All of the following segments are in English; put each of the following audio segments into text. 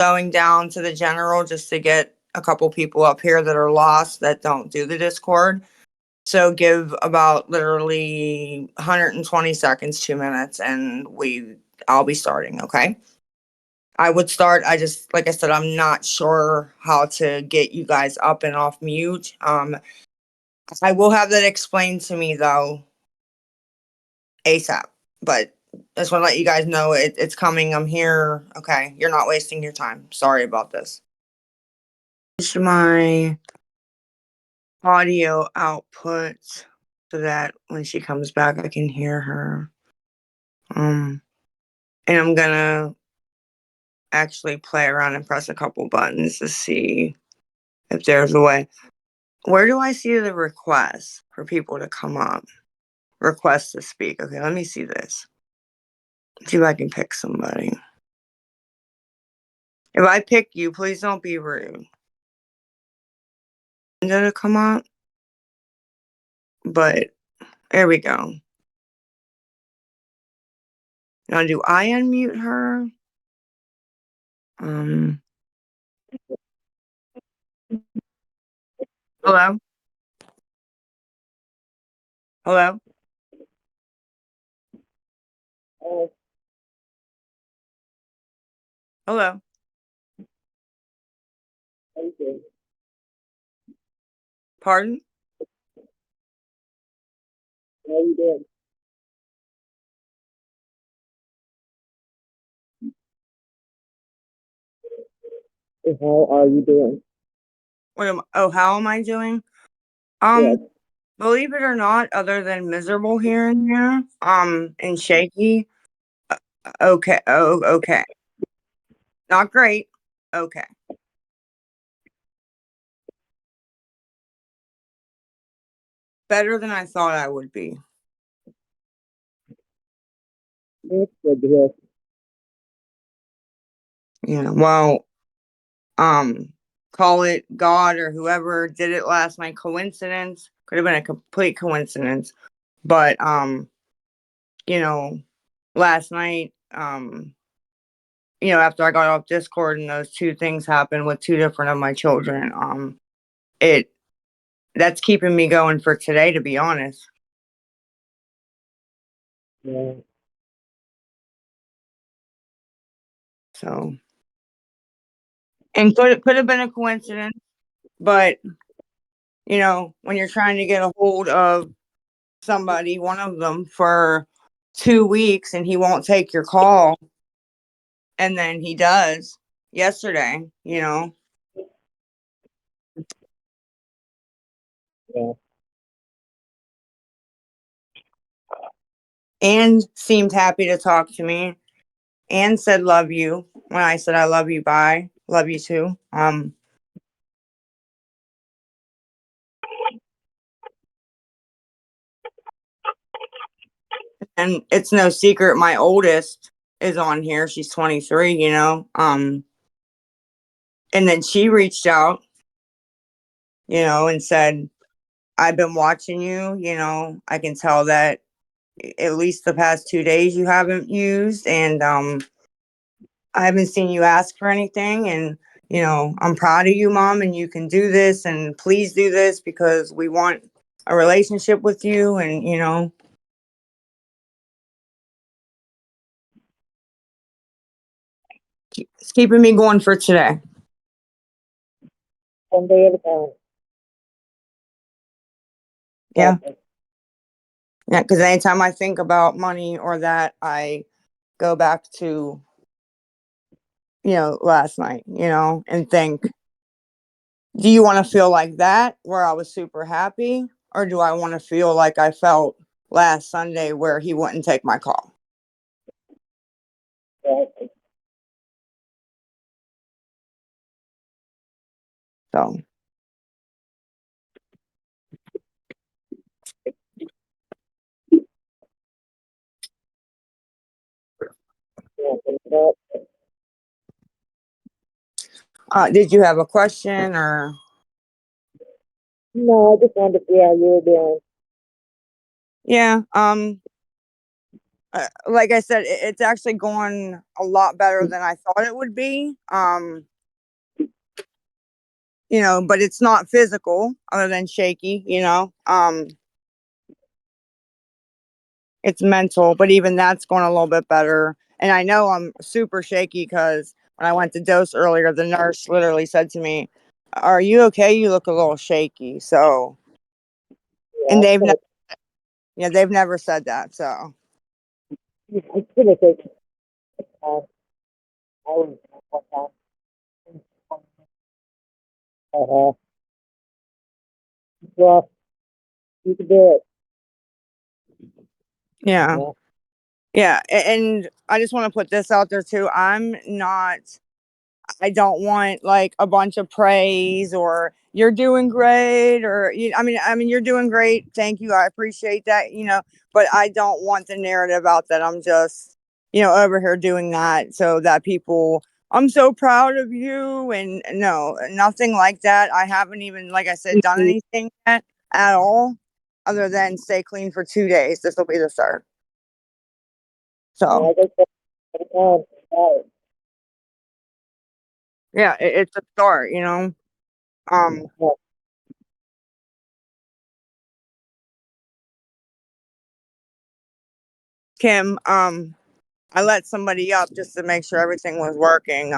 going down to the general just to get a couple people up here that are lost that don't do the Discord. So give about literally 120 seconds, 2 minutes, and I'll be starting. Okay. I would start. Like I said, I'm not sure how to get you guys up and off mute. I will have that explained to me though, ASAP. But I just want to let you guys know it's coming. I'm here. Okay. You're not wasting your time. Sorry about this. My audio output so that when she comes back, I can hear her. And I'm gonna actually play around and press a couple buttons to see if there's a way. Where do I see the requests for people to come up? Request to speak. Okay, let me see this. See if I can pick somebody. If I pick you, please don't be rude. I'm gonna come up, but there we go. Now, do I unmute her? Hello? Hello? Hello? Pardon? How you doing? How are you doing? How am I doing? Yes. Believe it or not, other than miserable here and there, and shaky, okay. Oh, okay. Not great. Okay. Better than I thought I would be. That's good to hear. Yeah, well, call it God or whoever did it last night coincidence. Could have been a complete coincidence. But last night, after I got off Discord and those two things happened with two different of my children, that's keeping me going for today, to be honest. Yeah. So, and could have been a coincidence, but when you're trying to get a hold of somebody, one of them for 2 weeks, and he won't take your call, and then he does yesterday, Yeah. and seemed happy to talk to me and said love you when I said I love you. Bye, love you too. And it's no secret my oldest is on here. She's 23, and then she reached out, and said, I've been watching you, I can tell that at least the past 2 days you haven't used, and I haven't seen you ask for anything, and I'm proud of you, Mom, and you can do this, and please do this because we want a relationship with you, and it's keeping me going for today. One day at a time. Yeah. Yeah, because anytime I think about money or that, I go back to, last night, and think, do you want to feel like that where I was super happy? Or do I want to feel like I felt last Sunday where he wouldn't take my call? So. Did you have a question or? No, I just wanted to see how you were doing. Yeah. like I said, it's actually going a lot better than I thought it would be. But it's not physical other than shaky, it's mental, but even that's going a little bit better. And I know I'm super shaky because when I went to dose earlier, the nurse literally said to me, "Are you okay? You look a little shaky." So, and they've never said that. So, I'm gonna take I was one time. Uh-huh. Well, you can do it. yeah. Yeah. Yeah. And I just want to put this out there too. I don't want like a bunch of praise or you're doing great or I mean you're doing great. Thank you. I appreciate that, but I don't want the narrative out that I'm just, over here doing that so that people I'm so proud of you and no, nothing like that. I haven't even like I said done anything yet at all other than stay clean for 2 days. This will be the third. So, Like I said, yeah, it's a start, Um yeah. Kim, I let somebody up just to make sure everything was working.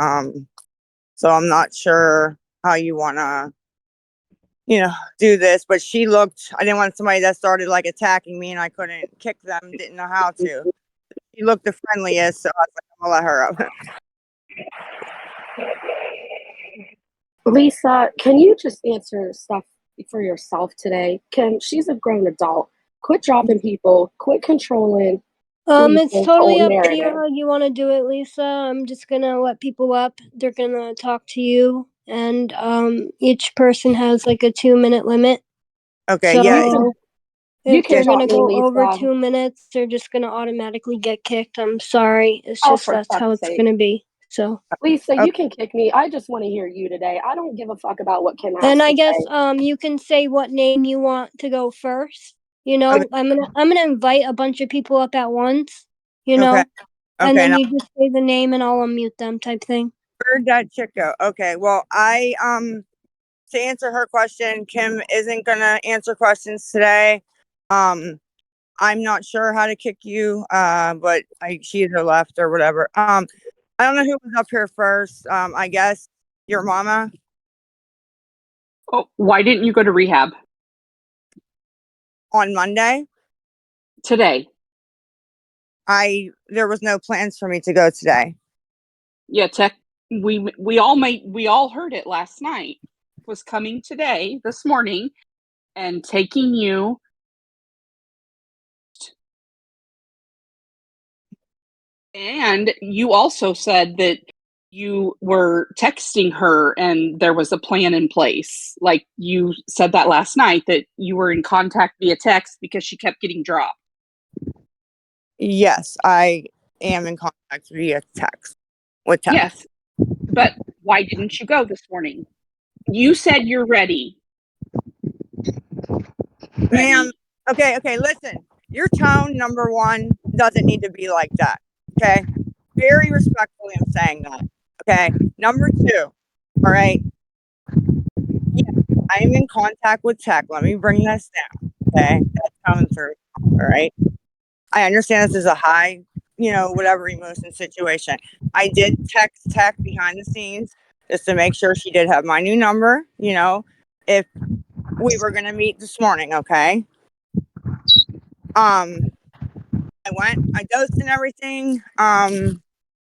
So I'm not sure how you wanna, do this, but I didn't want somebody that started like attacking me and I couldn't kick them, didn't know how to. She looked the friendliest, so I was like, I'm gonna let her up. Lisa, can you just answer stuff for yourself today? She's a grown adult. Quit dropping people, quit controlling It's Lisa's totally whole up to you narrative. how you want to do it, Lisa. I'm just gonna let people up. They're gonna talk to you, and each person has like a 2 minute limit. Okay, So yeah, You if can they're drop gonna me, go over Lisa. 2 minutes, they're just gonna automatically get kicked. I'm sorry. It's Oh, just for that's how fuck's it's sake. gonna be. So, Lisa, okay, you can kick me. I just want to hear you today. I don't give a fuck about what Kim has and I to guess say. you can say what name you want to go first. okay, I'm gonna invite a bunch of people up at once. okay, And okay. then Now you just say the name and I'll unmute them type thing. where'd that chick go? Okay, well, to answer her question, Kim isn't gonna answer questions today. Um, I'm not sure how to kick you, but she either left or whatever. I don't know who was up here first. I guess your mama Oh, why didn't you go to rehab on Monday. today? There was no plans for me to go today. Yeah, we all heard it last night. Was coming today, this morning, and taking you. And you also said that you were texting her and there was a plan in place. Like you said that last night that you were in contact via text because she kept getting dropped. Yes, I am in contact via text with text. Yes, but why didn't you go this morning? You said you're ready. Ma'am, okay, listen. Your tone, number one, doesn't need to be like that. Okay. Very respectfully, I'm saying that. Okay. Number two, all right. Yeah, I am in contact with tech. Let me bring this down. Okay. That's coming through. All right. I understand this is a high, whatever emotion situation. I did text tech behind the scenes just to make sure she did have my new number, if we were going to meet this morning. Okay. I dosed and everything.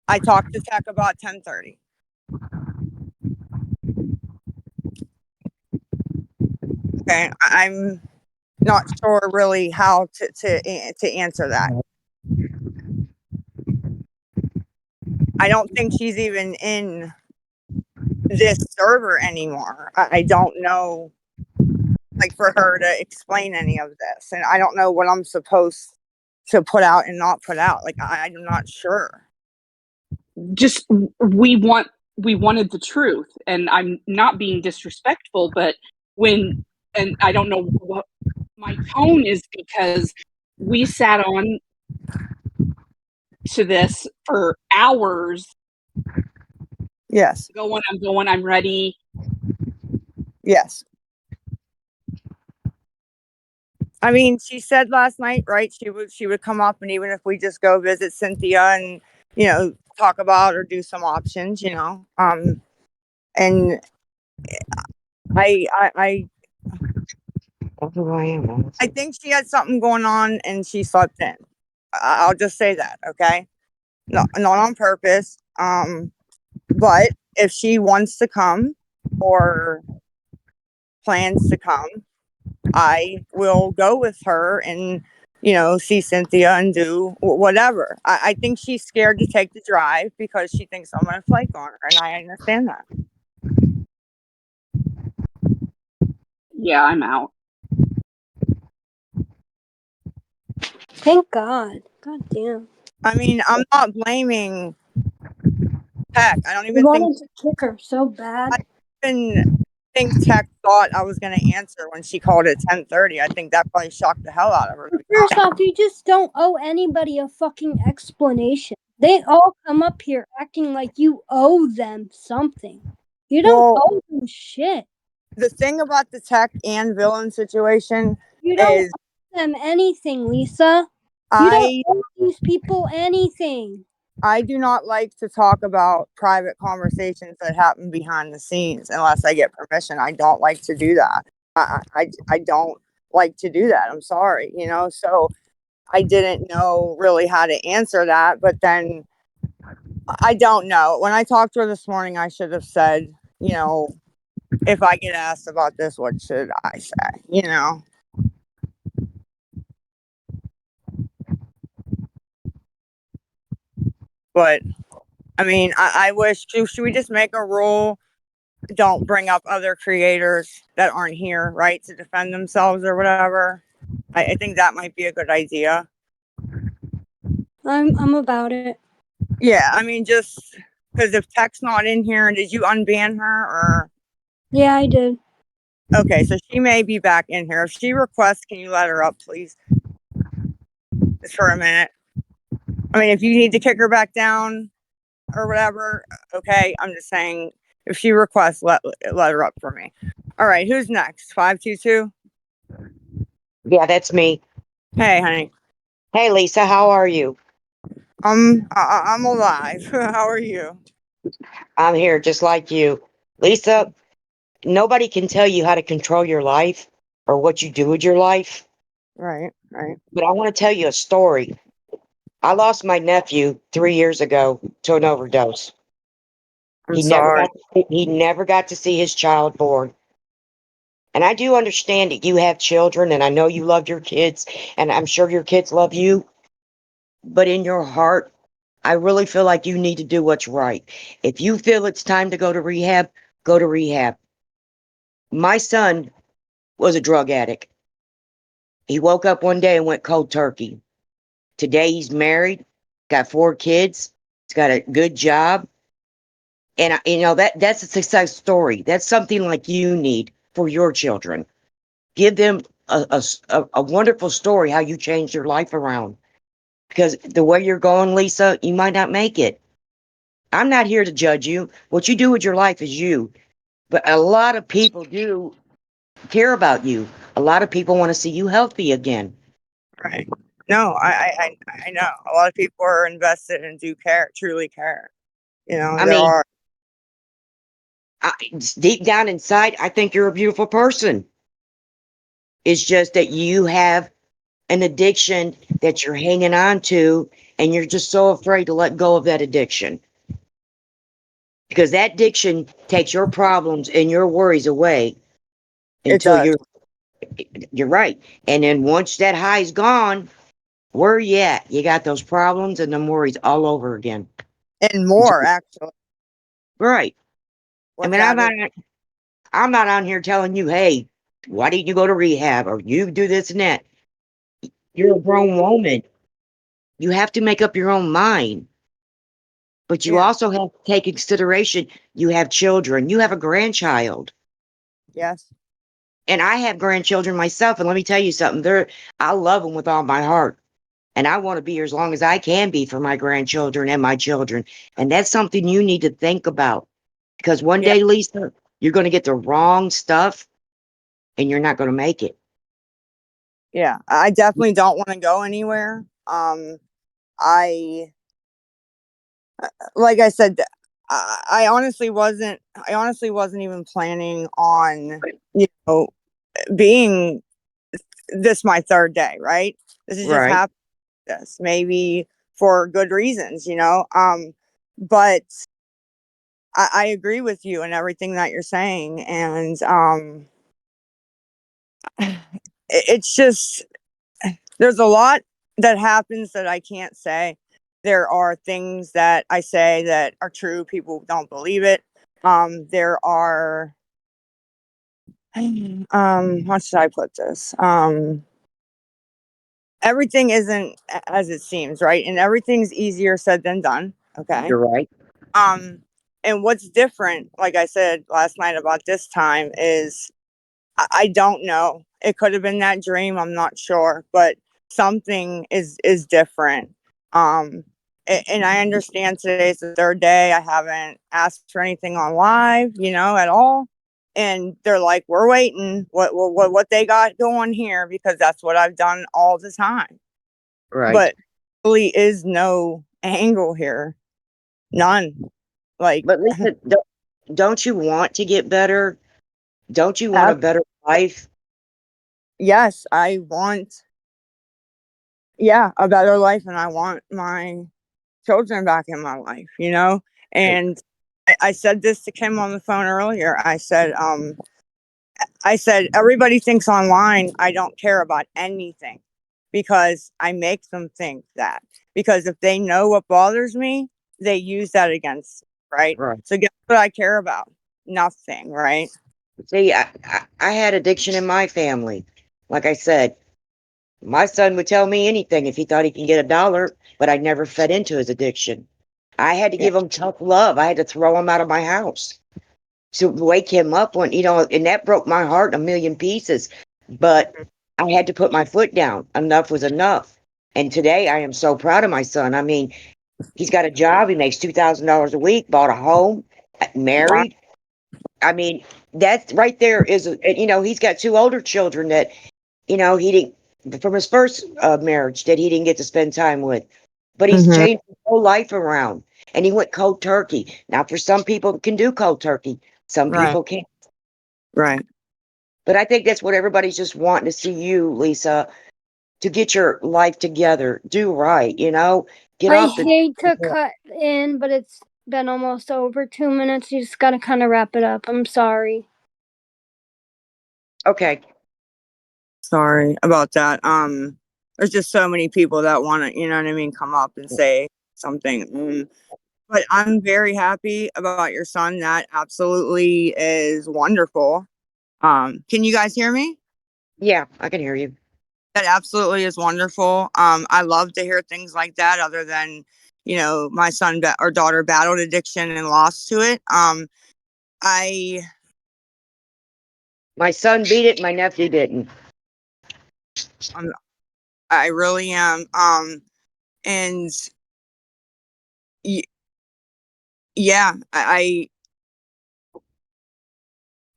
I talked to tech about 10:30. Okay. I'm not sure really how to answer that. I don't think she's even in this server anymore. I don't know, like, for her to explain any of this, and I don't know what I'm supposed to put out and not put out. Like, I'm not sure. Just we wanted the truth, and I'm not being disrespectful, but and I don't know what my tone is because we sat on to this for hours, Yes. I'm going, I'm ready. Yes. I mean, she said last night, right? She would come up, and even if we just go visit Cynthia and, talk about or do some options, and I That's who I am. I think she had something going on and she slept in. I'll just say that, okay? No, not on purpose. But if she wants to come or plans to come, I will go with her and, see Cynthia and do whatever. I think she's scared to take the drive because she thinks I'm going to flake on her, and I understand that. Yeah, I'm out. Thank God. God damn. I mean, I'm not blaming Tech. I don't I even think wanted to kick her so bad. I even think Tech thought I was going to answer when she called at 10:30. I think that probably shocked the hell out of her. First off, you just don't owe anybody a fucking explanation. They all come up here acting like you owe them something. You don't Well, owe them shit. the thing about the Tech and Villain situation You don't is owe them anything, Lisa. You don't I owe these people anything. I do not like to talk about private conversations that happen behind the scenes unless I get permission. I don't like to do that. I don't like to do that. I'm sorry, so I didn't know really how to answer that, but then I don't know. When I talked to her this morning, I should have said, if I get asked about this, what should I say? But I mean, I wish, should we just make a rule? Don't bring up other creators that aren't here, right, to defend themselves or whatever. I think that might be a good idea. I'm about it. Yeah, I mean, just because if Tech's not in here, did you unban her or? Yeah, I did. Okay, so she may be back in here. If she requests, can you let her up, please? Just for a minute. I mean, if you need to kick her back down or whatever, okay. I'm just saying, if she requests, let her up for me. All right, who's next? 522. Yeah, that's me. Hey, honey. Hey, Lisa, how are you? I'm alive. How are you? I'm here just like you. Lisa, nobody can tell you how to control your life or what you do with your life, Right, right. but I want to tell you a story. I lost my nephew 3 years ago to an overdose. I'm sorry. He never got to see his child born. And I do understand that you have children and I know you love your kids and I'm sure your kids love you, but in your heart, I really feel like you need to do what's right. If you feel it's time to go to rehab, go to rehab. My son was a drug addict. He woke up one day and went cold turkey. Today he's married, got 4 kids, he's got a good job. And that's a success story. That's something like you need for your children. Give them a wonderful story how you changed your life around. Because the way you're going, Lisa, you might not make it. I'm not here to judge you. What you do with your life is you. But a lot of people do care about you. A lot of people want to see you healthy again. Right. No, I know. A lot of people are invested and do care, truly care. I There mean, are. deep down inside, I think you're a beautiful person. It's just that you have an addiction that you're hanging on to, and you're just so afraid to let go of that addiction. Because that addiction takes your problems and your worries away It until does. you're right. And then once that high's gone, where you at? You got those problems and them worries all over again. And more, actually. Right. I What's mean, added? I'm not on here telling you, hey, why didn't you go to rehab or you do this and that? You're a grown woman. You have to make up your own mind. But you Yeah. also have to take in consideration you have children, you have a grandchild. Yes. And I have grandchildren myself. And let me tell you something, I love them with all my heart. And I want to be here as long as I can be for my grandchildren and my children. And that's something you need to think about. Because one Yeah. day, Lisa, you're going to get the wrong stuff and you're not going to make it. Yeah, I definitely don't want to go anywhere. I like I said, I honestly wasn't. I honestly wasn't even planning on, you know, being this my third day. Right. This is just Right. happened. This maybe for good reasons, you know. But I agree with you and everything that you're saying, and it's just there's a lot that happens that I can't say. There are things that I say that are true. People don't believe it. There are, how should I put this? Everything isn't as it seems, right? And everything's easier said than done. Okay. You're right. Um, and what's different, like I said last night about this time, is I don't know. It could have been that dream. I'm not sure, but something is different. And I understand today's the third day. I haven't asked for anything on live, you know, at all. And they're like, "We're waiting. What they got going here?" Because that's what I've done all the time. Right. But really, is no angle here. None. Like, But Lisa, don't you want to get better? Don't you want a ab- better life? yes, I want, yeah, a better life, and I want my children back in my life, you know? Right. And I said this to Kim on the phone earlier. I said, everybody thinks online I don't care about anything because I make them think that. Because if they know what bothers me, they use that against me, right? Right. So guess what I care about? Nothing, right? See, I had addiction in my family. Like I said, my son would tell me anything if he thought he could get $1, but I never fed into his addiction. I had to Yeah. give him tough love. I had to throw him out of my house to wake him up when, and that broke my heart in a million pieces. But I had to put my foot down. Enough was enough. And today I am so proud of my son. I mean, he's got a job. He makes $2,000 a week, bought a home, Wow. married. I mean, that's right there is, he's got two older children that, he didn't, from his first marriage that he didn't get to spend time with. But he's Hmm. changed his whole life around and he went cold turkey. Now, for some people, can do cold turkey, some Right. people can't. Right. But I think that's what everybody's just wanting to see you, Lisa, to get your life together, do right, get I off the. hate to cut in, but it's been almost over 2 minutes. You just gotta kind of wrap it up. I'm sorry. Okay. Sorry about that. There's just so many people that want to, you know what I mean, come up and say something. But I'm very happy about your son. That absolutely is wonderful. Can you guys hear me? Yeah, I can hear you. That absolutely is wonderful. I love to hear things like that, other than, you know, my son or daughter battled addiction and lost to it. I, My son beat it, my nephew didn't. I'm, I really am. And y- yeah,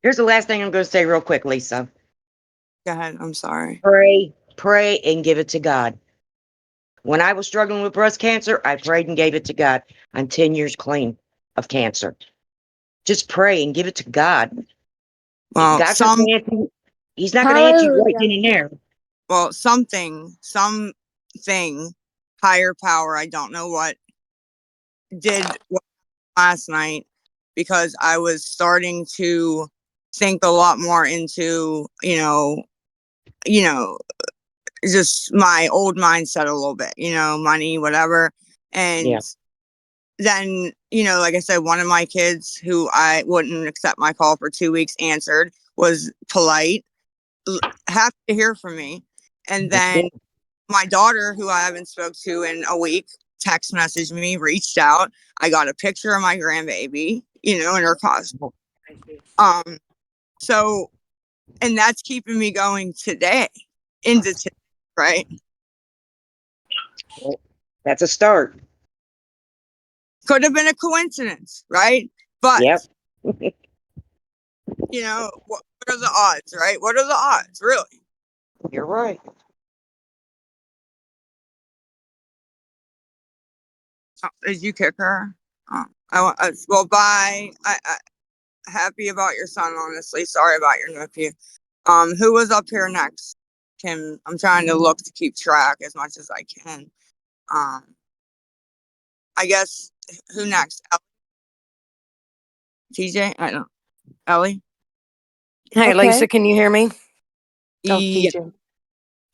Here's the last thing I'm going to say real quick, Lisa. go ahead. I'm sorry. Pray, and give it to God. When I was struggling with breast cancer, I prayed and gave it to God. I'm 10 years clean of cancer. Just pray and give it to God. Well, God's not going to answer you. He's not going to answer you right Hallelujah. then and there. something, higher power, I don't know what, did last night, because I was starting to think a lot more into, you know, just my old mindset a little bit, you know, money, whatever. Yeah. And then, you know, like I said, one of my kids who I wouldn't accept my call for 2 weeks answered, was polite, happy to hear from me. And That's good. then my daughter, who I haven't spoke to in a week, text messaged me, reached out. I got a picture of my grandbaby, you know, in her costume. So, and that's keeping me going today, into today, right? Well, that's a start. Could have been a coincidence, right? But, Yep. you know, what are the odds, right? What are the odds, really? You're right. Oh, did you kick her? Oh, well, bye. I happy about your son, honestly. Sorry about your nephew. Who was up here next? Kim, I'm trying to look to keep track as much as I can. I guess who next? TJ? I don't. Ellie? Hey, Okay. Lisa, can you hear me? Oh, Yeah. TJ.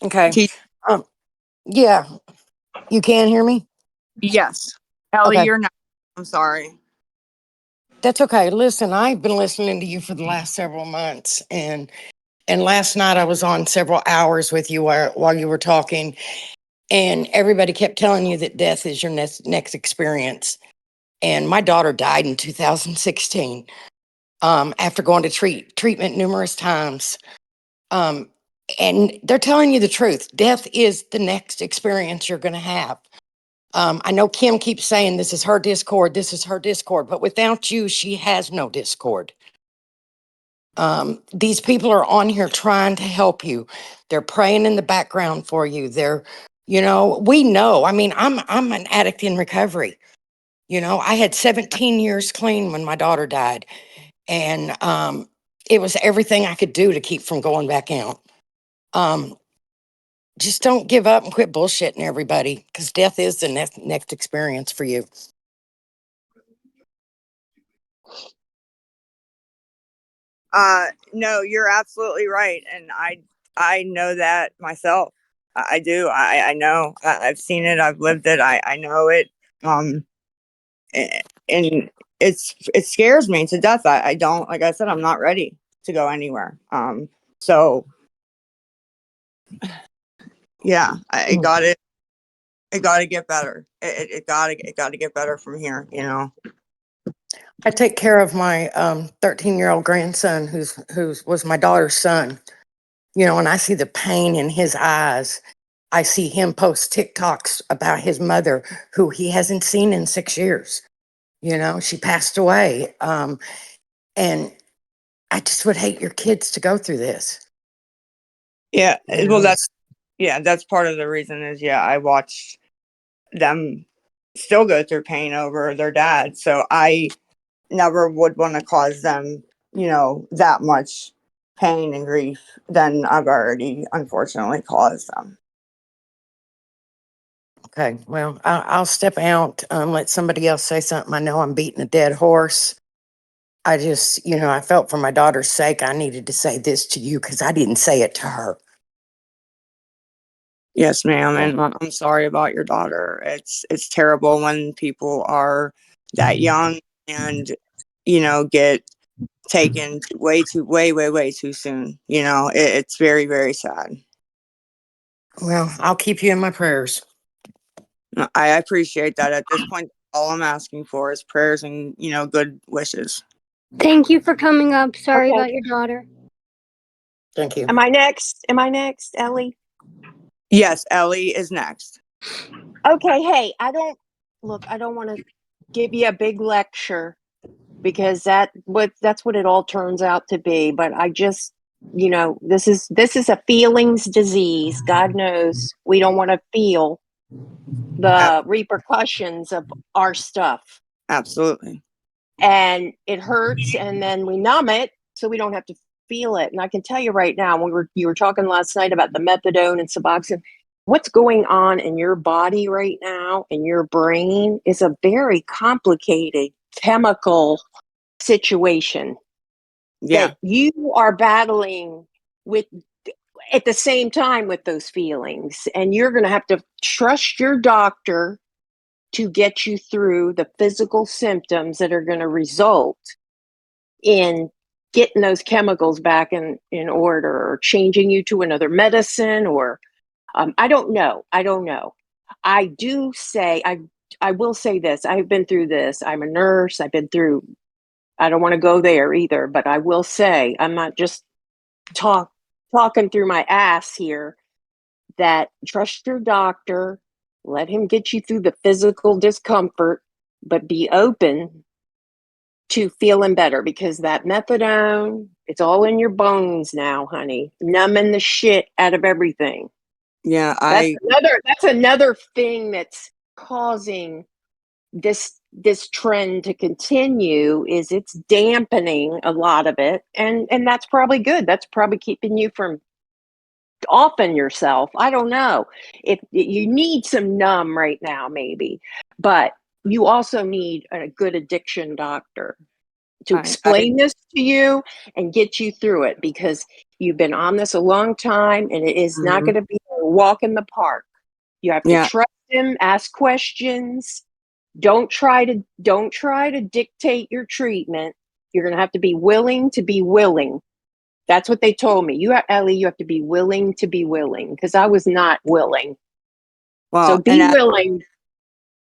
Okay. T- Yeah, you can hear me? yes. Ellie, Okay. you're next. I'm sorry. That's okay. Listen, I've been listening to you for the last several months, and last night I was on several hours with you while you were talking, and everybody kept telling you that death is your next experience. And my daughter died in 2016 after going to treatment numerous times. Um, and they're telling you the truth. Death is the next experience you're going to have. I know Kim keeps saying this is her Discord, but without you, she has no Discord. These people are on here trying to help you. They're praying in the background for you. We know. I mean, I'm an addict in recovery. I had 17 years clean when my daughter died, and it was everything I could do to keep from going back out. Just don't give up and quit bullshitting everybody, because death is the next experience for you. No, you're absolutely right. And I know that myself. I do. I know. I've seen it. I've lived it. I know it. And it scares me to death. I don't, like I said, I'm not ready to go anywhere. So yeah, I got it. It got to get better. It got to get better from here. I take care of my 13-year-old grandson, who's was my daughter's son. And I see the pain in his eyes. I see him post TikToks about his mother, who he hasn't seen in 6 years. She passed away. And I just would hate your kids to go through this. Yeah. You Well, know? that's part of the reason is, yeah, I watched them still go through pain over their dad. So I never would want to cause them, that much pain and grief than I've already unfortunately caused them. Okay, well, I'll step out, let somebody else say something. I know I'm beating a dead horse. I just, I felt for my daughter's sake, I needed to say this to you because I didn't say it to her. Yes, ma'am. And I'm sorry about your daughter. It's terrible when people are that young and, get taken way too soon. It's very, very sad. Well, I'll keep you in my prayers. I appreciate that. At this point, all I'm asking for is prayers and, good wishes. Thank you for coming up. Sorry Okay. about your daughter. Thank you. Am I next? Am I next, Ellie? Yes, Ellie is next. Okay. Hey, I don't want to give you a big lecture because that's what it all turns out to be. But I just, this is a feelings disease. God knows we don't want to feel the repercussions of our stuff. Absolutely. And it hurts, and then we numb it so we don't have to feel it. And I can tell you right now, you were talking last night about the methadone and Suboxone. What's going on in your body right now, in your brain, is a very complicated chemical situation Yeah. that you are battling with at the same time with those feelings. And you're going to have to trust your doctor to get you through the physical symptoms that are going to result in getting those chemicals back in order, or changing you to another medicine, or I don't know. I do say, I will say this. I've been through this. I'm a nurse. I don't want to go there either, but I will say, I'm not just talking through my ass here, that trust your doctor. Let him get you through the physical discomfort, but be open to feeling better, because that methadone, it's all in your bones now, honey. Numbing the shit out of everything. Yeah, That's another thing that's causing this trend to continue, is it's dampening a lot of it, and that's probably good. That's probably keeping you from offing yourself. I don't know if you need some numb right now, maybe, but you also need a good addiction doctor to I explain this to you and get you through it, because you've been on this a long time and it is not Mhm. going to be a walk in the park. You have to Yeah. trust him, ask questions. Don't try to dictate your treatment. You're going to have to be willing to be willing. That's what they told me. Ellie, you have to be willing to be willing, because I was not willing. So Well, be and as willing.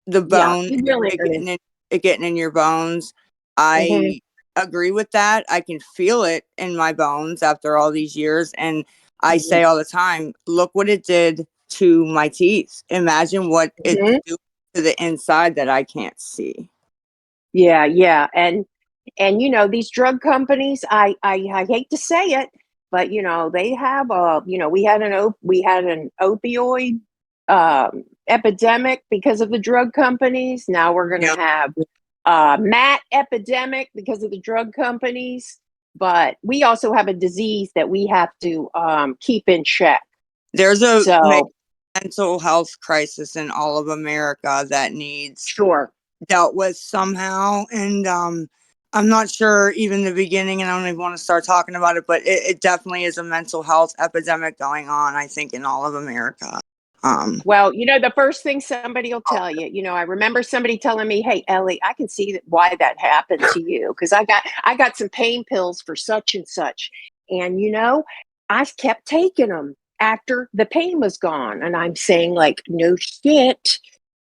the Yeah, bone, be willing. it getting in your bones, Mhm. I agree with that. I can feel it in my bones after all these years. And I Mhm. say all the time, look what it did to my teeth. Imagine what it's Mhm. doing to the inside that I can't see. Yeah, yeah. And these drug companies, I hate to say it, but they have we had an opioid epidemic because of the drug companies. Now we're going to Yeah. have mat epidemic because of the drug companies, but we also have a disease that we have to keep in check. There's a So mental health crisis in all of America that needs sure. dealt with somehow. And I'm not sure even the beginning, and I don't even want to start talking about it, but it definitely is a mental health epidemic going on, I think, in all of America. Well, the first thing somebody will tell you, I remember somebody telling me, "Hey, Ellie, I can see why that happened to you, because I got some pain pills for such and such, and I kept taking them after the pain was gone." And I'm saying, like, no shit.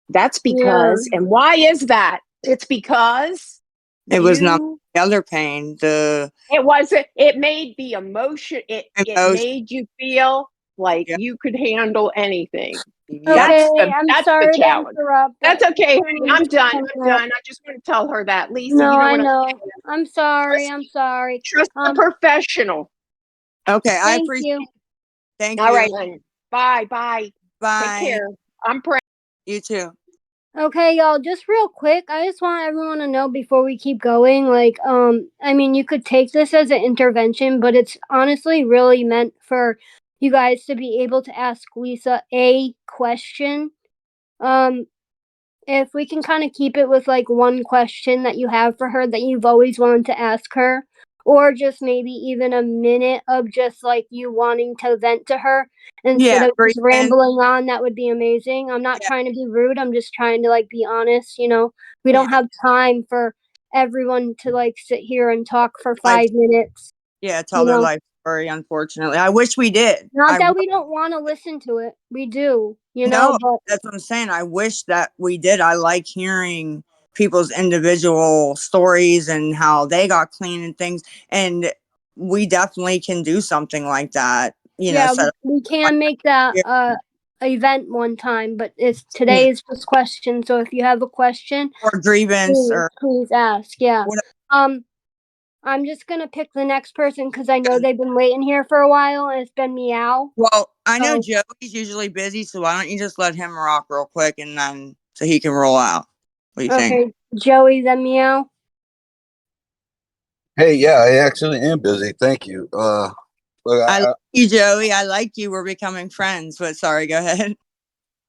That's Yeah. because, and why is that? It's because It was not you. the other pain, the It wasn't. It made the emotion. It emotion. made you feel like Yeah. you could handle anything. Yeah. Okay, I'm That's the sorry to challenge. interrupt, That's but okay, honey. I'm done. coming I'm up. done. I just want to tell her that. Lisa, No, you know I what I'm know. saying. I'm sorry. Trust, I'm sorry. trust the professional. Okay. I Thank appreciate you. it. Thank All right, you. honey. Bye. Bye. Take Bye. care. I'm praying. You too. Okay, y'all, just real quick, I just want everyone to know before we keep going, I mean, you could take this as an intervention, but it's honestly really meant for you guys to be able to ask Lisa a question. Um, if we can kind of keep it with like one question that you have for her that you've always wanted to ask her, or just maybe even a minute of just like you wanting to vent to her instead Yeah. of Breathe just in. rambling on, that would be amazing. I'm not Yeah. trying to be rude, I'm just trying to like be honest. We don't Yeah. have time for everyone to like sit here and talk for Life. 5 minutes. Yeah. Tell their life story. Unfortunately, I wish we did. Not I that we don't want to listen to it, we do, No, but that's what I'm saying. I wish that we did. I like hearing people's individual stories and how they got clean and things. And we definitely can do something like that. yeah, Set up we can make that event one time, but today is just question. So if you have a question, or grievance or please ask. Yeah. whatever. I'm just gonna pick the next person because I know they've been waiting here for a while, and it's been Meow. Well, I know So Joey's usually busy, so why don't you just let him rock real quick and then so he can roll out? What do you think? okay, Joey, then Meow. Hey, yeah, I actually am busy. Thank you. Look, I like you, Joey. I like you. We're becoming friends, but sorry, go ahead.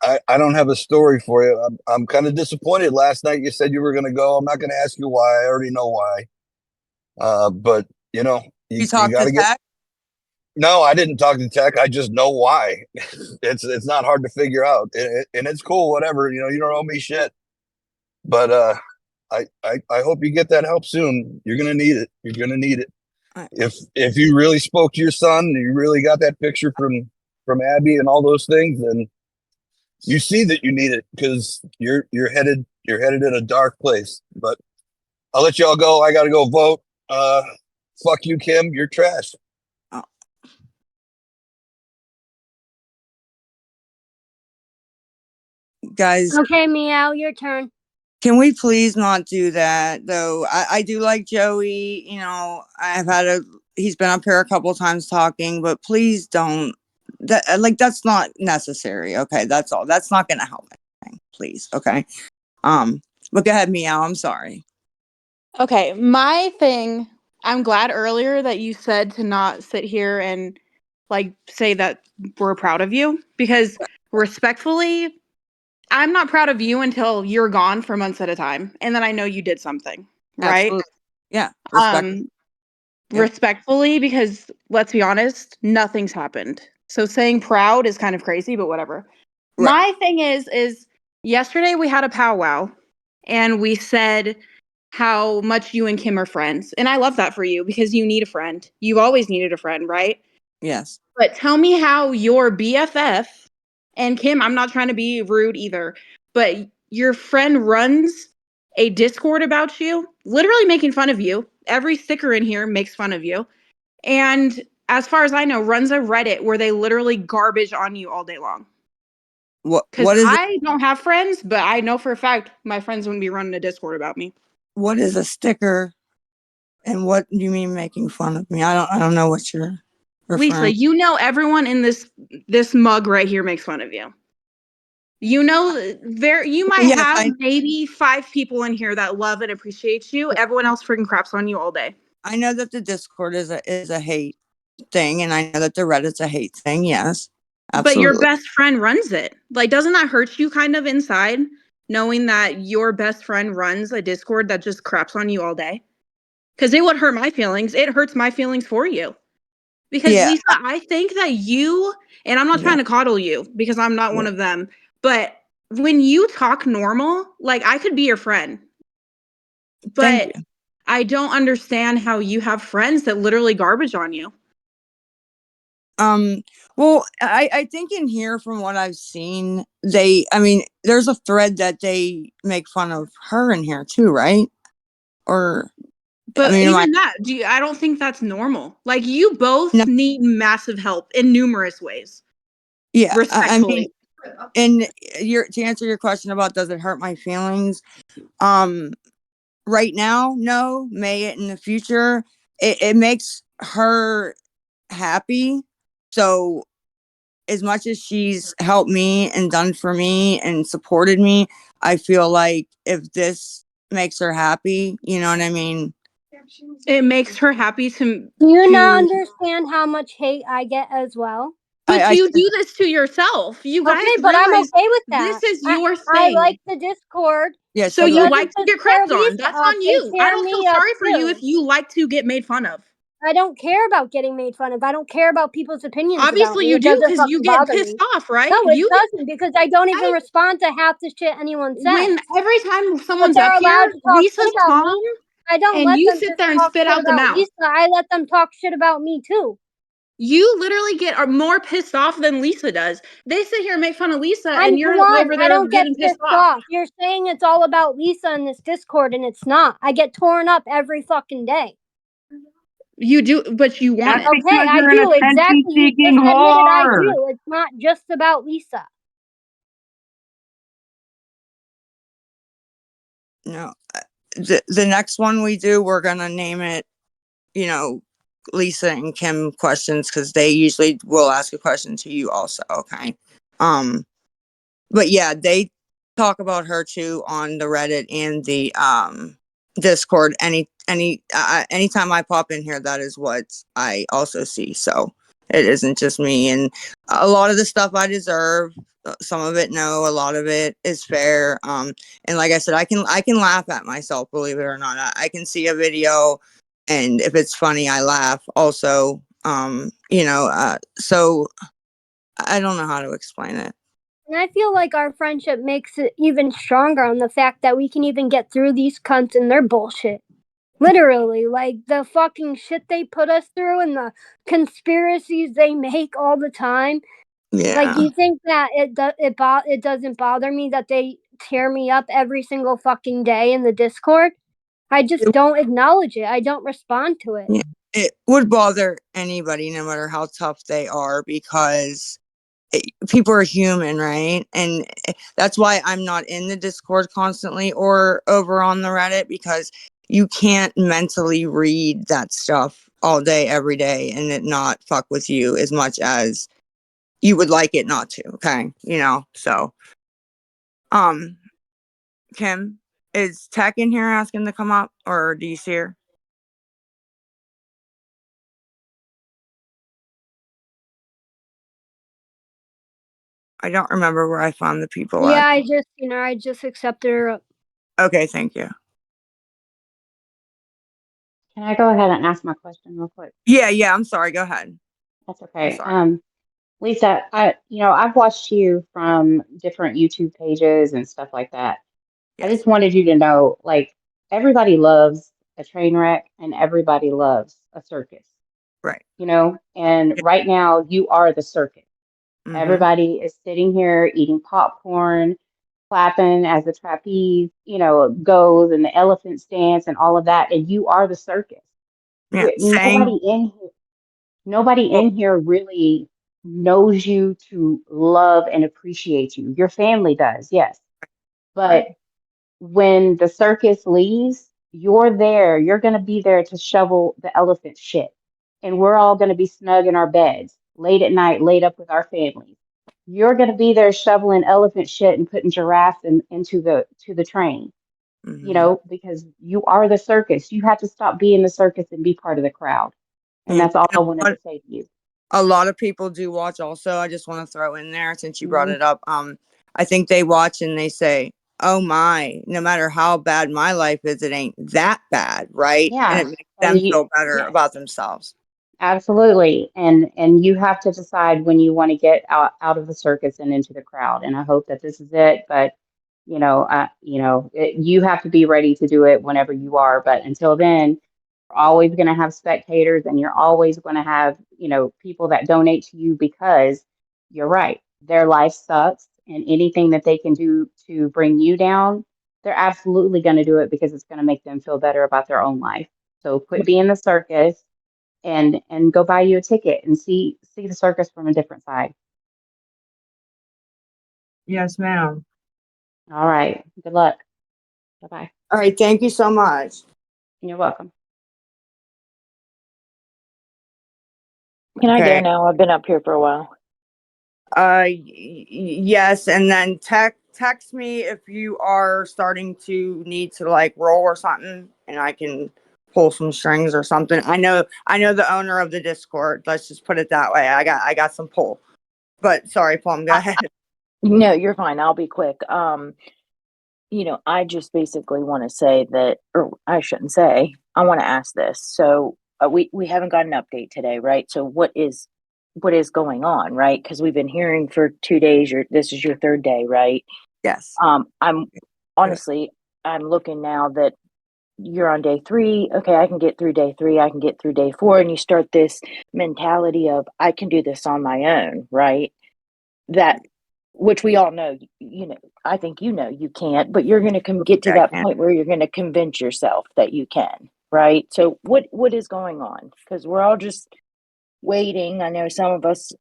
I don't have a story for you. I'm kind of disappointed. Last night you said you were going to go. I'm not going to ask you why. I already know why. But You you talked got to to get. Tech? No, I didn't talk to Tech. I just know why. It's not hard to figure out, and it's cool. Whatever. You don't owe me shit. But I hope you get that help soon. You're gonna need it. You're gonna need it. If you really spoke to your son, and you really got that picture from Abby and all those things, then you see that you need it because you're headed in a dark place. But I'll let y'all go. I gotta go vote. Fuck you, Kim. You're trash. Oh. guys, Okay, Meow, your turn. can we please not do that though? I do like Joey, you know, he's been up here a couple times talking, but please don't, that's not necessary. Okay. That's all. That's not going to help anything. Please. Okay. But go ahead, Meow. I'm sorry. Okay, my thing, I'm glad earlier that you said to not sit here and like say that we're proud of you, because respectfully, I'm not proud of you until you're gone for months at a time and then I know you did something, right? Absolutely. Yeah. Respect. Yep. Respectfully, because let's be honest, nothing's happened. So saying proud is kind of crazy, but whatever. Right. My thing is yesterday we had a powwow and we said how much you and Kim are friends. And I love that for you because you need a friend. You've always needed a friend, right? Yes. But tell me how your BFF and Kim, I'm not trying to be rude either, but your friend runs a Discord about you, literally making fun of you. Every sticker in here makes fun of you. And as far as I know, runs a Reddit where they literally garbage on you all day long. What Because is I don't have friends, but I know for a fact my friends wouldn't be running a Discord about me. what is a sticker? And what do you mean making fun of me? I don't know what you're referring. Lisa, you know everyone in this mug right here makes fun of you. You know, you might Yes, have maybe 5 people in here that love and appreciate you. Everyone else freaking craps on you all day. I know that the Discord is a hate thing, and I know that the Reddit's a hate thing. Yes, absolutely. But your best friend runs it. Like, doesn't that hurt you kind of inside, knowing that your best friend runs a Discord that just craps on you all day? Because it would hurt my feelings. It hurts my feelings for you. Because Yeah. Lisa, I think that you, and I'm not trying to coddle you because I'm not one of them, but when you talk normal, like I could be your friend. But I don't understand how you have friends that literally garbage on you. Well, I think in here, from what I've seen, there's a thread that they make fun of her in here too, right? Or, But I don't think that's normal. Like, you both need massive help in numerous ways. Yeah, respectfully. And to answer your question about does it hurt my feelings? Right now, no. May it in the future? It makes her happy. So as much as she's helped me and done for me and supported me, I feel like if this makes her happy, you know what I mean? It makes her happy to. Do you not understand how much hate I get as well? But you do this to yourself. You guys okay, but I'm okay with that. This is your I thing. like the Discord. Yes. So you like to get crapped on. That's on you. I don't feel sorry for you if you like to get made fun of. I don't care about getting made fun of. I don't care about people's opinions. Obviously you do, because you get pissed off, right? No, it doesn't, because I don't even respond to half the shit anyone says. When every time someone's they're up allowed here, to talk Lisa's shit about calm, me. I don't and let you them sit just there and talk spit shit out the about mouth. Lisa. I let them talk shit about me too. You literally are more pissed off than Lisa does. They sit here and make fun of Lisa, and you're over there I don't get getting pissed off. You're saying it's all about Lisa in this Discord, and it's not. I get torn up every fucking day. You do, but you want it. Okay, I do, exactly. You just admitted I do. It's not just about Lisa. No. The next one we do, we're gonna name it, Lisa and Kim questions, because they usually will ask a question to you also. Okay. But yeah, they talk about her too on the Reddit and the Discord. Anytime I pop in here, that is what I also see. So it isn't just me. And a lot of the stuff I deserve. Some of it, no. A lot of it is fair. And like I said, I can laugh at myself. Believe it or not, I can see a video, and if it's funny, I laugh. Also, so I don't know how to explain it. And I feel like our friendship makes it even stronger on the fact that we can even get through these cunts and their bullshit. Literally, like the fucking shit they put us through and the conspiracies they make all the time. Yeah. Like, do you think that it doesn't bother me that they tear me up every single fucking day in the Discord? I just don't acknowledge it. I don't respond to it. Yeah. It would bother anybody, no matter how tough they are, because people are human, right? And that's why I'm not in the Discord constantly or over on the Reddit, because you can't mentally read that stuff all day, every day, and it not fuck with you as much as you would like it not to. Okay. So, Kim, is Tech in here asking to come up, or do you see her? I don't remember where I found the people Yeah, at. I just accepted her up. Okay, thank you. Can I go ahead and ask my question real quick? Yeah, I'm sorry. Go ahead. That's I'm okay. sorry. Lisa, I've watched you from different YouTube pages and stuff like that. I Yes. just wanted you to know, like, everybody loves a train wreck and everybody loves a circus, Right. And right now you are the circus. Mm-hmm. Everybody is sitting here eating popcorn, clapping as the trapeze, goes and the elephants dance and all of that, and you are the circus. Yeah. Saying, Nobody well, in here really knows you to love and appreciate you. Your family does, yes. right. But when the circus leaves, you're there. You're going to be there to shovel the elephant shit. And we're all going to be snug in our beds late at night, laid up with our families. You're going to be there shoveling elephant shit and putting giraffes into the train, Mm-hmm. because you are the circus. You have to stop being the circus and be part of the crowd. And Yeah. that's all I wanted to say to you. A lot of people do watch also. I just want to throw in there, since you brought Mhm. it up. I think they watch and they say, oh my, no matter how bad my life is, it ain't that bad, right? And Yeah. it makes And them feel better yes, about themselves. absolutely. And you have to decide when you want to get out of the circus and into the crowd. And I hope that this is it. But you have to be ready to do it whenever you are. But until then, you're always going to have spectators, and you're always going to have, people that donate to you, because you're right. Their life sucks, and anything that they can do to bring you down, they're absolutely going to do it because it's going to make them feel better about their own life. So quit being the circus and go buy you a ticket and see the circus from a different side. Yes, ma'am. All right. Good luck. Bye bye. All right. Thank you so much. You're welcome. Can I go Okay. now? I've been up here for a while. Yes, and then text me if you are starting to need to like roll or something, and I can pull some strings or something. I know the owner of the Discord. Let's just put it that way. I got some pull. But sorry, Plum, go ahead. No, you're fine. I'll be quick. I just basically want to say that, or I shouldn't say, I want to ask this. So we haven't got an update today, right? So what is going on, right? Because we've been hearing for 2 days. This is your third day, right? Yes. I'm honestly, I'm looking now that you're on day 3. Okay, I can get through day 3. I can get through day 4, and you start this mentality of I can do this on my own, right? That, which we all know, I think you can't, but you're going to get to Yeah, I that can. point where you're going to convince yourself that you can, right? So what is going on? Because we're all just waiting. I know some of us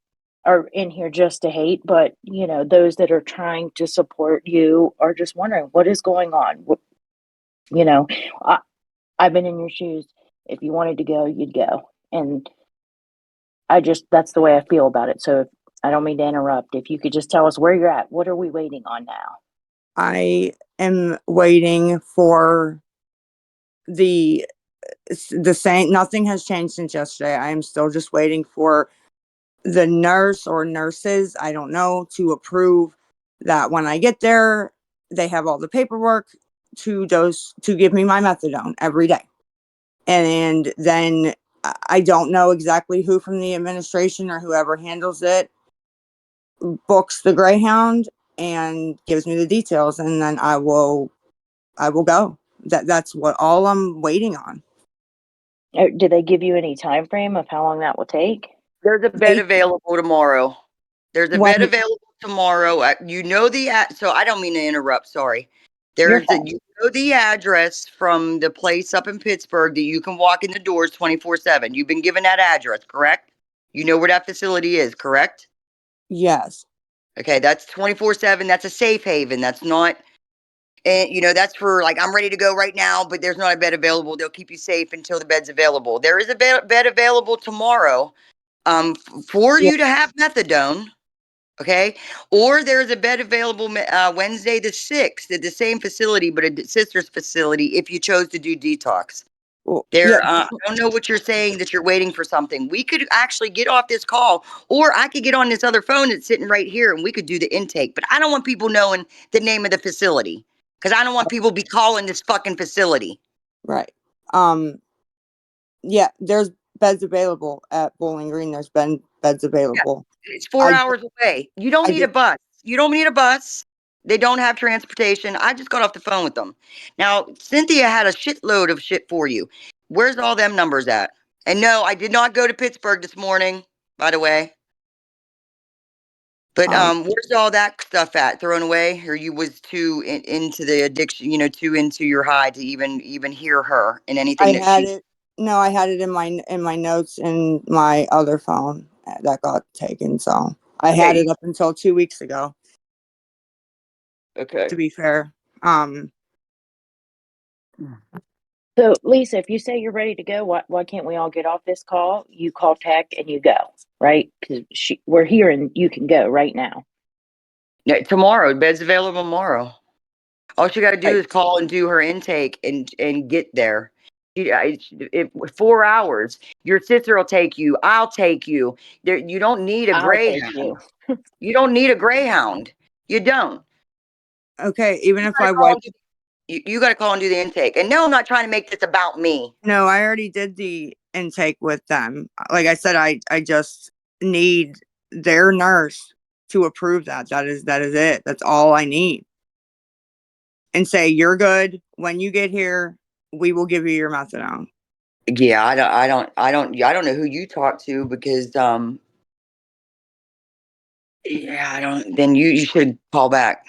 are in here just to hate, but those that are trying to support you are just wondering what is going on. You know, I, I've been in your shoes. If you wanted to go, you'd go, and that's the way I feel about it. So I don't mean to interrupt. If you could just tell us where you're at, what are we waiting on now? I am waiting for the same. Nothing has changed since yesterday. I am still just waiting for the nurse or nurses, I don't know, to approve that when I get there, they have all the paperwork to give me my methadone every day. And then I don't know exactly who from the administration or whoever handles it books the Greyhound and gives me the details, and then I will go. That's what all I'm waiting on. Did they give you any time frame of how long that will take? There's a bed available tomorrow. There's a When- bed available tomorrow. So I don't mean to interrupt. Sorry. You're fine. You know the address from the place up in Pittsburgh that you can walk in the doors 24/7. You've been given that address, correct? You know where that facility is, correct? Yes. Okay, that's 24/7. That's a safe haven. That's not, and that's for like, I'm ready to go right now, but there's not a bed available. They'll keep you safe until the bed's available. There is a bed available tomorrow, for Yeah. you to have methadone. Okay, or there's a bed available Wednesday the 6th at the same facility, but a sister's facility if you chose to do detox. Well, There, yeah. I don't know what you're saying that you're waiting for something. We could actually get off this call, or I could get on this other phone that's sitting right here, and we could do the intake. But I don't want people knowing the name of the facility because I don't want people be calling this fucking facility. Right. Yeah, there's beds available at Bowling Green. There's been beds available. It's 4 I hours away. You don't I need a did. bus. You don't need a bus. They don't have transportation. I just got off the phone with them. Now, Cynthia had a shitload of shit for you. Where's all them numbers at? And no, I did not go to Pittsburgh this morning, by the way. But where's all that stuff at? Thrown away, or you was too into the addiction, too into your high to even hear her and anything I that had she. it. No, I had it in my notes in my other phone that got taken. So I had Okay. it up until 2 weeks ago. Okay. To be fair, So, Lisa, if you say you're ready to go, why can't we all get off this call? You call Tech and you go, right? Because we're here and you can go right now. Yeah, tomorrow, bed's available tomorrow. All she got to do Right. is call and do her intake and get there. 4 hours. Your sister will take you. I'll take you. You don't need a I'll take you. greyhound. You don't need a greyhound. You don't. okay. Even You if got to I call. wipe. You got to call and do the intake. And no, I'm not trying to make this about me. No, I already did the intake with them. Like I said, I just need their nurse to approve that. That is it. That's all I need. And say you're good. When you get here, we will give you your methadone. Yeah, I don't know who you talk to because yeah, I don't. Then you should call back.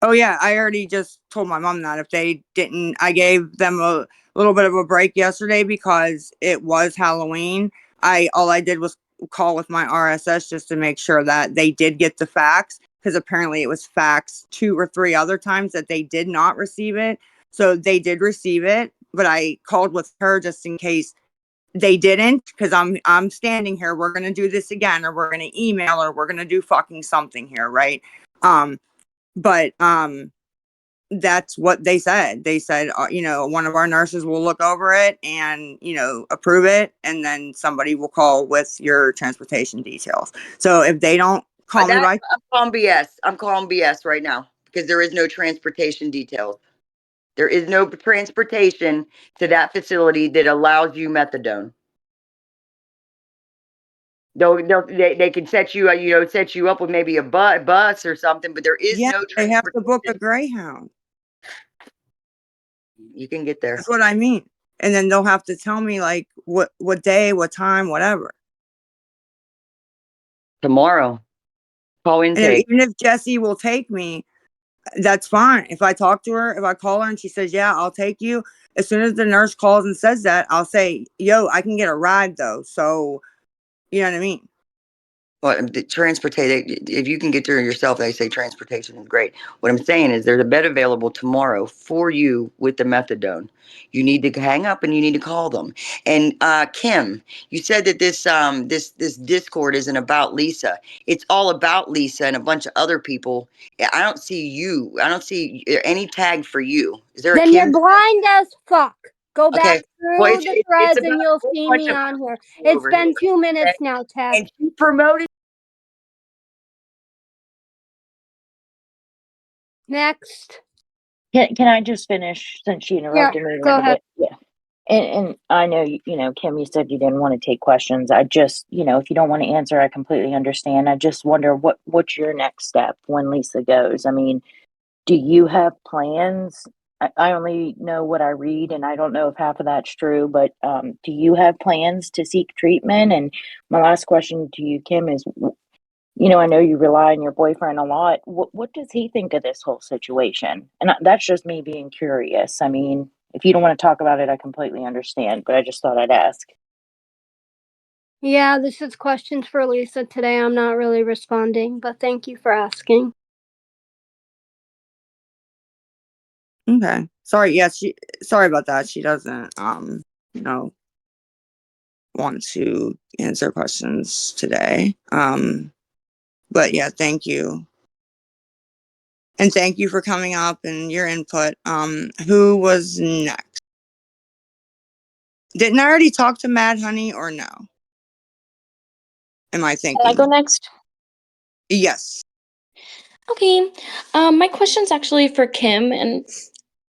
Oh yeah, I already just told my mom that if they didn't, I gave them a little bit of a break yesterday because it was Halloween. All I did was call with my RSS just to make sure that they did get the fax because apparently it was faxed 2 or 3 other times that they did not receive it. So they did receive it, but I called with her just in case they didn't because I'm standing here. We're gonna do this again, or we're gonna email, or we're gonna do fucking something here, right? But that's what they said. They said, one of our nurses will look over it and, approve it. And then somebody will call with your transportation details. So if they don't call me by, I'm calling BS. I'm calling BS right now because there is no transportation details. There is no transportation to that facility that allows you methadone. They can set you up with maybe a bus or something, but there is yeah, no they have to book a transportation. Greyhound. You can get there That's what I mean. And then they'll have to tell me like what day, what time, whatever. tomorrow. Call And intake. even if Jesse will take me, that's fine. If I talk to her, if I call her and she says, yeah, I'll take you. As soon as the nurse calls and says that, I'll say, yo, I can get a ride though. So, you know what I mean? Well, the transportation, if you can get there yourself, they say transportation is great. What I'm saying is there's a bed available tomorrow for you with the methadone. You need to hang up and you need to call them. And Kim, you said that this Discord isn't about Lisa. It's all about Lisa and a bunch of other people. I don't see you. I don't see any tag for you. Is there a Then you're Kim? blind as fuck. Go Okay. back Well, through the it's threads about and a you'll whole see bunch me of on here. people It's over here. been 2 Okay? minutes now, Tech. And she promoted. Next. Can I just finish since she Yeah, interrupted me a go little ahead. bit? Yeah. And I know, Kim, you said you didn't want to take questions. I just, if you don't want to answer, I completely understand. I just wonder what's your next step when Lisa goes? I mean, do you have plans? I only know what I read, and I don't know if half of that's true, but do you have plans to seek treatment? And my last question to you, Kim, is I know you rely on your boyfriend a lot. What does he think of this whole situation? And that's just me being curious. I mean, if you don't want to talk about it, I completely understand, but I just thought I'd ask. Yeah, this is questions for Lisa today. I'm not really responding, but thank you for asking. Okay. Sorry. Yes. Sorry about that. She doesn't, you know, want to answer questions today. But yeah, thank you. And thank you for coming up and your input. Who was next? Didn't I already talk to Mad Honey or no? Am I Can I go thinking? next? Yes. Okay. My question's actually for Kim, and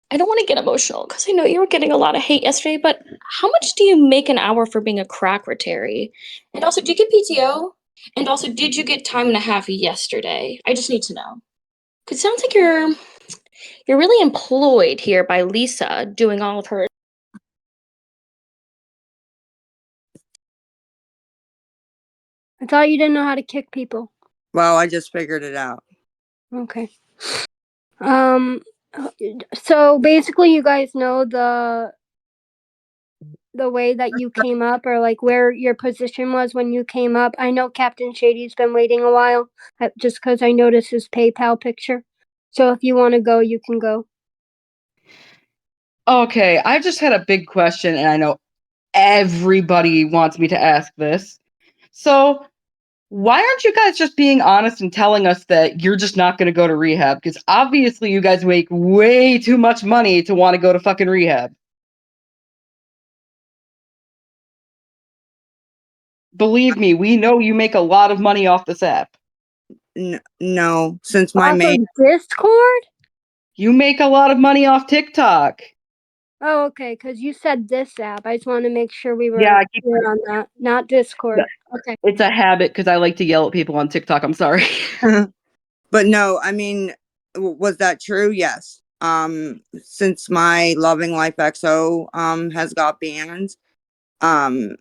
I don't want to get emotional because I know you were getting a lot of hate yesterday, but how much do you make an hour for being a crackretary? And also, do you get PTO? And also, did you get time and a half yesterday? I just need to know. Cause it sounds like you're really employed here by Lisa doing all of her. I thought you didn't know how to kick people. Well, I just figured it out. Okay. So basically you guys know the way that you came up, or like where your position was when you came up. I know Captain Shady's been waiting a while, just because I noticed his PayPal picture. So if you want to go, you can go. Okay, I just had a big question, and I know everybody wants me to ask this. So, why aren't you guys just being honest and telling us that you're just not going to go to rehab? Because obviously, you guys make way too much money to want to go to fucking rehab. Believe me, we know you make a lot of money off this app. No, since my Off main. of Discord? You make a lot of money off TikTok. Oh, okay, because you said this app. I just want to make sure we were Yeah, I keep clear on that. Not Discord. Okay. It's a habit because I like to yell at people on TikTok. I'm sorry. But no, I mean, was that true? Yes. Since my Loving Life XO has got banned, um,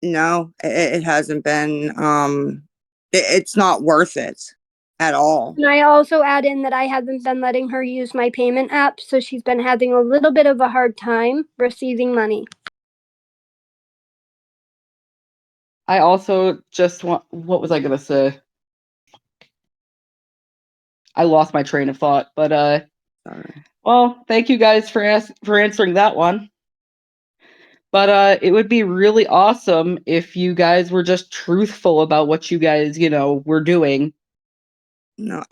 no, it hasn't been. It's not worth it at all. And I also add in that I haven't been letting her use my payment app, so she's been having a little bit of a hard time receiving money. I also just want. What was I gonna say? I lost my train of thought. But Sorry. well, thank you guys for answering that one. But it would be really awesome if you guys were just truthful about what you guys, were doing. No,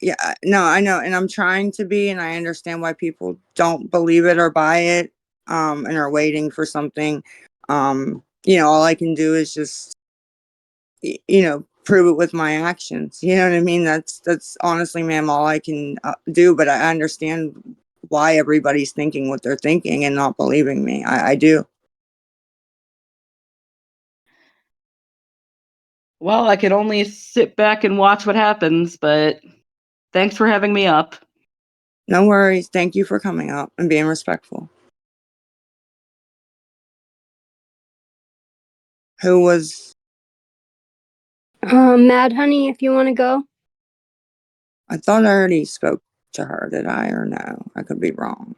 yeah, no, I know, and I'm trying to be, and I understand why people don't believe it or buy it, and are waiting for something. All I can do is just, prove it with my actions. You know what I mean? That's honestly, ma'am, all I can do. But I understand why everybody's thinking what they're thinking and not believing me. I do. Well, I can only sit back and watch what happens, but thanks for having me up. No worries. Thank you for coming up and being respectful. Who was? Mad Honey, if you want to go. I thought I already spoke to her. Did I or no? I could be wrong.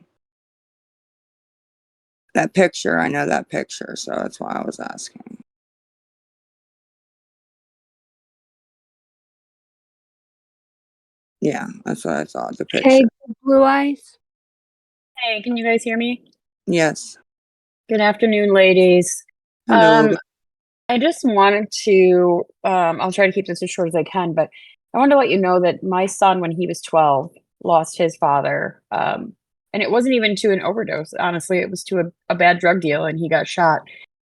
That picture, I know that picture, so that's why I was asking. Yeah, that's what I thought. The picture. Hey, Blue Eyes. Hey, can you guys hear me? Yes. Good afternoon, ladies. Hello. I just wanted to, I'll try to keep this as short as I can, but I wanted to let you know that my son, when he was 12, lost his father. And it wasn't even to an overdose. Honestly, it was to a bad drug deal, and he got shot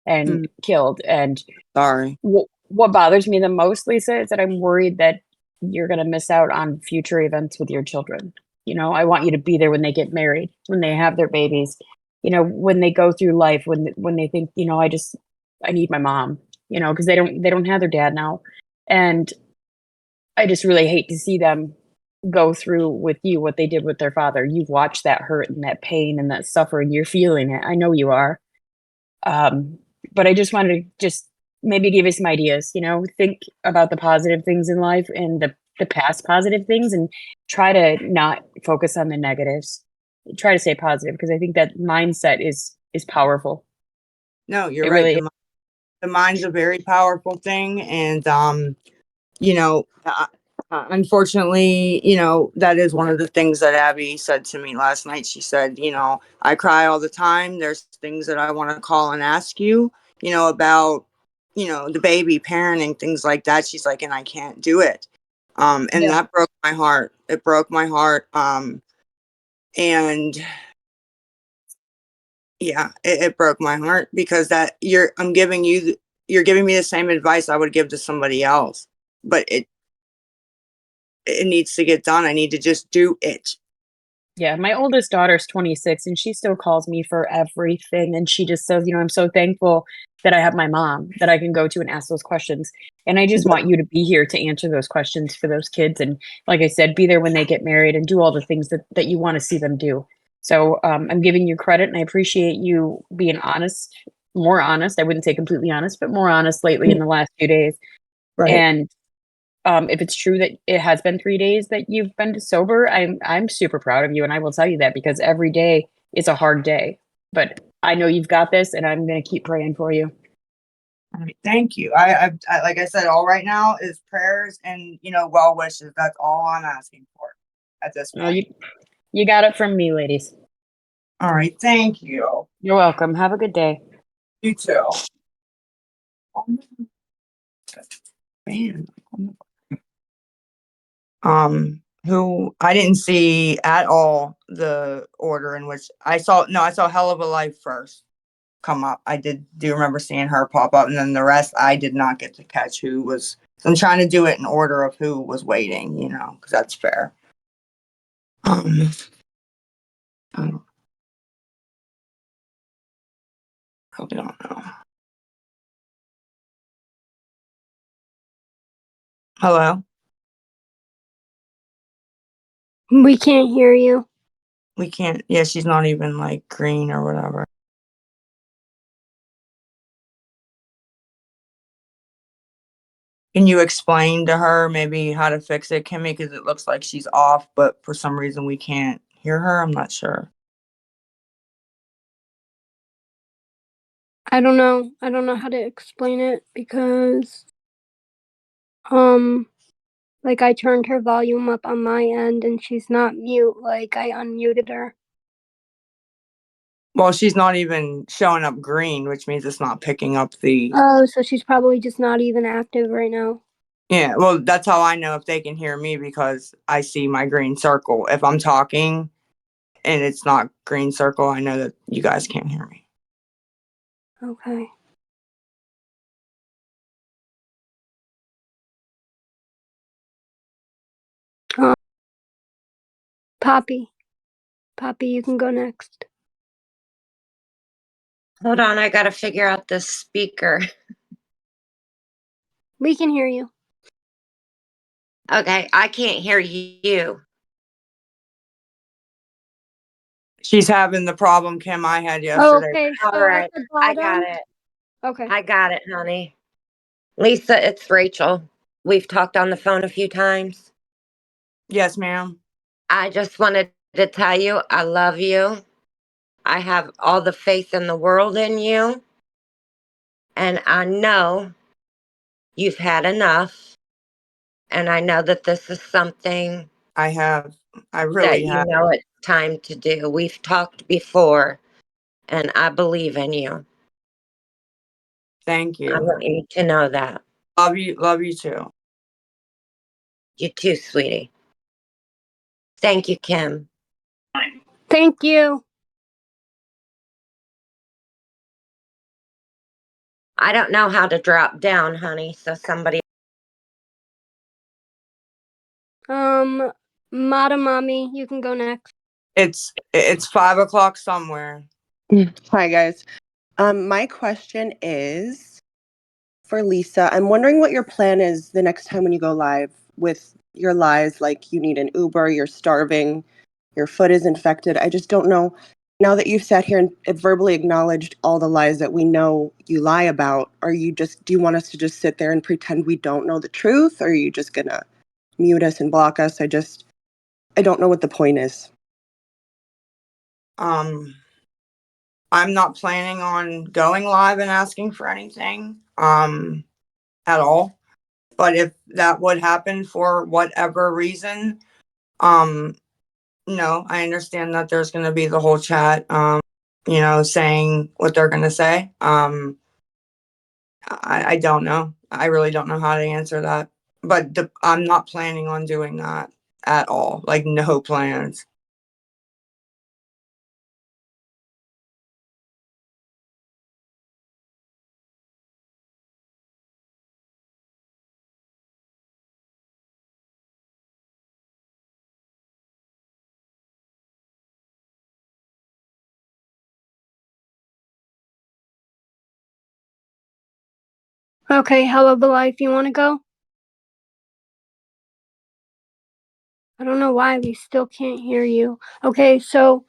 and killed. And Sorry. what bothers me the most, Lisa, is that I'm worried that you're going to miss out on future events with your children. I want you to be there when they get married, when they have their babies, when they go through life, when they think, I need my mom, because they don't have their dad now. And I just really hate to see them go through with you what they did with their father. You've watched that hurt and that pain and that suffering. You're feeling it. I know you are. But I just wanted to just maybe give you some ideas, think about the positive things in life and the past positive things, and try to not focus on the negatives. Try to stay positive, because I think that mindset is powerful. No, you're It right. really the mind's a very powerful thing, and unfortunately, that is one of the things that Abby said to me last night. She said, I cry all the time. There's things that I want to call and ask you, about, the baby parenting, things like that. She's like, and I can't do it. And Yeah. that broke my heart. It broke my heart. And yeah, it broke my heart because you're giving me the same advice I would give to somebody else, but it needs to get done. I need to just do it. Yeah, my oldest daughter's 26 and she still calls me for everything. And she just says, I'm so thankful that I have my mom that I can go to and ask those questions. And I just want you to be here to answer those questions for those kids. And like I said, be there when they get married and do all the things that you want to see them do. So I'm giving you credit and I appreciate you being honest, more honest. I wouldn't say completely honest, but more honest lately in the last few days. Right. And if it's true that it has been 3 days that you've been sober, I'm super proud of you, and I will tell you that because every day is a hard day. But I know you've got this, and I'm going to keep praying for you. All right, thank you. I like I said, all right now is prayers and well wishes. That's all I'm asking for at this point. Well, you got it from me, ladies. All right, thank you. You're welcome. Have a good day. You too. Man. Who I didn't see at all the order in which I saw Hell of a Life first come up. I do remember seeing her pop up, and then the rest I did not get to catch who was. I'm trying to do it in order of who was waiting, because that's fair. I really don't know. Hello? We can't hear you. We can't. Yeah, she's not even like green or whatever. Can you explain to her maybe how to fix it, Kimmy? Because it looks like she's off, but for some reason we can't hear her. I'm not sure. I don't know. I don't know how to explain it because like I turned her volume up on my end and she's not mute, like I unmuted her. Well, she's not even showing up green, which means it's not picking up the. Oh, so she's probably just not even active right now. Yeah, well, that's how I know if they can hear me because I see my green circle. If I'm talking and it's not green circle, I know that you guys can't hear me. Okay. Poppy, you can go next. Hold on, I gotta figure out this speaker. We can hear you. Okay, I can't hear you. She's having the problem Kim I had yesterday. Okay, so All right, at the I bottom. got it. Okay. I got it, honey. Lisa, it's Rachel. We've talked on the phone a few times. Yes, ma'am. I just wanted to tell you I love you. I have all the faith in the world in you. And I know you've had enough. And I know that this is something I really that you have. know it's time to do. We've talked before, and I believe in you. Thank you. I want you to know that. Love you too. You too, sweetie. Thank you, Kim. Thank you. I don't know how to drop down, honey, so somebody. Mata Mommy, you can go next. It's 5:00 somewhere. Hi, guys. My question is for Lisa. I'm wondering what your plan is the next time when you go live with your lies, like you need an Uber, you're starving, your foot is infected. I just don't know. Now that you've sat here and verbally acknowledged all the lies that we know you lie about, do you want us to just sit there and pretend we don't know the truth? Or are you just gonna mute us and block us? I don't know what the point is. I'm not planning on going live and asking for anything. at all. But if that would happen for whatever reason, um, no, I understand that there's gonna be the whole chat, saying what they're gonna say. I don't know. I really don't know how to answer that. But I'm not planning on doing that at all. Like, no plans. Okay, hello, the life. You want to go? I don't know why we still can't hear you. Okay, so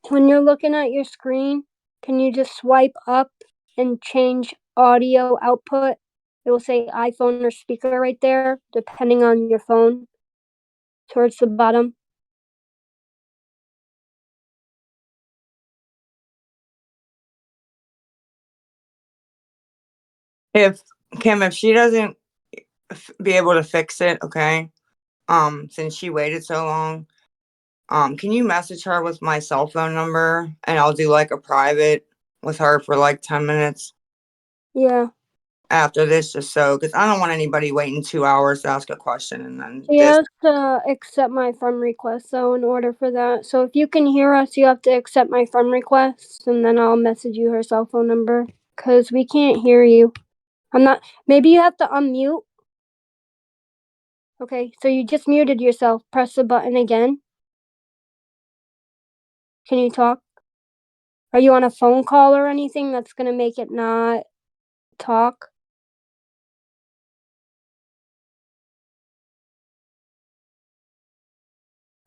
when you're looking at your screen, can you just swipe up and change audio output? It will say iPhone or speaker right there, depending on your phone, towards the bottom. If Kim, if she doesn't be able to fix it, okay, since she waited so long, can you message her with my cell phone number and I'll do like a private with her for like 10 minutes Yeah. after this, just so, because I don't want anybody waiting 2 hours to ask a question and then She this. has to accept my friend request, though, in order for that. So if you can hear us, you have to accept my friend request, and then I'll message you her cell phone number. Because we can't hear you. I'm not. Maybe you have to unmute. Okay, so you just muted yourself. Press the button again. Can you talk? Are you on a phone call or anything that's gonna make it not talk?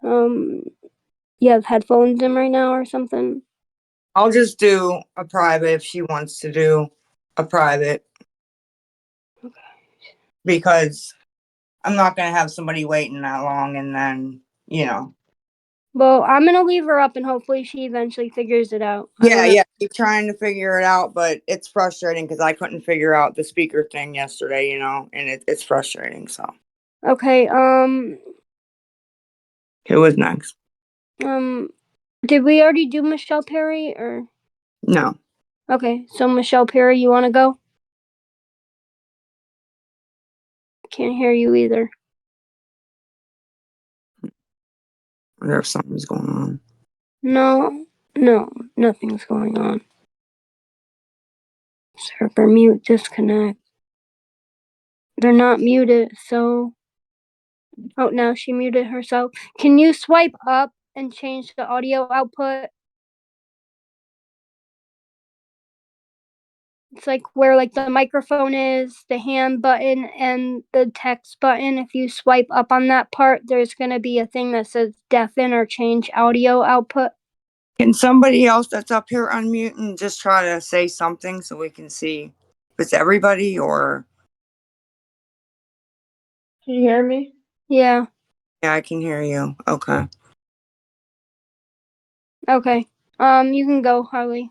You have headphones in right now or something? I'll just do a private if she wants to do a private. Because I'm not gonna have somebody waiting that long and then, Well, I'm gonna leave her up and hopefully she eventually figures it out. Yeah, keep trying to figure it out, but it's frustrating because I couldn't figure out the speaker thing yesterday, and it's frustrating. So, Okay, who was next? did we already do Michelle Perry or? No. Okay, so Michelle Perry, you wanna go? Can't hear you either. I wonder if something's going on. No, nothing's going on. Server mute, disconnect. They're not muted, so. Oh, now she muted herself. Can you swipe up and change the audio output? It's like where like the microphone is, the hand button, and the text button. If you swipe up on that part, there's gonna be a thing that says deafen or change audio output. Can somebody else that's up here unmute and just try to say something so we can see if it's everybody or? Can you hear me? Yeah. Yeah, I can hear you. Okay. Okay. You can go, Harley.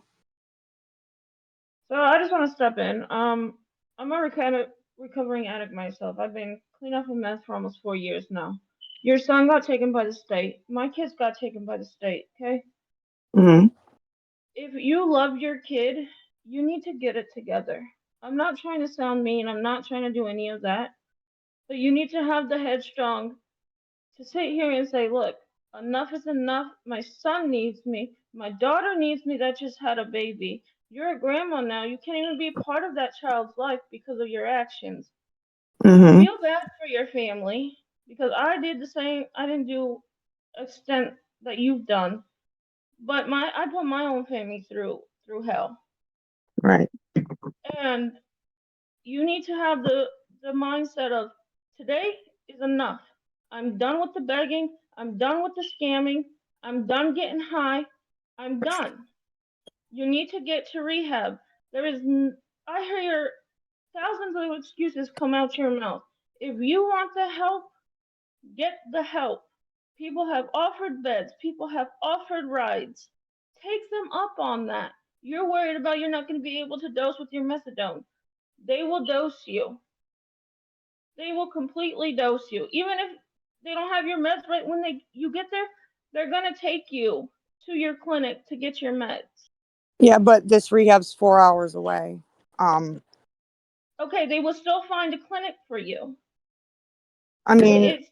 So I just want to step in. I'm a recovering addict myself. I've been cleaning up a mess for almost 4 years now. Your son got taken by the state. My kids got taken by the state. Okay. Mm-hmm. If you love your kid, you need to get it together. I'm not trying to sound mean. I'm not trying to do any of that. But you need to have the headstrong to sit here and say, look, enough is enough. My son needs me. My daughter needs me that just had a baby. You're a grandma now. You can't even be part of that child's life because of your actions. Mm-hmm. I feel bad for your family because I did the same. I didn't do extent that you've done, but I put my own family through hell. Right. And you need to have the mindset of today is enough. I'm done with the begging. I'm done with the scamming. I'm done getting high. I'm done. You need to get to rehab. I hear thousands of excuses come out your mouth. If you want the help, get the help. People have offered beds. People have offered rides. Take them up on that. You're worried about you're not going to be able to dose with your methadone. They will dose you. They will completely dose you. Even if they don't have your meds right when you get there, they're gonna take you to your clinic to get your meds. Yeah, but this rehab's 4 hours away. Um, Okay, they will still find a clinic for you. I mean, It's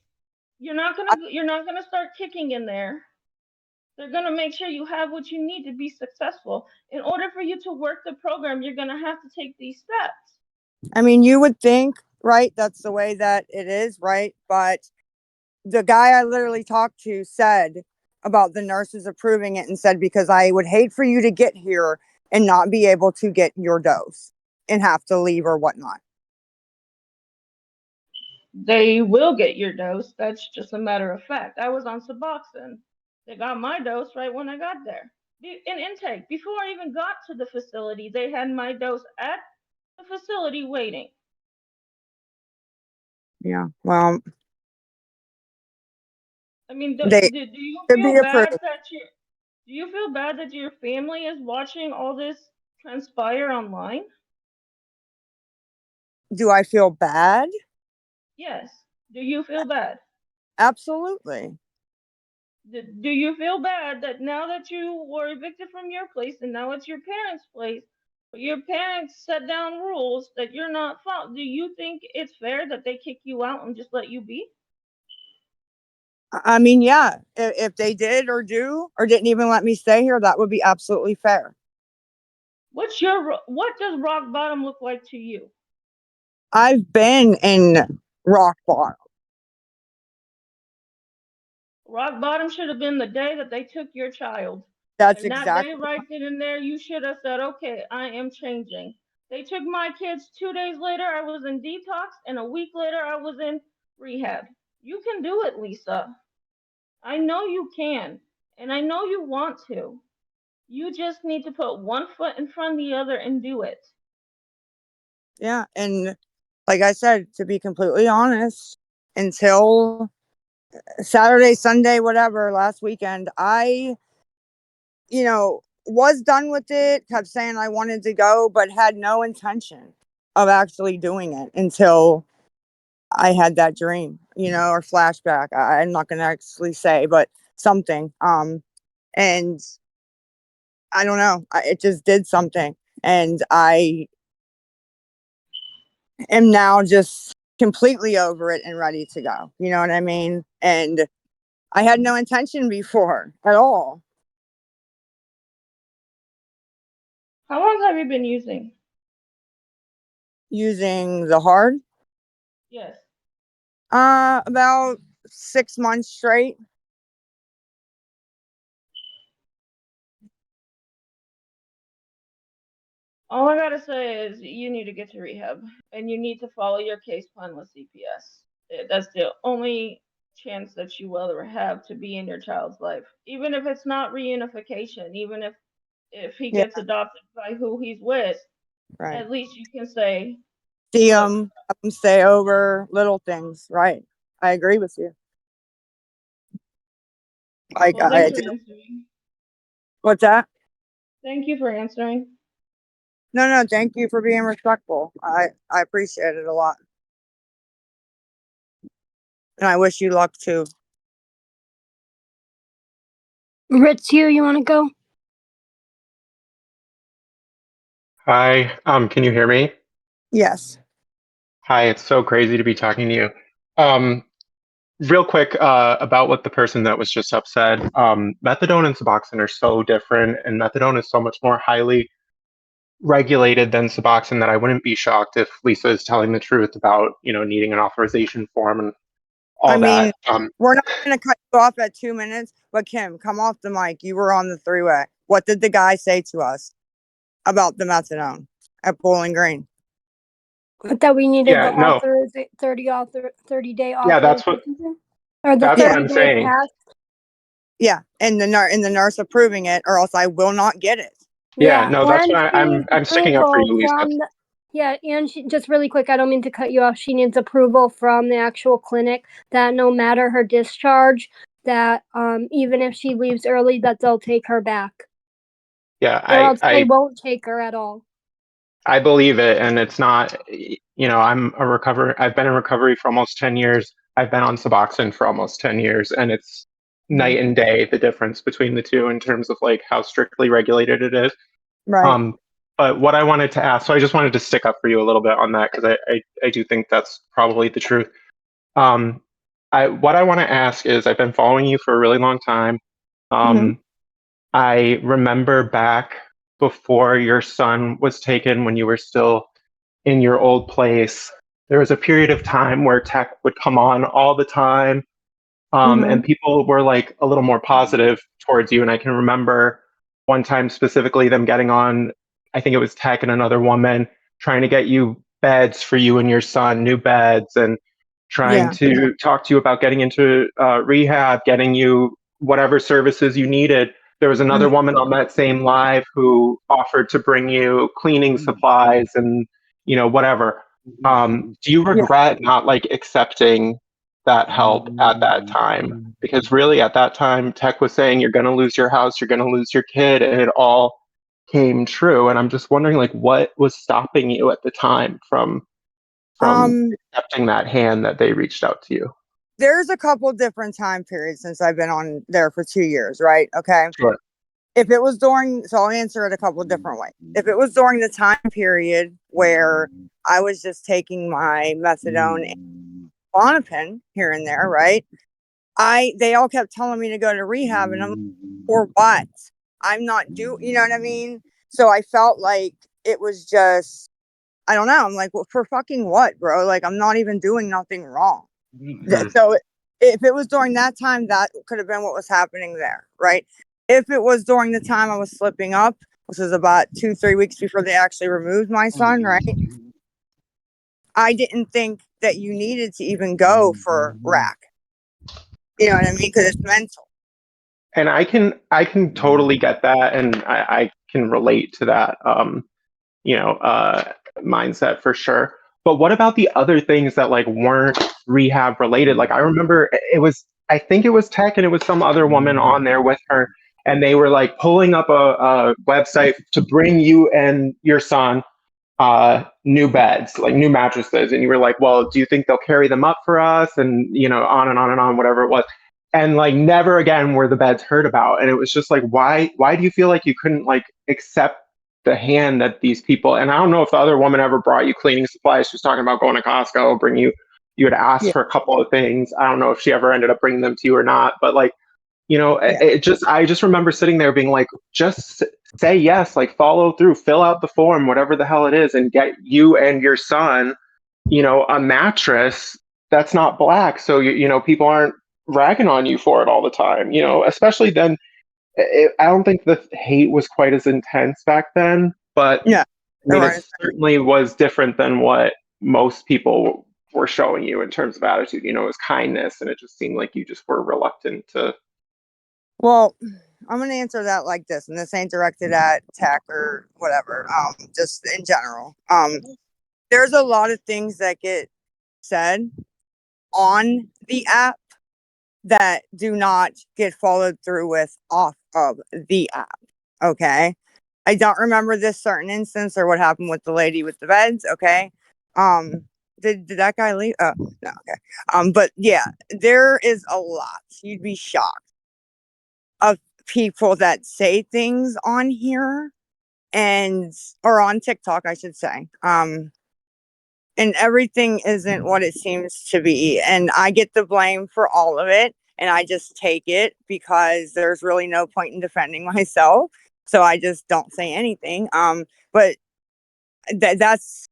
you're not gonna start kicking in there. They're gonna make sure you have what you need to be successful. In order for you to work the program, you're gonna have to take these steps. I mean, you would think, right? That's the way that it is, right? But the guy I literally talked to said about the nurses approving it and said, because I would hate for you to get here and not be able to get your dose and have to leave or whatnot. They will get your dose. That's just a matter of fact. I was on Suboxone. They got my dose right when I got there. In intake, before I even got to the facility, they had my dose at the facility waiting. Yeah. Well, I mean, they do you should be feel bad approved. that do you feel bad that your family is watching all this transpire online? Do I feel bad? Yes. Do you feel bad? Absolutely. Do you feel bad that now that you were evicted from your place and now it's your parents' place, but your parents set down rules that you're not following? Do you think it's fair that they kick you out and just let you be? I mean, yeah, if they did or do or didn't even let me stay here, that would be absolutely fair. What does rock bottom look like to you? I've been in rock bottom. Rock bottom should have been the day that they took your child. That's And that day exactly. right then and there, you should have said, okay, I am changing. They took my kids 2 days later, I was in detox, and a week later, I was in rehab. You can do it, Lisa. I know you can, and I know you want to. You just need to put one foot in front of the other and do it. Yeah, and like I said, to be completely honest, until Saturday, Sunday, whatever, last weekend, I, was done with it, kept saying I wanted to go, but had no intention of actually doing it until I had that dream, or flashback. I'm not going to actually say, but something. And I don't know, it just did something. And I am now just completely over it and ready to go. You know what I mean? And I had no intention before at all. How long have you been using? Using the hard, Yes. about 6 months straight. All I gotta say is you need to get to rehab and you need to follow your case plan with CPS. That's the only chance that you will ever have to be in your child's life. Even if it's not reunification, even if he Yeah, gets adopted by who he's with, right. at least you can say, See look, them, have them stay over, little things. Right. I agree with you. Like well, thanks I for do. answering. What's that? Thank you for answering. No, thank you for being respectful. I appreciate it a lot. And I wish you luck too. Ritz, you want to go? Hi, can you hear me? Yes. Hi, it's so crazy to be talking to you. Um, Real quick, about what the person that was just up said. Methadone and Suboxone are so different, and methadone is so much more highly regulated than Suboxone that I wouldn't be shocked if Lisa is telling the truth about, needing an authorization form and I all mean, that. we're not going to cut you off at 2 minutes, but Kim, come off the mic. You were on the three-way. What did the guy say to us about the methadone at Bowling Green? I thought we needed the Yeah, no, 30-day yeah, that's what authorization or the that's what Yeah, 30 I'm day saying. pass. yeah, and the nurse approving it, or else I will not get it. Yeah, Yeah, no, that's and what she needs I'm sticking up for approval you, Lisa. from the. Yeah, and she just really quick. I don't mean to cut you off. She needs approval from the actual clinic that no matter her discharge, that even if she leaves early, that they'll take her back, Yeah, or else they I won't take her at all. I believe it, and it's not. I've been in recovery for almost 10 years. I've been on Suboxone for almost 10 years, and it's Mhm. night and day the difference between the two in terms of like how strictly regulated it is. Right. Um, but what I wanted to ask, so I just wanted to stick up for you a little bit on that because I do think that's probably the truth. Um, what I want to ask is, I've been following you for a really long time. Hmm. I remember back before your son was taken, when you were still in your old place, there was a period of time where tech would come on all the time, Hmm. and people were like a little more positive towards you. And I can remember one time specifically them getting on, I think it was Tech and another woman, trying to get you beds for you and your son, new beds, and trying Yeah. to talk to you about getting into rehab, getting you whatever services you needed. There was another Hmm. woman on that same live who offered to bring you cleaning supplies and whatever. Do you Yeah. regret not like accepting that help at that time? Because really at that time Tech was saying you're going to lose your house, you're going to lose your kid, and it all came true. And I'm just wondering, like, what was stopping you at the time from Um, accepting that hand that they reached out to you? there's a couple different time periods since I've been on there for 2 years, right? Okay. Sure. If it was during, so I'll answer it a couple different ways. If it was during the time period where I was just taking my methadone and Klonopin here and there, right? They all kept telling me to go to rehab, and I'm like, for what? I'm not you know what I mean? So I felt like it was just, I don't know. I'm like, well, for fucking what, bro? Like, I'm not even doing nothing wrong. So if it was during that time, that could have been what was happening there, right? If it was during the time I was slipping up, which was about 2, 3 weeks before they actually removed my son, right? I didn't think that you needed to even go for rack. You know what I mean? Because it's mental. And I can totally get that, and I can relate to that you know uh mindset for sure. But what about the other things that like weren't rehab related? Like I remember I think it was Tech and it was some other woman on there with her, and they were like pulling up a website to bring you and your son new beds, like new mattresses. And you were like, well, do you think they'll carry them up for us? And, on and on and on, whatever it was. And like never again were the beds heard about. And it was just like, why do you feel like you couldn't like accept the hand that these people, and I don't know if the other woman ever brought you cleaning supplies. She was talking about going to Costco, you had asked Yeah. for a couple of things. I don't know if she ever ended up bringing them to you or not, but like, Yeah. I just remember sitting there being like, just say yes, like follow through, fill out the form, whatever the hell it is, and get you and your son, a mattress that's not black. So, people aren't ragging on you for it all the time, especially then. I don't think the hate was quite as intense back then, but I Yeah. There mean, it weren't. certainly was different than what most people were showing you in terms of attitude. It was kindness, and it just seemed like you just were reluctant to. Well, I'm gonna answer that like this, and this ain't directed at Tech or whatever. Just in general. There's a lot of things that get said on the app that do not get followed through with off of the app. Okay. I don't remember this certain instance or what happened with the lady with the beds. Okay. Um, did that guy leave? No. Okay. But yeah, there is a lot. You'd be shocked of people that say things on here or on TikTok, I should say. And everything isn't what it seems to be. And I get the blame for all of it. And I just take it because there's really no point in defending myself. So I just don't say anything. But that's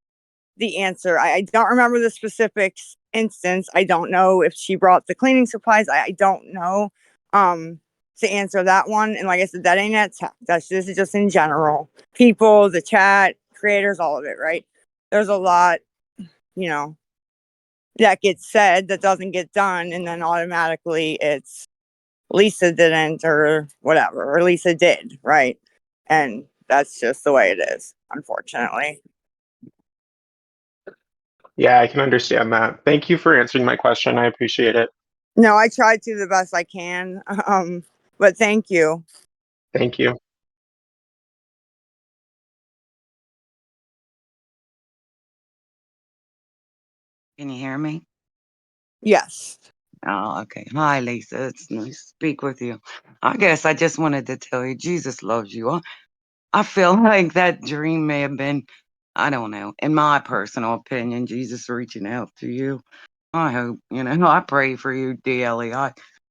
the answer. I don't remember the specific instance. I don't know if she brought the cleaning supplies. I don't know to answer that one. And like I said, that ain't at Tech. This is just in general. People, the chat, creators, all of it, right? There's a lot, you know, that gets said that doesn't get done, and then automatically it's Lisa didn't or whatever, or Lisa did, right? And that's just the way it is, unfortunately. Yeah, I can understand that. Thank you for answering my question. I appreciate it. No, I tried to the best I can. But thank you. Thank you. Can you hear me? Yes. Oh, okay. Hi, Lisa. It's nice to speak with you. I guess I just wanted to tell you Jesus loves you. I feel like that dream may have been, I don't know, in my personal opinion, Jesus reaching out to you. I hope, I pray for you, DLE.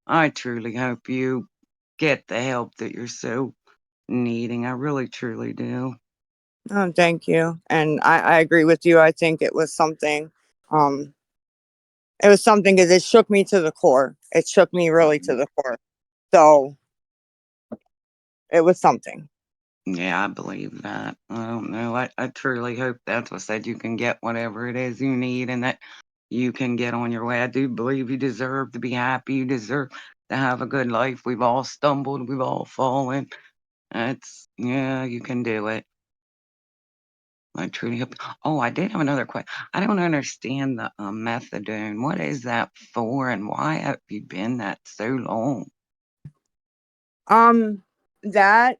I truly hope you get the help that you're so needing. I really, truly do. Oh, thank you. And I agree with you. I think it was something, because it shook me to the core. It shook me really to the core. So it was something. Yeah, I believe that. I don't know. I truly hope that's what said you can get whatever it is you need and that you can get on your way. I do believe you deserve to be happy. You deserve to have a good life. We've all stumbled. We've all fallen. Yeah, you can do it. I truly hope. Oh, I did have another question. I don't understand the methadone. What is that for and why have you been that so long? That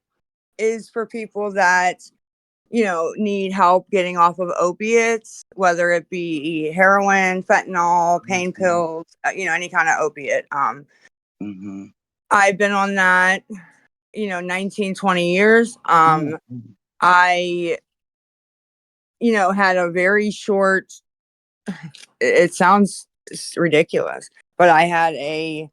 is for people that, need help getting off of opiates, whether it be heroin, fentanyl, pain pills, any kind of opiate. Mm-hmm. I've been on that, 19, 20 years. Mhm. I, had a very short, it sounds ridiculous, but I had a,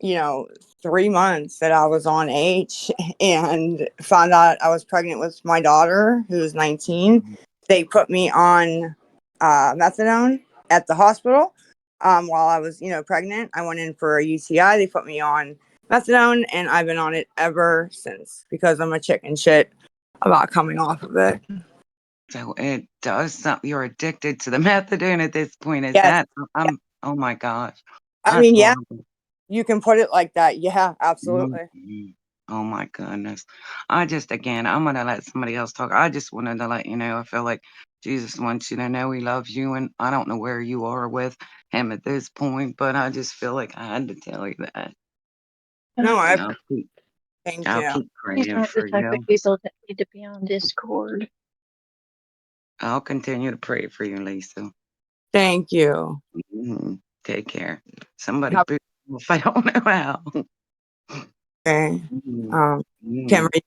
3 months that I was on H and found out I was pregnant with my daughter, who's 19. They put me on methadone at the hospital while I was, pregnant. I went in for a UTI. They put me on methadone, and I've been on it ever since because I'm a chicken shit about coming off of it. So it does something. You're addicted to the methadone at this point. Is Yes. that? Oh my gosh. I That's mean, yeah, horrible. you can put it like that. Yeah, absolutely. Mhm. Oh my goodness. Again, I'm gonna let somebody else talk. I just wanted to let you know, I feel like Jesus wants you to know he loves you, and I don't know where you are with him at this point, but I just feel like I had to tell you that. No, And thank I'll you. keep He's praying not the for type of you. people that need to be on Discord. I'll continue to pray for you, Lisa. Thank you. Take care. Somebody Have- boot me if I don't know how. Okay. Mhm. Can't read.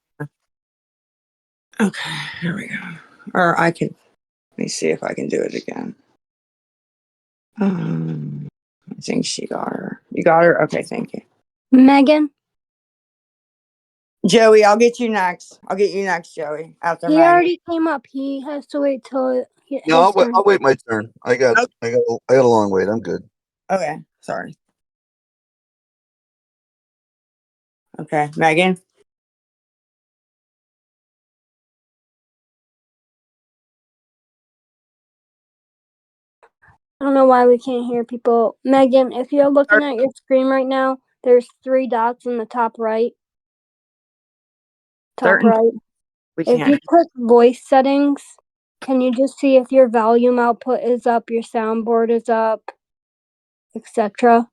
Okay, here we go. Or let me see if I can do it again. I think she got her. You got her? Okay, thank you. Megan, Joey, I'll get you next. I'll get you next, Joey, after he Maggie. already came up. He has to wait till No, his turn. I'll wait my turn. I got a long wait. I'm good. Okay, sorry. Okay, Megan. I don't know why we can't hear people. Megan, if you're looking at your screen right now, there's 3 dots in the top right. Top Certain right. we If can't. you click voice settings, can you just see if your volume output is up, your soundboard is up, etc.?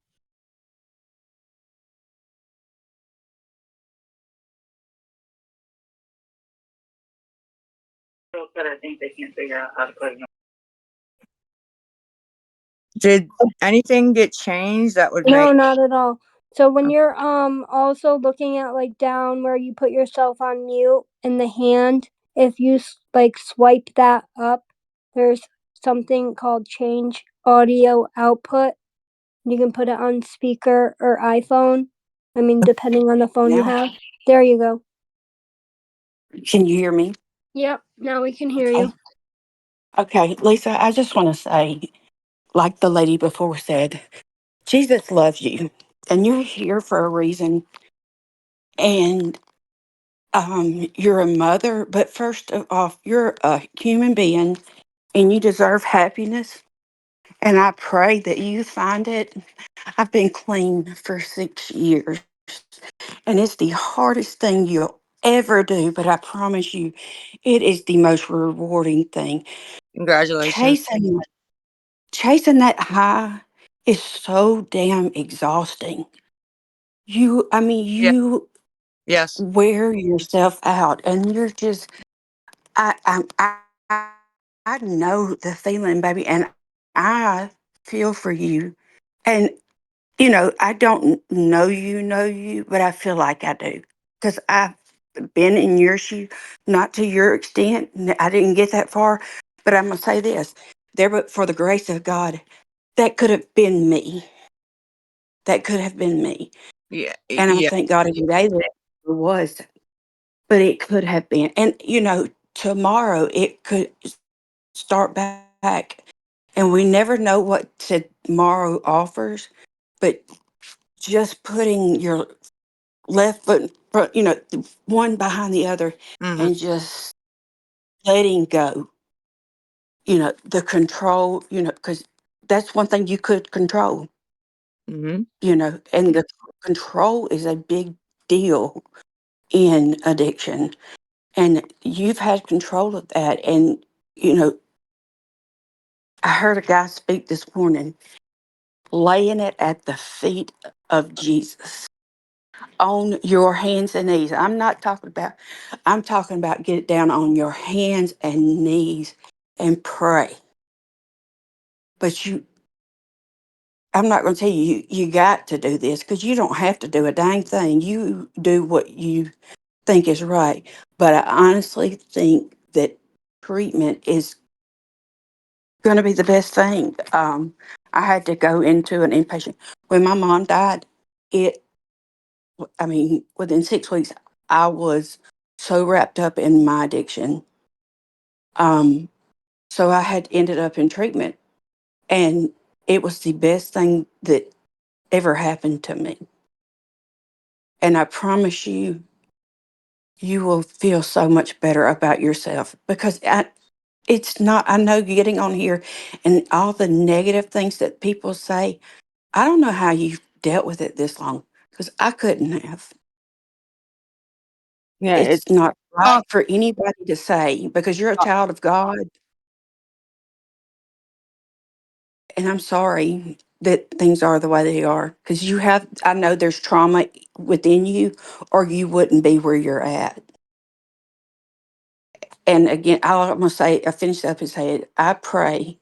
But I think they can't figure out how to put it on. Did anything get changed that would No, make? not at all. So when you're also looking at like down where you put yourself on mute in the hand, if you like swipe that up, there's something called change audio output. You can put it on speaker or iPhone. I mean, depending on the phone you have. There you go. Can you hear me? Yep, now we can hear you. Okay, Lisa, I just want to say, like the lady before said, Jesus loves you and you're here for a reason. And you're a mother, but first of all, you're a human being and you deserve happiness. And I pray that you find it. I've been clean for 6 years and it's the hardest thing you'll ever do, but I promise you, it is the most rewarding thing. Congratulations. Chasing that high is so damn exhausting. Yeah. You Yes. wear yourself out, and you're just, I, I, I I know the feeling, baby, and I feel for you. And, I don't know you, but I feel like I do. Because I've been in your shoe, not to your extent. I didn't get that far. But I'm going to say this there, but for the grace of God, that could have been me. That could have been me. Yeah. And I Yeah. thank God every day that it was, but it could have been. And, tomorrow it could start back. And we never know what tomorrow offers, but just putting your left foot in front, one behind the other Mm-hmm. and just letting go, the control, because that's one thing you could control, Mm-hmm. and the control is a big deal in addiction. And you've had control of that. And, I heard a guy speak this morning, laying it at the feet of Jesus on your hands and knees. I'm talking about get it down on your hands and knees and pray. But I'm not going to tell you, you got to do this because you don't have to do a dang thing. You do what you think is right. But I honestly think that treatment is going to be the best thing. I had to go into an inpatient. When my mom died, within 6 weeks, I was so wrapped up in my addiction. So I had ended up in treatment, and it was the best thing that ever happened to me. And I promise you, you will feel so much better about yourself because it's not, I know getting on here and all the negative things that people say, I don't know how you've dealt with it this long because I couldn't have. Yeah. It's not right Oh, for anybody to say because you're a oh, child of God. And I'm sorry that things are the way they are because I know there's trauma within you or you wouldn't be where you're at. And again, I'm going to say, I finish up and say it. I pray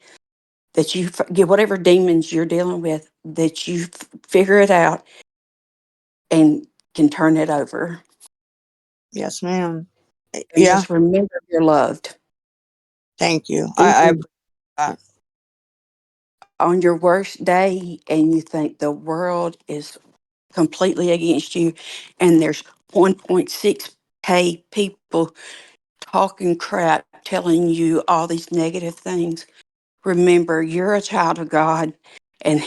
that you get whatever demons you're dealing with, that you figure it out and can turn it over. yes, ma'am. And Yeah. just remember you're loved. Thank you. I Even appreciate that. on your worst day and you think the world is completely against you and there's 1.6K people talking crap, telling you all these negative things. Remember, you're a child of God and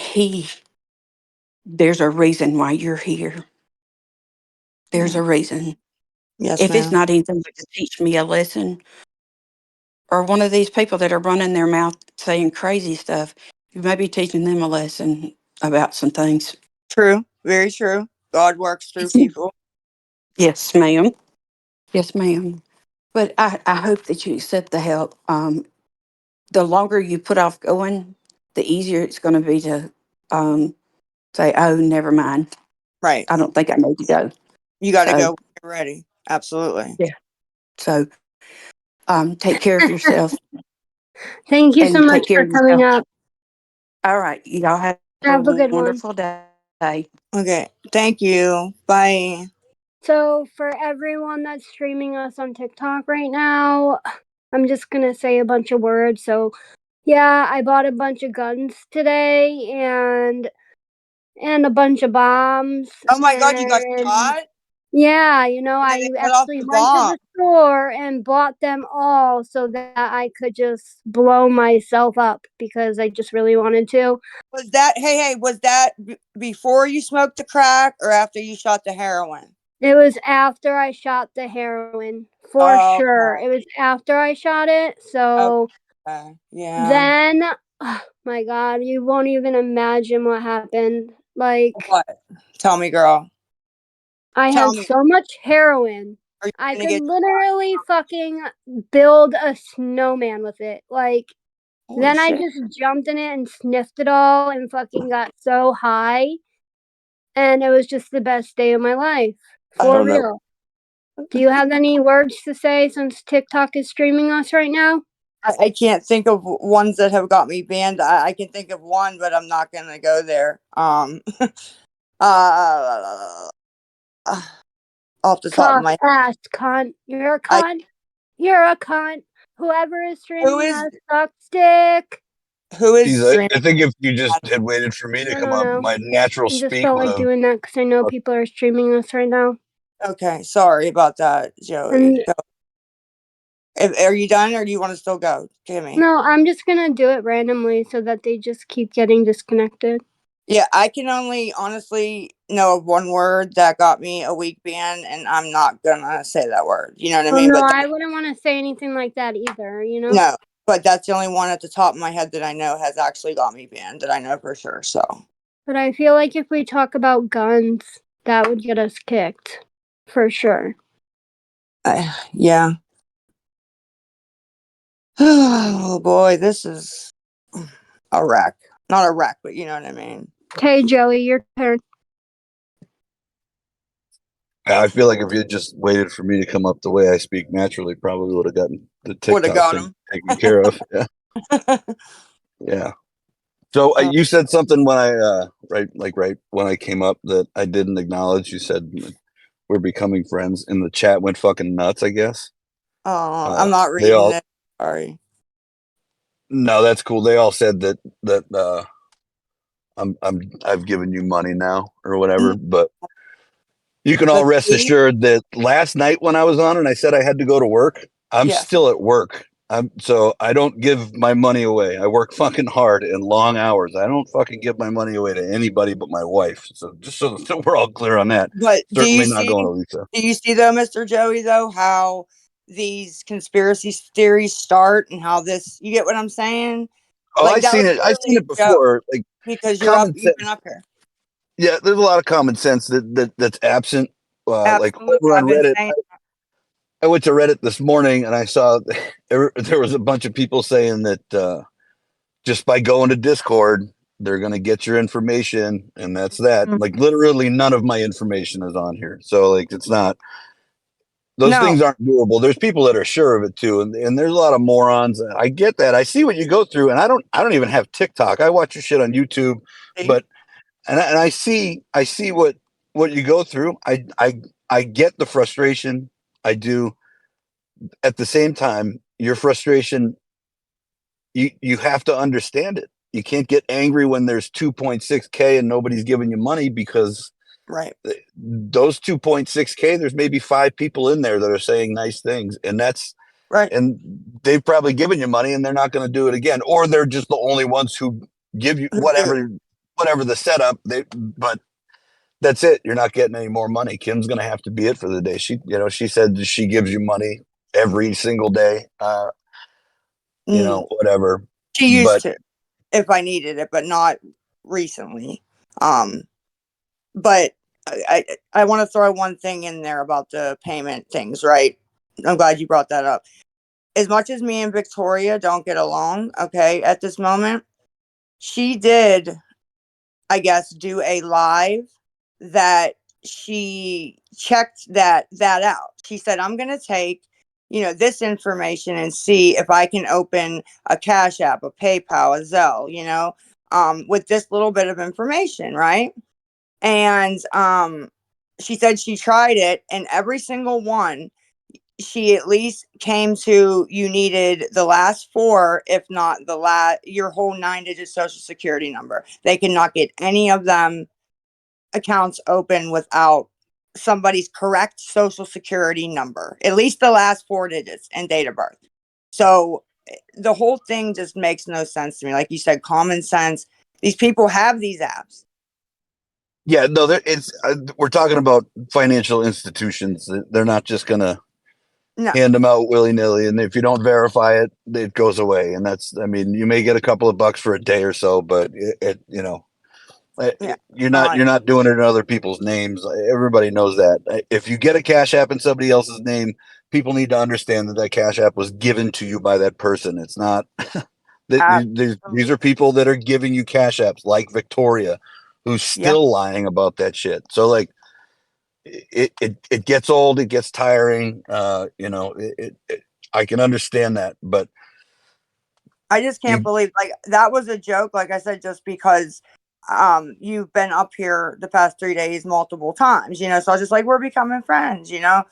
there's a reason why you're here. There's Yeah. a reason. Yes, If it's ma'am. not anything but to teach me a lesson or one of these people that are running their mouth saying crazy stuff, you may be teaching them a lesson about some things. True. Very true. God works through people. Yes, ma'am. Yes, ma'am. But I hope that you accept the help. The longer you put off going, the easier it's going to be to say, oh, never mind. Right. I don't think I need to go. You got to So, go when you're ready. Absolutely. yeah. So, take care of yourself Thank you so and much take care for of coming yourself. up. All right. Y'all have a Have a good one. wonderful day. Okay. Thank you. Bye. So, for everyone that's streaming us on TikTok right now, I'm just gonna say a bunch of words. So, yeah, I bought a bunch of guns today and a bunch of bombs. Oh my God, you got And shot? yeah, Where I did they set off actually the went to bomb? the store and bought them all so that I could just blow myself up because I just really wanted to. Was that, hey, was that before you smoked the crack or after you shot the heroin? It was after I shot the heroin, for Oh, sure. It was after I shot it. So okay. Yeah. then, oh my God, you won't even imagine what happened. Like, What? Tell me, girl. I Tell had me. so much heroin. Are you I gonna could get literally fucking build a snowman with it. Like, holy then I shit. just jumped in it and sniffed it all and fucking got so high. And it was just the best day of my life. I For don't know. real. Do you have any words to say since TikTok is streaming us right now? I can't think of ones that have got me banned. I can think of one, but I'm not gonna go there. Uh, off the top of Soft my ass cunt. You're a I cunt. You're a cunt. Whoever is who streaming is that sucks dick. who is Geez, streaming? I think if you just had waited for me to I come don't up, know. my natural I just speak felt would like have. doing that because I know people are streaming us right now. Okay, sorry about that, Joey. And Go. Are you done, or do you want to still go, Kimmy? no, I'm just gonna do it randomly so that they just keep getting disconnected. Yeah, I can only honestly know of one word that got me a week ban, and I'm not gonna say that word. You know what I Oh mean? no, But I wouldn't want to say anything like that either. You know. no, but that's the only one at the top of my head that I know has actually got me banned. That I know for sure. So But I feel like if we talk about guns, that would get us kicked, for sure. yeah. Oh boy, this is a wreck. Not a wreck, but you know what I mean. Okay, Joey, your turn. I feel like if you had just waited for me to come up the way I speak naturally, probably would have gotten the Would have TikTok got thing him. taken care of. Yeah. Yeah. So you said something when I right when I came up that I didn't acknowledge. You said we're becoming friends, and the chat went fucking nuts. I guess. Oh, I'm not They reading all it. Sorry. no, that's cool. They all said that I've given you money now or whatever, but you can all But rest see, assured that last night when I was on and I said I had to go to work, I'm yes, still at work. So I don't give my money away. I work fucking hard and long hours. I don't fucking give my money away to anybody but my wife. So just so we're all clear on that. but Certainly not going to Lisa. do you see though, Mr. Joey, though, how these conspiracy theories start and how this, you get what I'm saying? Oh, Like that was I've seen literally it a joke before. Like because common you've sense. been up here. Yeah, there's a lot of common sense that's absent. Like Absolutely. over on I've been Reddit, saying I went to Reddit this morning and I saw there was a bunch of people saying that just by going to Discord, they're going to get your information and that's that. Mm. Like literally none of my information is on here. So like it's not those No. things aren't doable. There's people that are sure of it too, and there's a lot of morons. I get that. I see what you go through, and I don't even have TikTok. I watch your shit on YouTube, See? but and I see what you go through. I get the frustration. I do. At the same time, your frustration, you have to understand it. You can't get angry when there's 2.6K and nobody's giving you money because Right. those 2.6K, there's maybe 5 people in there that are saying nice things, and that's Right. and they've probably given you money and they're not going to do it again, or they're just the only ones who give you Who do? whatever the setup. But that's it. You're not getting any more money. Kim's going to have to be it for the day. She said she gives you money every single day. Mm. Whatever. She used But to if I needed it, but not recently. Um, but I want to throw one thing in there about the payment things, right? I'm glad you brought that up. As much as me and Victoria don't get along, okay, at this moment, she did, I guess, do a live that she checked that out. She said, I'm gonna take, this information and see if I can open a Cash App, a PayPal, a Zelle, with this little bit of information, right? And she said she tried it, and every single one she at least came to, you needed the last 4, if not your whole 9-digit social security number. They cannot get any of them accounts open without somebody's correct social security number, at least the last 4 digits and date of birth. So the whole thing just makes no sense to me. Like you said, common sense. These people have these apps. yeah, no, we're talking about financial institutions. They're not just going to No. hand them out willy nilly, and if you don't verify it, it goes away. And you may get a couple of bucks for a day or so, but Yeah. you're not doing it in other people's names. Everybody knows that. If you get a Cash App in somebody else's name, people need to understand that Cash App was given to you by that person. It's not. These are people that are giving you Cash Apps, like Victoria, who's still lying about that shit. So like, it gets old, it gets tiring. I can understand that, but I just can't You, believe like that was a joke. Like I said, just because you've been up here the past 3 days multiple times, you know. So I was just like, we're becoming friends, you know.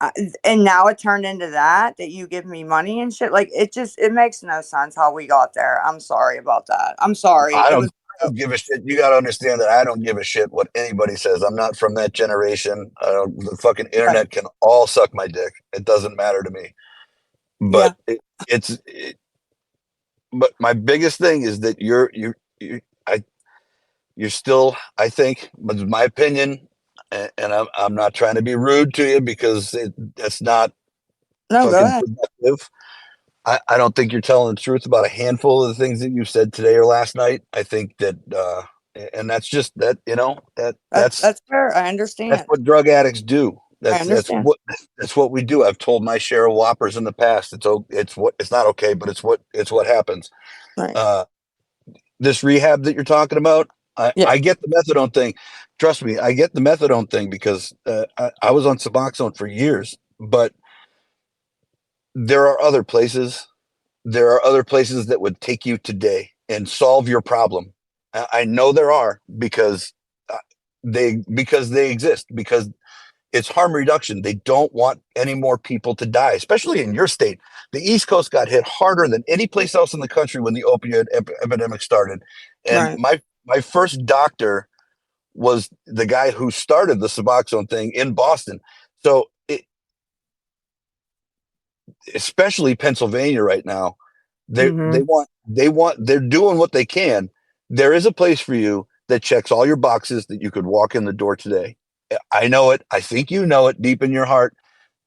Uh, and now it turned into that you give me money and shit. Like it makes no sense how we got there. I'm sorry about that. I'm sorry. I It don't, was I don't give a shit. You got to understand that I don't give a shit what anybody says. I'm not from that generation. The fucking right. internet can all suck my dick. It doesn't matter to me. Yeah. But but my biggest thing is that you're still, I think, but it's my opinion, and I'm not trying to be rude to you because that's not No, go fucking ahead. productive. I don't think you're telling the truth about a handful of the things that you said today or last night. I think that, and that's just that, you know, That's fair. I that's understand. what drug addicts do. I understand. That's what we do. I've told my share of whoppers in the past. It's not okay, but it's what happens. Right. This rehab that you're talking about, Yeah. I get the methadone thing. Trust me, I get the methadone thing because I was on Suboxone for years, but there are other places. There are other places that would take you today and solve your problem. I know there are because they exist, because it's harm reduction. They don't want any more people to die, especially in your state. The East Coast got hit harder than any place else in the country when the opioid epidemic started. And Right. my first doctor was the guy who started the Suboxone thing in Boston. So especially Pennsylvania right now, Mm-hmm. they're doing what they can. There is a place for you that checks all your boxes that you could walk in the door today. I know it. I think you know it deep in your heart.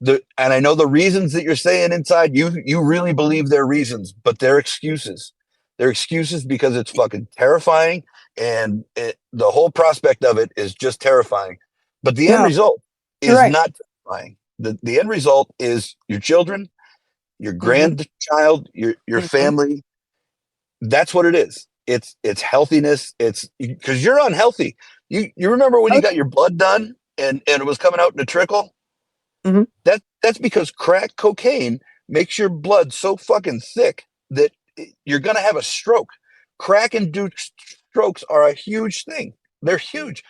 And I know the reasons that you're saying inside, you really believe they're reasons, but they're excuses. They're excuses because it's fucking terrifying, and the whole prospect of it is just terrifying. But the end No, result you're is right. not terrifying. The end result is your children, your Mm-hmm. grandchild, your Mm-hmm. family. That's what it is. It's healthiness. It's because you're unhealthy. You remember when you got your blood done and it was coming out in a trickle? Mm-hmm. That's because crack cocaine makes your blood so fucking thick that you're gonna have a stroke. Crack induced strokes are a huge thing. They're huge.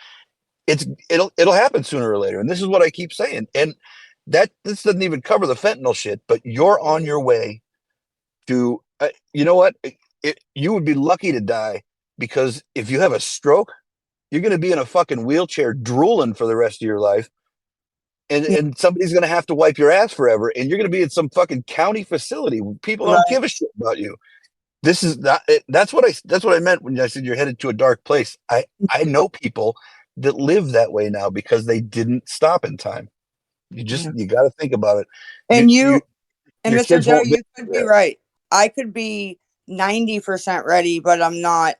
It'll happen sooner or later. And this is what I keep saying. And this doesn't even cover the fentanyl shit, but you're on your way to you know what? You would be lucky to die, because if you have a stroke, you're going to be in a fucking wheelchair drooling for the rest of your life. Yeah. And somebody's going to have to wipe your ass forever. And you're going to be in some fucking county facility. People don't Right. give a shit about you. This is not, that's what I meant when I said you're headed to a dark place. I know people that live that way now because they didn't stop in time. Yeah. You got to think about it. And Your Mr. kids Joe, won't you make could be that. right. I could be 90% ready, but I'm not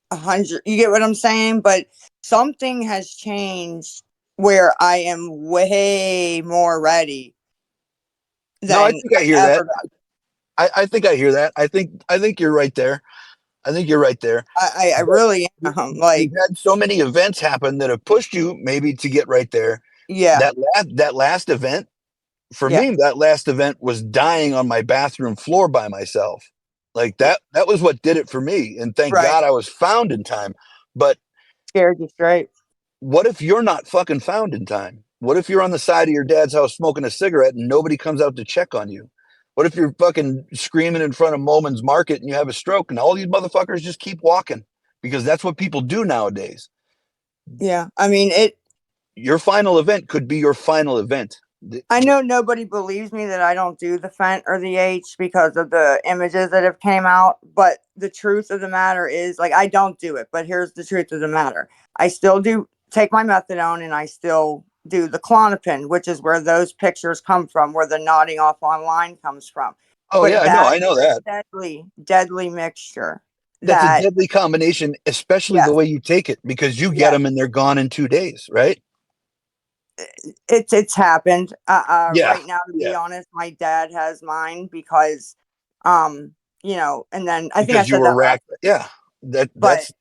100. You get what I'm saying? But something has changed where I am way more ready No, I than think I I've hear that. ever been. I think I hear that. I think you're right there. I think you're right there. I But really am. Like, you've had so many events happen that have pushed you maybe to get right there. yeah, That last event, for yeah, me, that last event was dying on my bathroom floor by myself. Like yeah, that was what did it for me. And thank right. God I was found in time. But Scared you straight. what if you're not fucking found in time? What if you're on the side of your dad's house smoking a cigarette and nobody comes out to check on you? What if you're fucking screaming in front of Moman's Market and you have a stroke and all these motherfuckers just keep walking? Because that's what people do nowadays. Yeah. I mean, Your final event could be your final event. I know nobody believes me that I don't do the Fent or the H because of the images that have came out, but the truth of the matter is, like, I don't do it, but here's the truth of the matter. I still do take my methadone, and I still do the Klonopin, which is where those pictures come from, where the nodding off online comes from. Oh yeah, But I that know is that. a deadly mixture That's a that, deadly combination, especially the yes, way you take it, because you get yes, them and they're gone in 2 days, right? it's happened. Yeah, Right now, to be yeah. honest, my dad has mine because, um, and then I think I Because you said were that last, racked. Yeah, but that's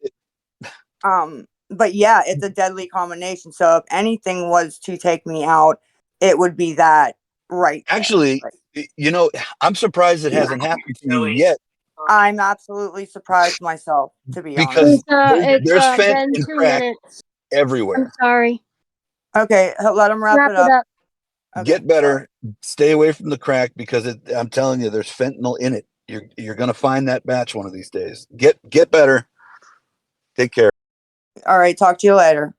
yeah, it's a deadly combination. So if anything was to take me out, it would be that right there. actually, Like, you know, I'm surprised it hasn't happened to you yet. I'm absolutely surprised myself, to be Because honest. there's fent been and 2 crack minutes. I'm everywhere. sorry. Okay, let him wrap Wrap it it up. up. Okay, Get better. Stay away from the crack because I'm telling you, there's fentanyl in it. You're gonna find that batch one of these days. Get better. Take care. All right, talk to you later.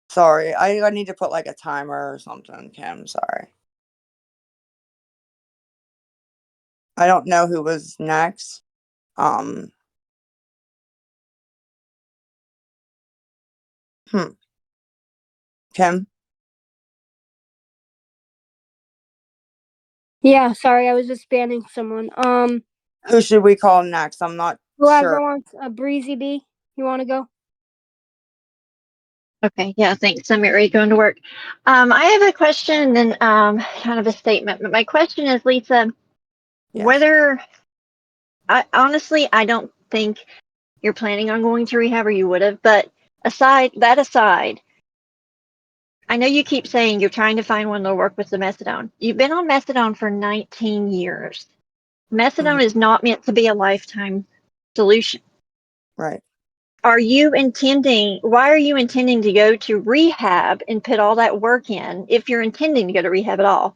Sorry, I need to put like a timer or something, Kim. Sorry. I don't know who was next. Um. Kim, Yeah, sorry, I was just banning someone. who should we call next? I'm not Whoever sure. wants a breezy bee, you want to go? Okay, yeah, thanks. I'm ready going to work. I have a question and kind of a statement. But my question is, Lisa, whether I honestly I don't think you're planning on going to rehab or you would have, but aside, I know you keep saying you're trying to find one that'll work with the methadone. You've been on methadone for 19 years. Methadone is not meant to be a lifetime solution. Right. Why are you intending to go to rehab and put all that work in if you're intending to go to rehab at all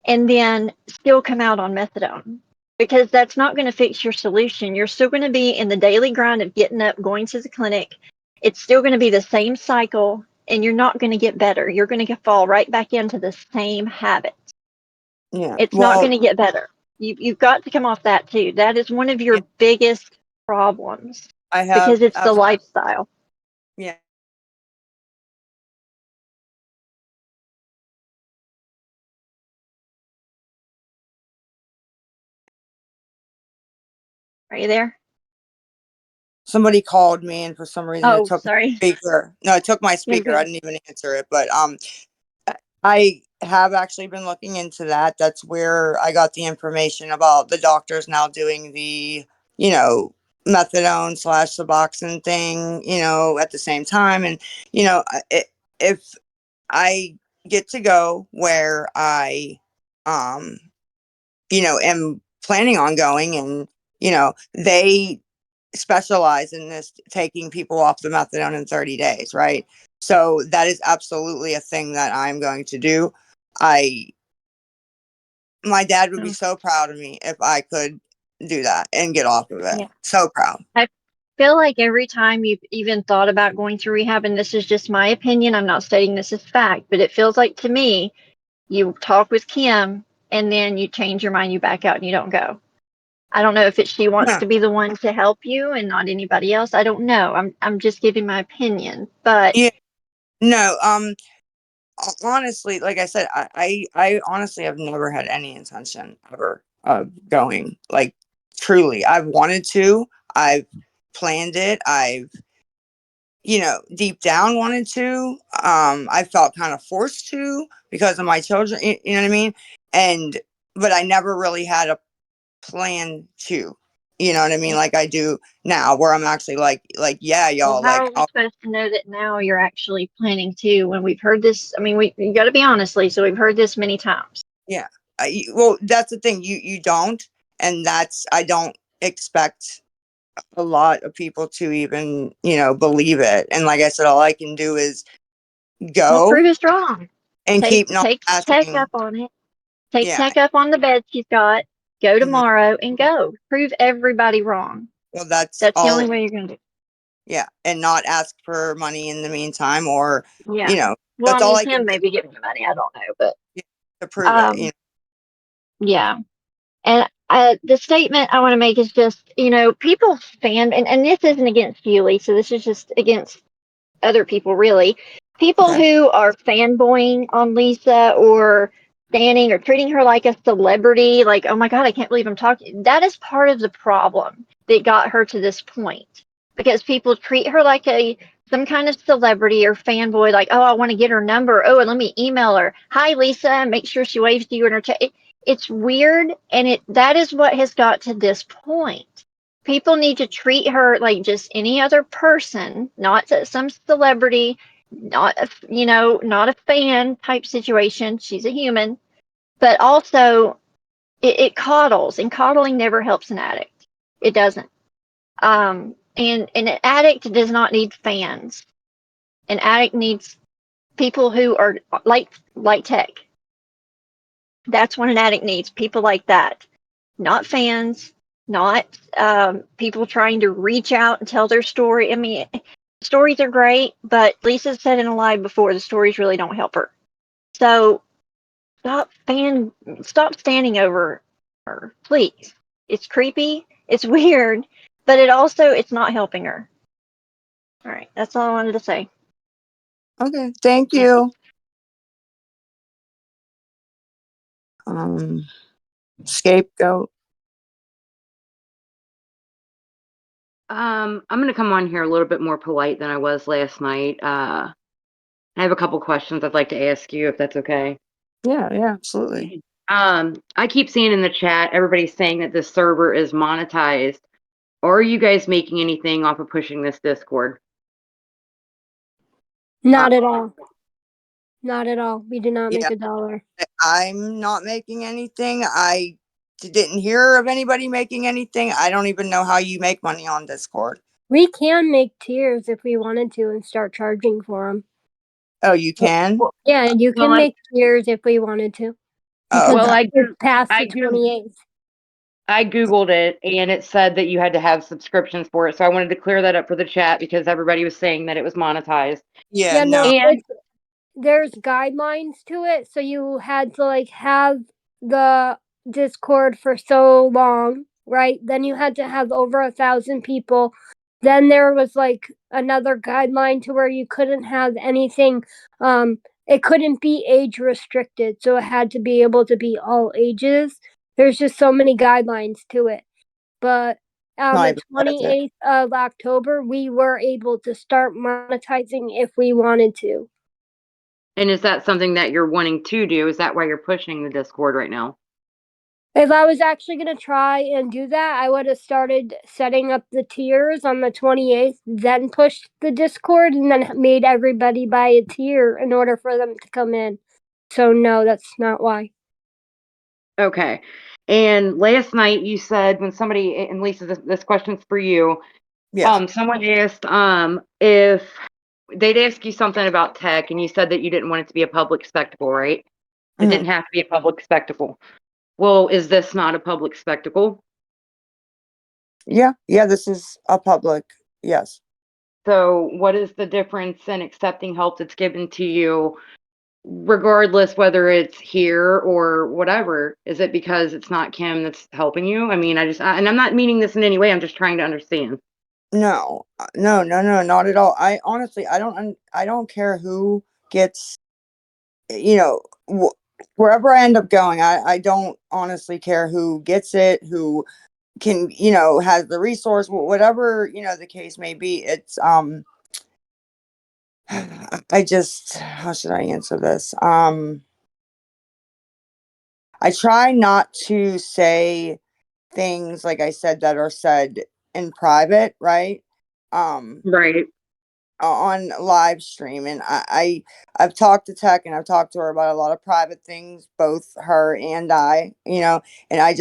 and then still come out on methadone? Because that's not going to fix your solution. You're still going to be in the daily grind of getting up, going to the clinic. It's still going to be the same cycle and you're not going to get better. You're going to fall right back into the same habit. Yeah. It's not going to get better. You've got to come off that too. That is one of your biggest problems I have because it's the lifestyle. Yeah. Are you there? Somebody called me and for some reason it Oh, took my sorry. speaker. No, it took my You're speaker. I good. didn't even answer it. But I have actually been looking into that. That's where I got the information about the doctors now doing the, methadone / Suboxone thing, at the same time. And, if I get to go where I, am planning on going and, they specialize in this, taking people off the methadone in 30 days, right? So that is absolutely a thing that I'm going to do. My dad would be so proud of me if I could do that and get off of it. Yeah. So proud. I feel like every time you've even thought about going through rehab, and this is just my opinion, I'm not stating this as fact, but it feels like to me, you talk with Kim and then you change your mind, you back out and you don't go. I don't know if she wants Yeah. to be the one to help you and not anybody else. I don't know. I'm just giving my opinion, but Yeah. No, honestly, like I said, I honestly have never had any intention ever of going. Like, truly, I've wanted to. I've planned it. I've, deep down wanted to. I felt kind of forced to because of my children. You know what I mean? But I never really had a plan to. You know what I mean? Like I do now, where I'm actually like, yeah, well, y'all, how like, are we supposed to know that now you're you planning to when we've heard this? I mean, you got to be honest, Lisa, we've heard this many times. yeah. Well, that's the thing. You don't, and I don't expect a lot of people to even believe it. And like I said, all I can do is Well, go prove us wrong. and keep not Take Tech asking. up on it. Take Yeah. Tech up on the bed she's got. Go Mhm. tomorrow and go. Prove everybody wrong. Well, that's That's the all. only way you're gonna do. Yeah, and not ask for money in the meantime, or Yeah. Well, I that's all mean, I can Kim do may be giving you money. I don't know, but to prove it. um, yeah. And the statement I want to make is just, people and this isn't against you, Lisa. This is just against other people, really. People who are fanboying on Lisa or standing or treating her like a celebrity, like, oh my God, I can't believe I'm talking. That is part of the problem that got her to this point. Because people treat her like some kind of celebrity or fanboy, like, oh, I want to get her number. Oh, and let me email her. Hi, Lisa. Make sure she waves to you in her chat. It's weird, and that is what has got to this point. People need to treat her like just any other person, not some celebrity, not not a fan type situation. She's a human, but also it coddles, and coddling never helps an addict. It doesn't. And an addict does not need fans. An addict needs people who are like Tech. That's what an addict needs. People like that, not fans, not people trying to reach out and tell their story. I mean, stories are great, but Lisa said in a live before, the stories really don't help her. So stop standing over her, please. It's creepy, it's weird, but it's not helping her. All right, that's all I wanted to say. Okay, thank you. Scapegoat. I'm gonna come on here a little bit more polite than I was last night. I have a couple questions I'd like to ask you, if that's okay. Yeah, absolutely. I keep seeing in the chat, everybody's saying that this server is monetized. Are you guys making anything off of pushing this Discord? Not at all. Not at all. We do not make Yeah, $1. I'm not making anything. I didn't hear of anybody making anything. I don't even know how you make money on Discord. We can make tiers if we wanted to and start charging for them. Oh, you can? Yeah, you Well, can make tiers if we wanted to. Oh, Because okay. it's past I the 28th. I Googled it and it said that you had to have subscriptions for it. So I wanted to clear that up for the chat because everybody was saying that it was monetized. Yeah, no. And There's guidelines to it, so you had to like have the Discord for so long, right? Then you had to have over 1,000 people. Then there was like another guideline to where you couldn't have anything. It couldn't be age restricted, so it had to be able to be all ages. There's just so many guidelines to it. But on Not the even worth it. 28th of October, we were able to start monetizing if we wanted to. And is that something that you're wanting to do? Is that why you're pushing the Discord right now? If I was actually going to try and do that, I would have started setting up the tiers on the 28th, then pushed the Discord, and then made everybody buy a tier in order for them to come in. So, no, that's not why. Okay. And last night you said when somebody, and Lisa, this question's for you. Yes. Someone asked if they'd ask you something about Tech, and you said that you didn't want it to be a public spectacle, right? It Mhm. didn't have to be a public spectacle. Well, is this not a public spectacle? Yeah, this is a public. Yes. So, what is the difference in accepting help that's given to you, regardless whether it's here or whatever? Is it because it's not Kim that's helping you? I mean, and I'm not meaning this in any way. I'm just trying to understand. No, no, not at all. I honestly, I don't care who gets, wherever I end up going. I don't honestly care who gets it, who can, has the resource, whatever, the case may be. It's, how should I answer this? I try not to say things, like I said, that are said in private, right? Right. On live stream, and I've talked to Tech, and I've talked to her about a lot of private things, both her and I, and I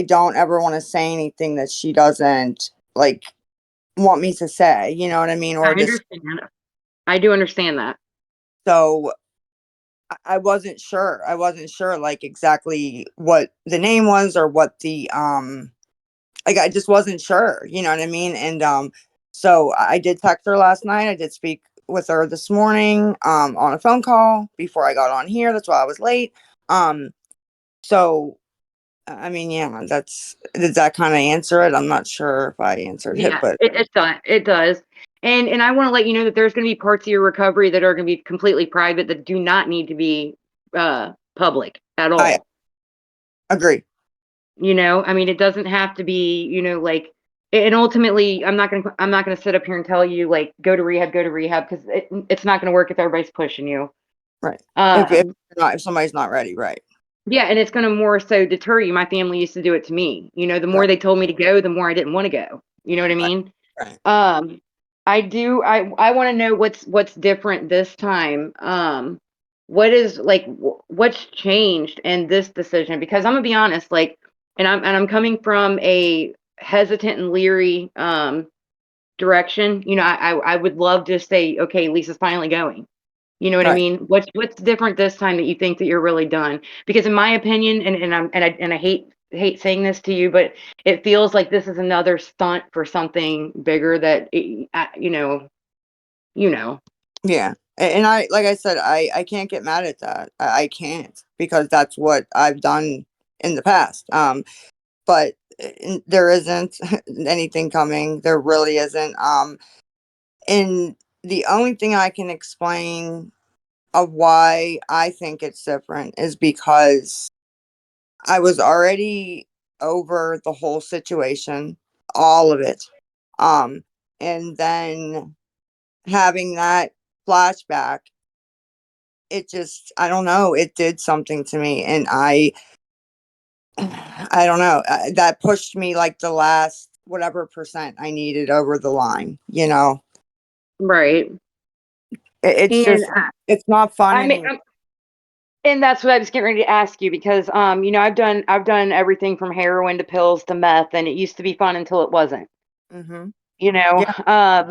don't ever want to say anything that she doesn't like want me to say, you know what I mean? I Or this. understand. I do understand that. So I wasn't sure. I wasn't sure like exactly what the name was, or what the like, I just wasn't sure, you know what I mean? And so I did text her last night. I did speak with her this morning on a phone call before I got on here. That's why I was late. So I mean, yeah, does that kind of answer it? I'm not sure if I answered it, Yeah, but it does. It does. And I want to let you know that there's going to be parts of your recovery that are going to be completely private that do not need to be public at all. I agree. I mean, it doesn't have to be, like, and ultimately, I'm not gonna sit up here and tell you like go to rehab, because it's not gonna work if everybody's pushing you. Right. Um, If somebody's not ready, right? yeah, and it's gonna more so deter you. My family used to do it to me. The more Right. they told me to go, the more I didn't want to go. You know what I mean? Right. I want to know what's different this time. what is like what's changed in this decision? Because I'm gonna be honest, like, and I'm coming from a hesitant and leery direction. You know, I would love to say, okay, Lisa's finally going. You know what I Right. mean? What's different this time that you think that you're really done? Because in my opinion, and I hate saying this to you, but it feels like this is another stunt for something bigger that you know. Yeah. And I, like I said, I can't get mad at that. I can't, because that's what I've done in the past. But there isn't anything coming. There really isn't. And the only thing I can explain of why I think it's different is because I was already over the whole situation, all of it. And then having that flashback, it just, I don't know, it did something to me. And I don't know, that pushed me like the last whatever percent I needed over the line, you know? Right. It's And just, it's not fun I mean, anymore. and that's what I was getting ready to ask you because you know, I've done everything from heroin to pills to meth, and it used to be fun until it wasn't. Mm-hmm. You know, Yeah,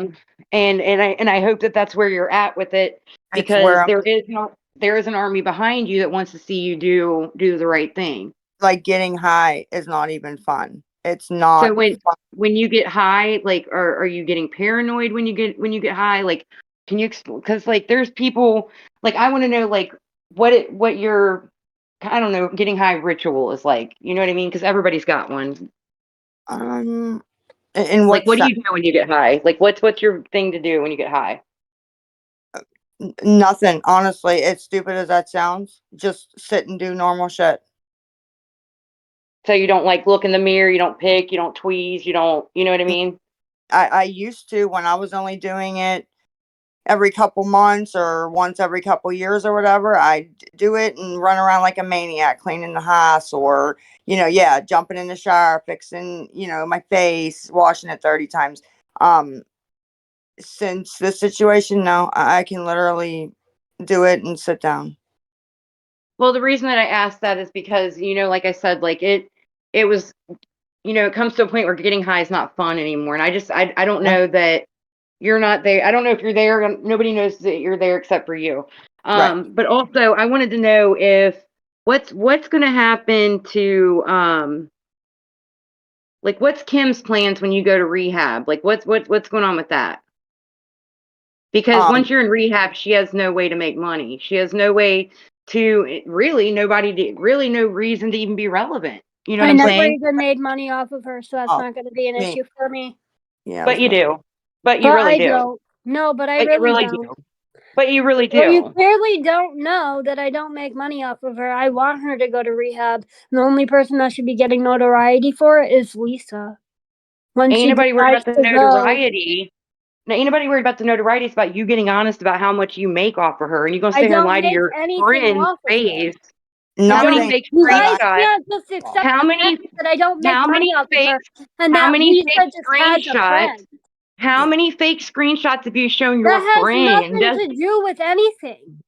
and I hope that that's where you're at with it it's because where I'm there is an army behind you that wants to see you do the right thing. like, getting high is not even fun. It's So not fun. when you get high, like, are you getting paranoid when you get high? Like, can you explain? Because like, there's people like I want to know like what your I don't know getting high ritual is like. You know what I mean? Because everybody's got one. Um, in Like, what what do sense? you do when you get high? Like, what's your thing to do when you get high? Nothing, honestly. As stupid as that sounds, just sit and do normal shit. So you don't like look in the mirror, you don't pick, you don't tweeze, you don't, you know what I mean? I used to, when I was only doing it every couple months or once every couple years or whatever. I'd do it and run around like a maniac, cleaning the house, or, yeah, jumping in the shower, fixing, my face, washing it 30 times. Um, since this situation, no, I can literally do it and sit down. Well, the reason that I asked that is because, you know, like I said, like it was, you know, it comes to a point where getting high is not fun anymore. And I don't Yeah. know that you're not there. I don't know if you're there. Nobody knows that you're there except for you. Right. But also I wanted to know if what's going to happen to like what's Kim's plans when you go to rehab? Like what's going on with that? Because Um, once you're in rehab, she has no way to make money. She has no way to really really no reason to even be relevant. You know what I I'm never saying? even made money off of her, so that's oh, not going to be an me. issue for me. Yeah, it But was you me. do. But you But really I do. don't. No, but I But you really really don't. do. But you really Well, you do. clearly don't know that I don't make money off of her. I want her to go to rehab. The only person that should be getting notoriety for it is Lisa. When Ain't she nobody worried decides about the to go, notoriety. Now, ain't nobody worried about the notoriety. It's about you getting honest about how much you make off of her. And you're gonna I sit here and don't lie to make your anything friend's off of her. face. I How many don't. Nothing fake You that guys I screenshots? can't just accept How the many fact that I don't make how money many off of fake her and how that many Lisa fake just has a screenshots? friend. How many fake screenshots have you shown your That has friend? nothing to do with anything.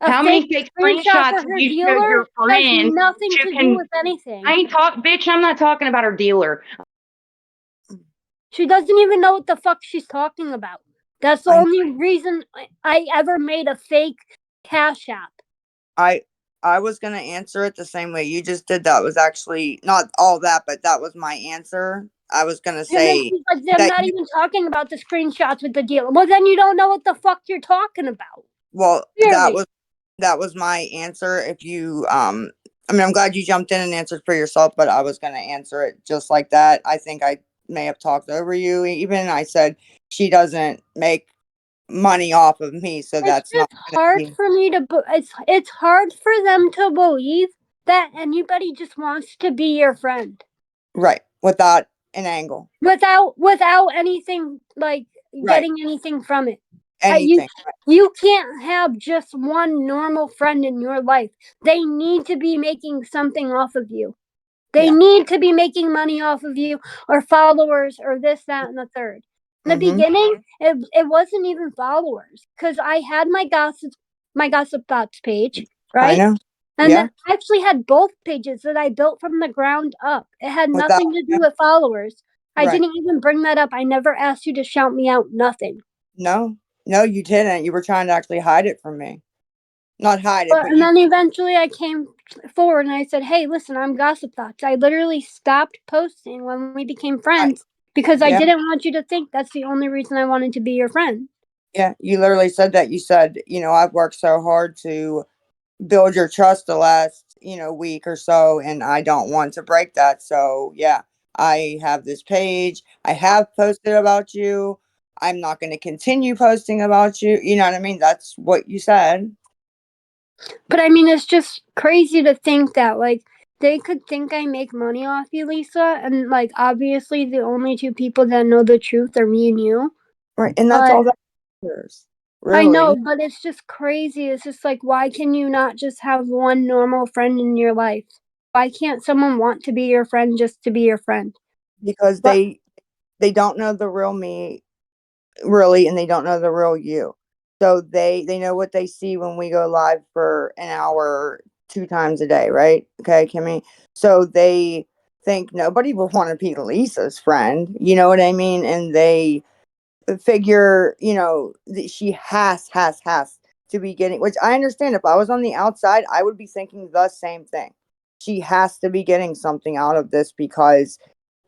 A How fake many fake screenshot screenshots for have her you showed dealer your has friend nothing to to do can with anything. I ain't talk bitch, I'm not talking about her dealer. She doesn't even know what the fuck she's talking about. That's the I only reason I ever made a fake Cash App. I I was gonna answer it the same way you just did. That was actually not all that, but that was my answer. I was gonna And then say she's like, I'm that not even talking about the screenshots with the dealer. Well, then you don't know what the fuck you're talking about. well, Clearly. that was my answer. If you I mean, I'm glad you jumped in and answered for yourself, but I was gonna answer it just like that. I think I may have talked over you. Even I said she doesn't make money off of me, so It's that's not just gonna hard be for me to, it's hard for them to believe that anybody just wants to be your friend. right without an angle. Without anything, like, Right. getting anything from it. Anything. You can't have just one normal friend in your life. They need to be making something off of you. They Yeah. need to be making money off of you, or followers, or this, that, and the third. In the Mhm. beginning, it wasn't even followers, because I had my gossip my Gossip Thoughts page, I right? know. And Yeah. then I actually had both pages that I built from the ground up. It had Without nothing to do with followers. I Right. didn't even bring that up. I never asked you to shout me out, nothing. No, you didn't. You were trying to actually hide it from me. Not hide it, but And you. then eventually I came forward and I said, hey, listen, I'm Gossip Thoughts. I literally stopped posting when we became friends because I Yeah. didn't want you to think that's the only reason I wanted to be your friend. Yeah, you literally said that. You said, I've worked so hard to build your trust the last, week or so, and I don't want to break that. So, yeah, I have this page. I have posted about you. I'm not going to continue posting about you. You know what I mean? That's what you said. But I mean, it's just crazy to think that, like, they could think I make money off you, Lisa, and, like, obviously the only two people that know the truth are me and you. Right, and that's all that matters. I know, Really. but it's just crazy. It's just like, why can you not just have one normal friend in your life? Why can't someone want to be your friend just to be your friend? Because they don't know the real me, really, and they don't know the real you. So they know what they see when we go live for an hour 2 times a day, right? Okay, Kimmy? So they think nobody would wanna be Lisa's friend, you know what I mean? And they figure, that she has to be getting, which I understand. If I was on the outside, I would be thinking the same thing. She has to be getting something out of this because,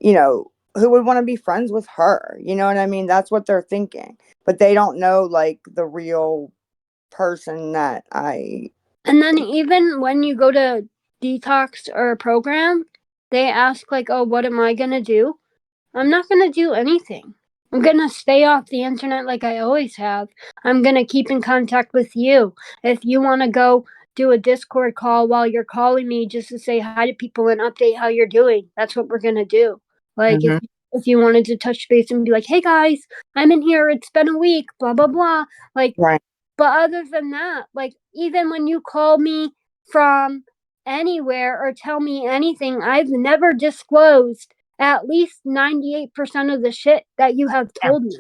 who would want to be friends with her? You know what I mean? That's what they're thinking. But they don't know like the real person that I. And then even when you go to detox or a program, they ask like, oh, what am I going to do? I'm not going to do anything. I'm going to stay off the internet like I always have. I'm going to keep in contact with you. If you want to go do a Discord call while you're calling me just to say hi to people and update how you're doing, that's what we're going to do. Like Mhm. if you wanted to touch base and be like, hey guys, I'm in here, it's been a week, blah, blah, blah. Like, Right. but other than that, like even when you call me from anywhere or tell me anything, I've never disclosed at least 98% of the shit that you have told me.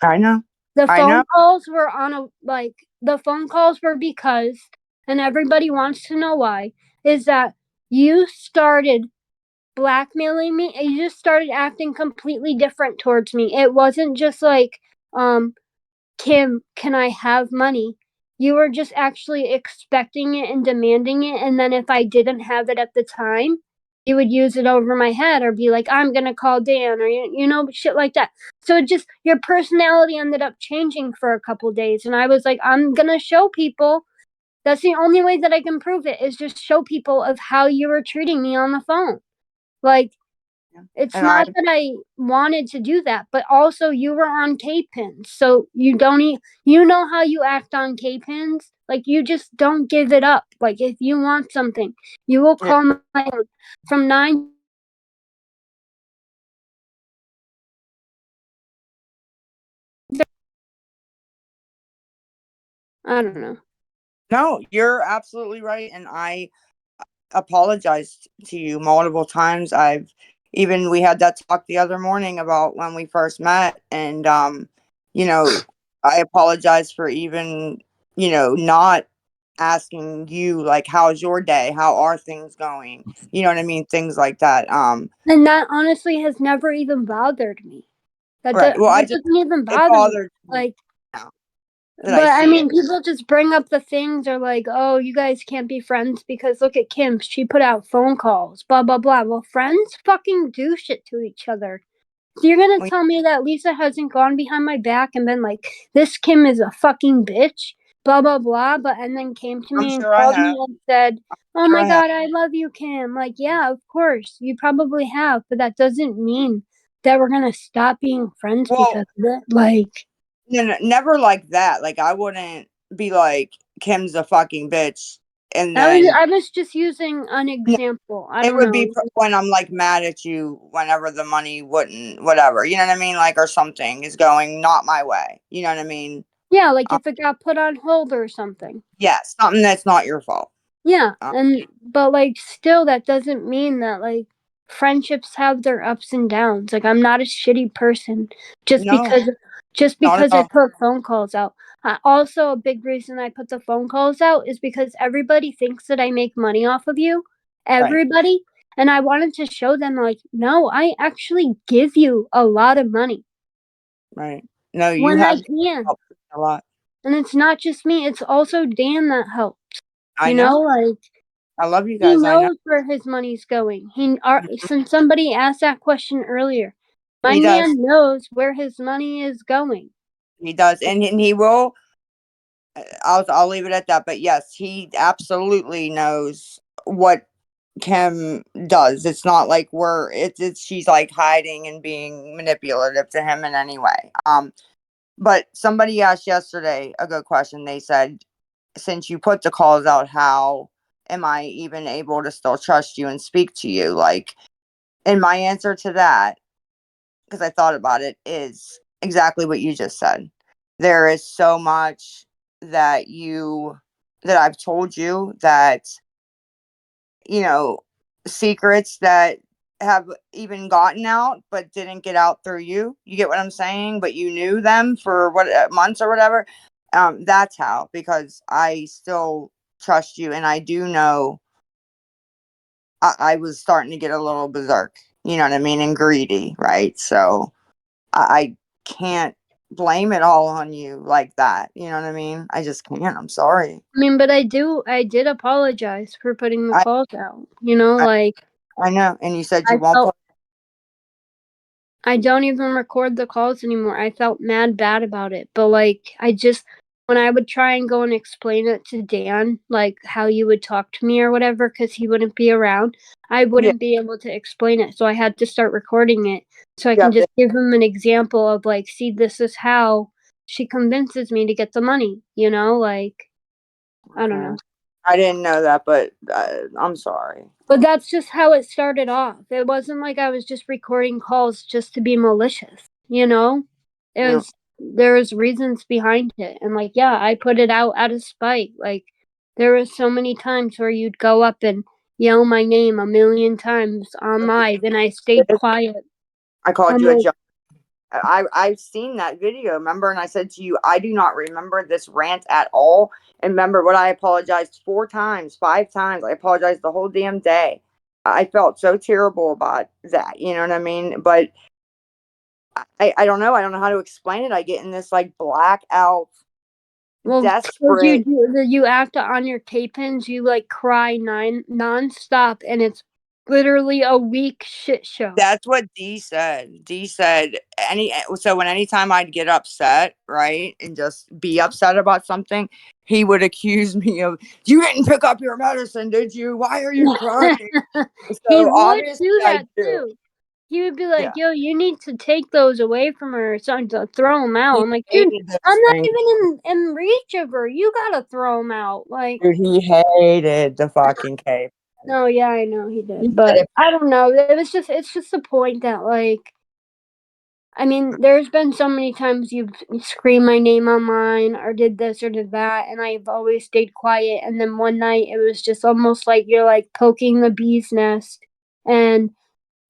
I know. The I phone know. calls were on a like the phone calls were because, and everybody wants to know why, is that you started blackmailing me and you just started acting completely different towards me. It wasn't just like, Kim, can I have money? You were just actually expecting it and demanding it, and then if I didn't have it at the time, you would use it over my head or be like, I'm gonna call Dan, or shit like that. So just your personality ended up changing for a couple days, and I was like, I'm gonna show people. That's the only way that I can prove it is just show people of how you were treating me on the phone. Like, it's And not that I wanted to do that, but also you were on K-Pins, so you don't you know how you act on K-Pins? Like, you just don't give it up. Like, if you want something, you will call my own from 9 I don't know. No, you're absolutely right, and I apologized to you multiple times. We had that talk the other morning about when we first met, and I apologize for even, not asking you like, how's your day? How are things going? You know what I mean? Things like that. And that honestly has never even bothered me. Right. Well, That doesn't even it bother me. bothered me Like, now that but I see mean, it. people just bring up the things are like, oh, you guys can't be friends because look at Kim. She put out phone calls, blah, blah, blah. Well, friends fucking do shit to each other. So you're gonna tell me that Lisa hasn't gone behind my back and been like, this Kim is a fucking bitch, blah, blah, blah, and then came to I'm me and sure I called have. me and said, oh Sure my I have. God, I love you, Kim. Like, yeah, of course, you probably have, but that doesn't mean that we're gonna stop being friends Well, because of it. Like, no, never like that. Like, I wouldn't be like, Kim's a fucking bitch, and then I was just using an example. I it don't would be know. when I'm like mad at you whenever the money wouldn't, whatever. You know what I mean? Like, or something is going not my way. You know what I mean? Yeah, like if it got put on hold or something. Yeah, something that's not your fault. Yeah, but like still that doesn't mean that like friendships have their ups and downs. Like I'm not a shitty person just No. because just Not at because I all. put phone calls out. Also, a big reason I put the phone calls out is because everybody thinks that I make money off of you. Everybody. And I wanted to show them, like, no, I actually give you a lot of money Right. No, you when I have can. helped a lot. And it's not just me, it's also Dan that helps. I You know. know, like, I love you he guys. I know. knows where his money's going. Since somebody asked that question earlier, my He does. man knows where his money is going. He does, and he will. I'll leave it at that. But yes, he absolutely knows what Kim does. It's not like it's she's like hiding and being manipulative to him in any way. But somebody asked yesterday a good question. They said, since you put the calls out, how am I even able to still trust you and speak to you? Like, and my answer to that, because I thought about it, is exactly what you just said. There is so much that I've told you that, you know, secrets that have even gotten out but didn't get out through you. You get what I'm saying? But you knew them for what months or whatever. That's how, because I still trust you, and I do know I was starting to get a little berserk, you know what I mean, and greedy, right? So I can't blame it all on you like that. You know what I mean? I just can't. I'm sorry. I mean, but I did apologize for putting the I calls out. You know, I, like, I know. And you said I you won't felt put. I don't even record the calls anymore. I felt mad bad about it. But like, when I would try and go and explain it to Dan, like how you would talk to me or whatever, because he wouldn't be around, I Yeah. wouldn't be able to explain it. So I had to start recording it so I can Yep. just give him an example of, like, see, this is how she convinces me to get the money, you know? Like, I don't know. I didn't know that, but I'm sorry. But that's just how it started off. It wasn't like I was just recording calls just to be malicious, you know? Yeah. There was reasons behind it. And like, yeah, I put it out of spite. Like, there was so many times where you'd go up and yell my name a million times on live, and I stayed quiet. I called I'm you a like, joke. I've seen that video, remember? And I said to you, I do not remember this rant at all. And remember what I apologized 4 times, 5 times. I apologized the whole damn day. I felt so terrible about that. You know what I mean? But I don't know. I don't know how to explain it. I get in this like blackout, well, 'cause desperate. you act on your tape-ins, you like cry nonstop, and it's literally a weak shit show. That's what Dee said. Dee said anytime I'd get upset, right, and just be upset about something, he would accuse me of, you didn't pick up your medicine, did you? Why are you crying? He So would obviously do I that do. too. He would be Yeah. like, "Yo, you need to take those away from her or something to throw them out." He I'm like, "Dude, hated those I'm not things. even in reach of her. You gotta throw them out." Like, Dude, he hated the fucking cave. no, yeah, I know he He did, said but if I don't know. It's just the point that, like, I mean, there's been so many times you've screamed my name online or did this or did that, and I've always stayed quiet. And then one night it was just almost like you're like poking the bee's nest, and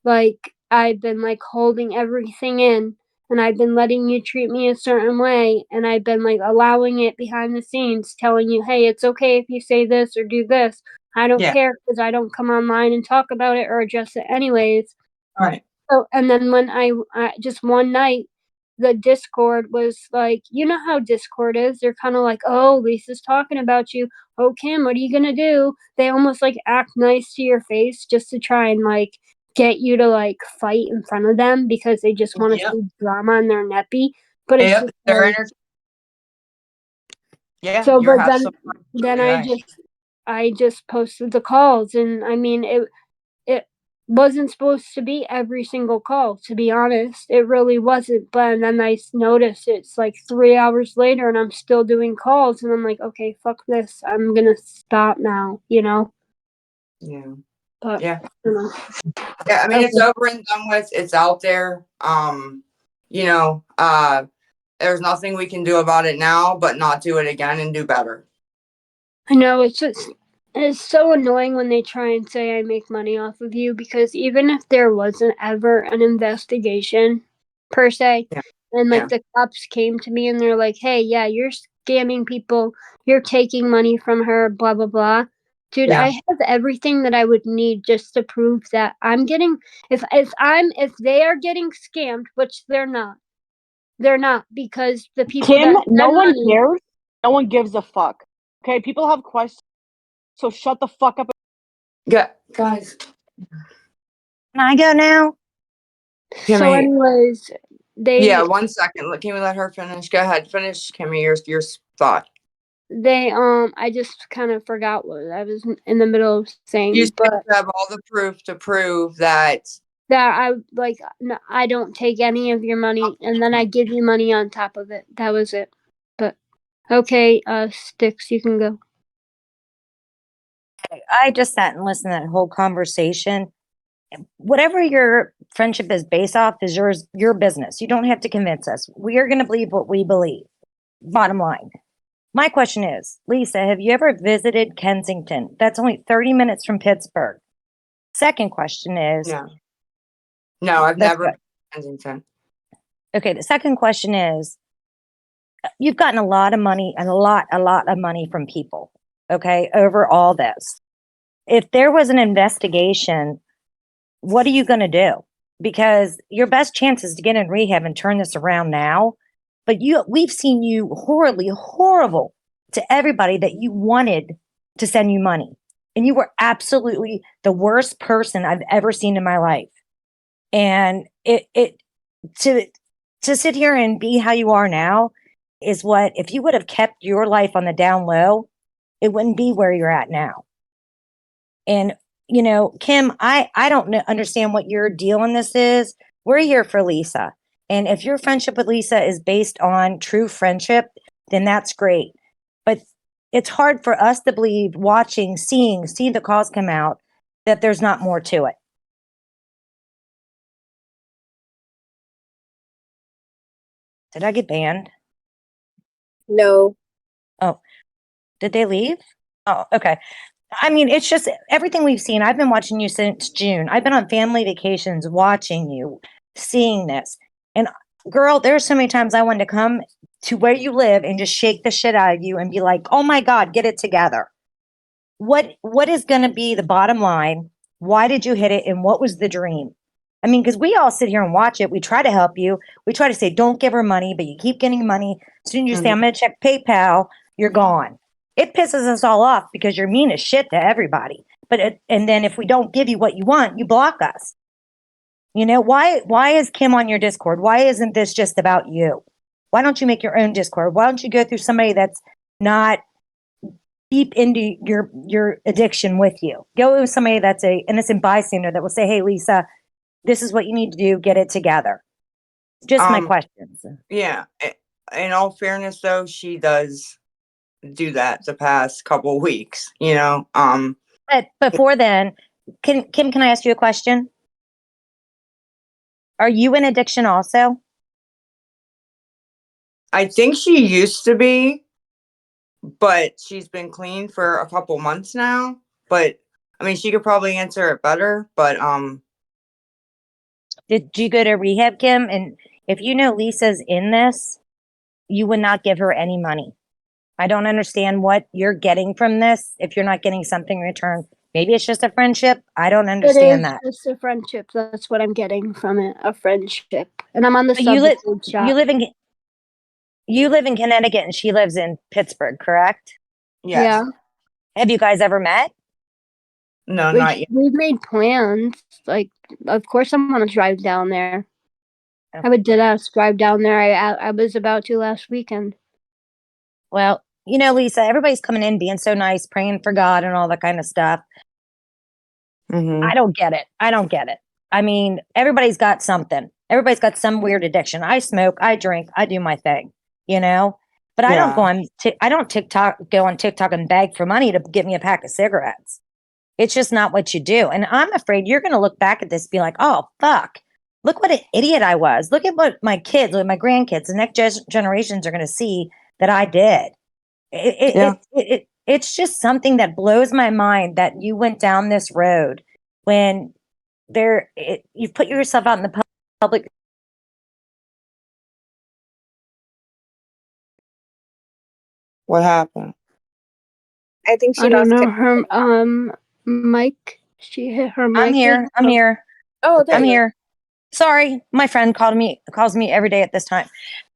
like, I've been, like, holding everything in, and I've been letting you treat me a certain way, and I've been, like, allowing it behind the scenes, telling you, "Hey, it's okay if you say this or do this. I don't Yeah. care because I don't come online and talk about it or address it anyways." Right. So, and then when I just one night, the Discord was like, you know how Discord is? They're kinda like, "Oh, Lisa's talking about you. Oh, Kim, what are you gonna do?" They almost, like, act nice to your face just to try and, like, get you to, like, fight in front of them because they just wanna Yep. see drama and they're neppy, but it's Yep. just They're like, yeah, so, you're but then absolutely I right. just posted the calls, and I mean, it wasn't supposed to be every single call, to be honest. It really wasn't, but then I noticed it's like 3 hours later and I'm still doing calls, and I'm like, "Okay, fuck this. I'm gonna stop now," you know? Yeah. But, Yeah. you know. Yeah, I mean, it's Okay. over and done with. It's out there. You know, there's nothing we can do about it now, but not do it again and do better. I know, it's so annoying when they try and say I make money off of you, because even if there wasn't ever an investigation per se, Yeah. And Yeah. like the cops came to me and they're like, "Hey, yeah, you're scamming people. You're taking money from her, blah blah blah." Dude, Yeah. I have everything that I would need just to prove that I'm getting if they are getting scammed, which they're not. They're not because the people Kim, that no send one money, cares. No one gives a fuck. Okay, people have questions, so shut the fuck up. Yeah, guys. Can I go now? so Kimmy. anyways, Yeah, they 1 second. Can we let her finish? Go ahead. Finish, Kimmy, your thought. they I just kind of forgot what I was in the middle of You saying, said but you have all the proof to prove that. that I like no, I don't take any of your money and then I give you money on top of it. That was it. But okay, Sticks, you can go. I just sat and listened to that whole conversation. Whatever your friendship is based off is your business. You don't have to convince us. We are going to believe what we believe. Bottom line. My question is, Lisa, have you ever visited Kensington? That's only 30 minutes from Pittsburgh. Second question is, No, I've that's never good. been to Kensington. Okay, the second question is, you've gotten a lot of money and a lot of money from people, okay, over all this. If there was an investigation, what are you going to do? Because your best chance is to get in rehab and turn this around now. But we've seen you horrible to everybody that you wanted to send you money. And you were absolutely the worst person I've ever seen in my life. And to sit here and be how you are now is what, if you would have kept your life on the down low, it wouldn't be where you're at now. And, you know, Kim, I don't understand what your deal in this is. We're here for Lisa. And if your friendship with Lisa is based on true friendship, then that's great. But it's hard for us to believe see the calls come out, that there's not more to it. Did I get banned? No. Oh, did they leave? Oh, okay. I mean, it's just everything we've seen. I've been watching you since June. I've been on family vacations watching you, seeing this. And girl, there's so many times I wanted to come to where you live and just shake the shit out of you and be like, "Oh my God, get it together." What is going to be the bottom line? Why did you hit it? And what was the dream? I mean, because we all sit here and watch it. We try to help you. We try to say, don't give her money, but you keep getting money. As soon as you say, I'm going to check PayPal, you're gone. It pisses us all off because you're mean as shit to everybody. And then if we don't give you what you want, you block us. You know, why is Kim on your Discord? Why isn't this just about you? Why don't you make your own Discord? Why don't you go through somebody that's not deep into your addiction with you? Go with somebody that's a innocent bystander that will say, "Hey, Lisa, this is what you need to do. Get it together." Just my questions. Yeah. In all fairness, though, she does do that the past couple weeks, you know. But before then, Kim, can I ask you a question? Are you in addiction also? I think she used to be, but she's been clean for a couple months now. But I mean, she could probably answer it better. But Did you go to rehab, Kim? And if you know Lisa's in this, you would not give her any money. I don't understand what you're getting from this if you're not getting something in return. Maybe it's just a friendship. I don't understand that. It is just a friendship. That's what I'm getting from it, a friendship. And I'm on the But you substitute shop. you live in Connecticut and she lives in Pittsburgh, correct? yes. Yeah. Have you guys ever met? No, not yet. We've made plans. Like, of course, I'm gonna drive down there. I would deadass drive down there. I was about to last weekend. Well, you know, Lisa, everybody's coming in being so nice, praying for God and all that kind of stuff. I don't get it. I mean, everybody's got something. Everybody's got some weird addiction. I smoke, I drink, I do my thing, you know? But I don't go on TikTok and beg for money to get me a pack of cigarettes. It's just not what you do. And I'm afraid you're going to look back at this and be like, "Oh, fuck. Look what an idiot I was. Look at what my kids, what my grandkids, the next generations are going to see that I did." It's just something that blows my mind that you went down this road when you've put yourself out in the public What happened? I think she I don't lost know connection. her mic. She hit her mic. I'm here. I'm here. Oh, there I'm you are. here. Sorry, my friend calls me every day at this time.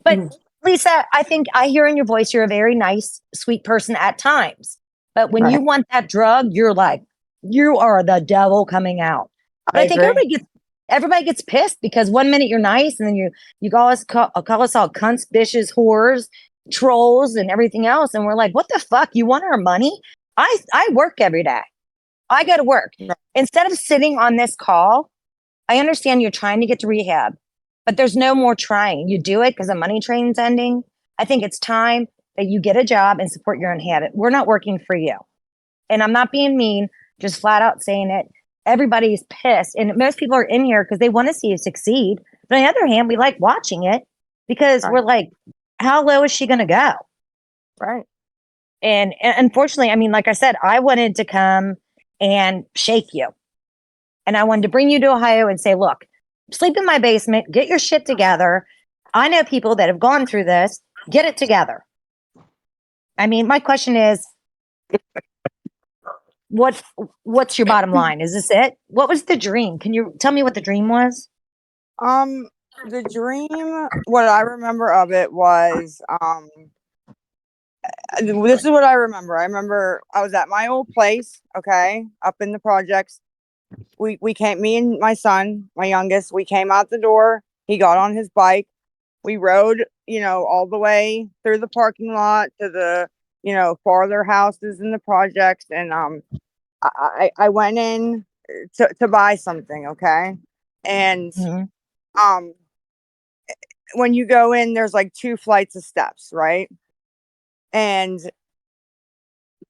But Lisa, I think I hear in your voice you're a very nice, sweet person at times. But when you Right. want that drug, you're like, you are the devil coming out. But I I think agree. everybody gets pissed because one minute you're nice and then you call us all cunts, bitches, whores, trolls, and everything else, and we're like, what the fuck? You want our money? I work every day. I go to work. Right. Instead of sitting on this call, I understand you're trying to get to rehab, but there's no more trying. You do it because the money train's ending. I think it's time that you get a job and support your own habit. We're not working for you. And I'm not being mean, just flat out saying it. Everybody's pissed. And most people are in here because they want to see you succeed. But on the other hand, we like watching it because Right. we're like, how low is she going to go? Right. And unfortunately, I mean, like I said, I wanted to come and shake you. And I wanted to bring you to Ohio and say, look, sleep in my basement, get your shit together. I know people that have gone through this, get it together. I mean, my question is, what's your bottom line? Is this it? What was the dream? Can you tell me what the dream was? The dream, what I remember of it was, this is what I remember. I remember I was at my old place, okay, up in the projects. We came, me and my son, my youngest, we came out the door. He got on his bike. We rode, all the way through the parking lot to the, farther houses in the projects. And I went in to buy something, okay? And when you go in, there's like 2 flights of steps, right? And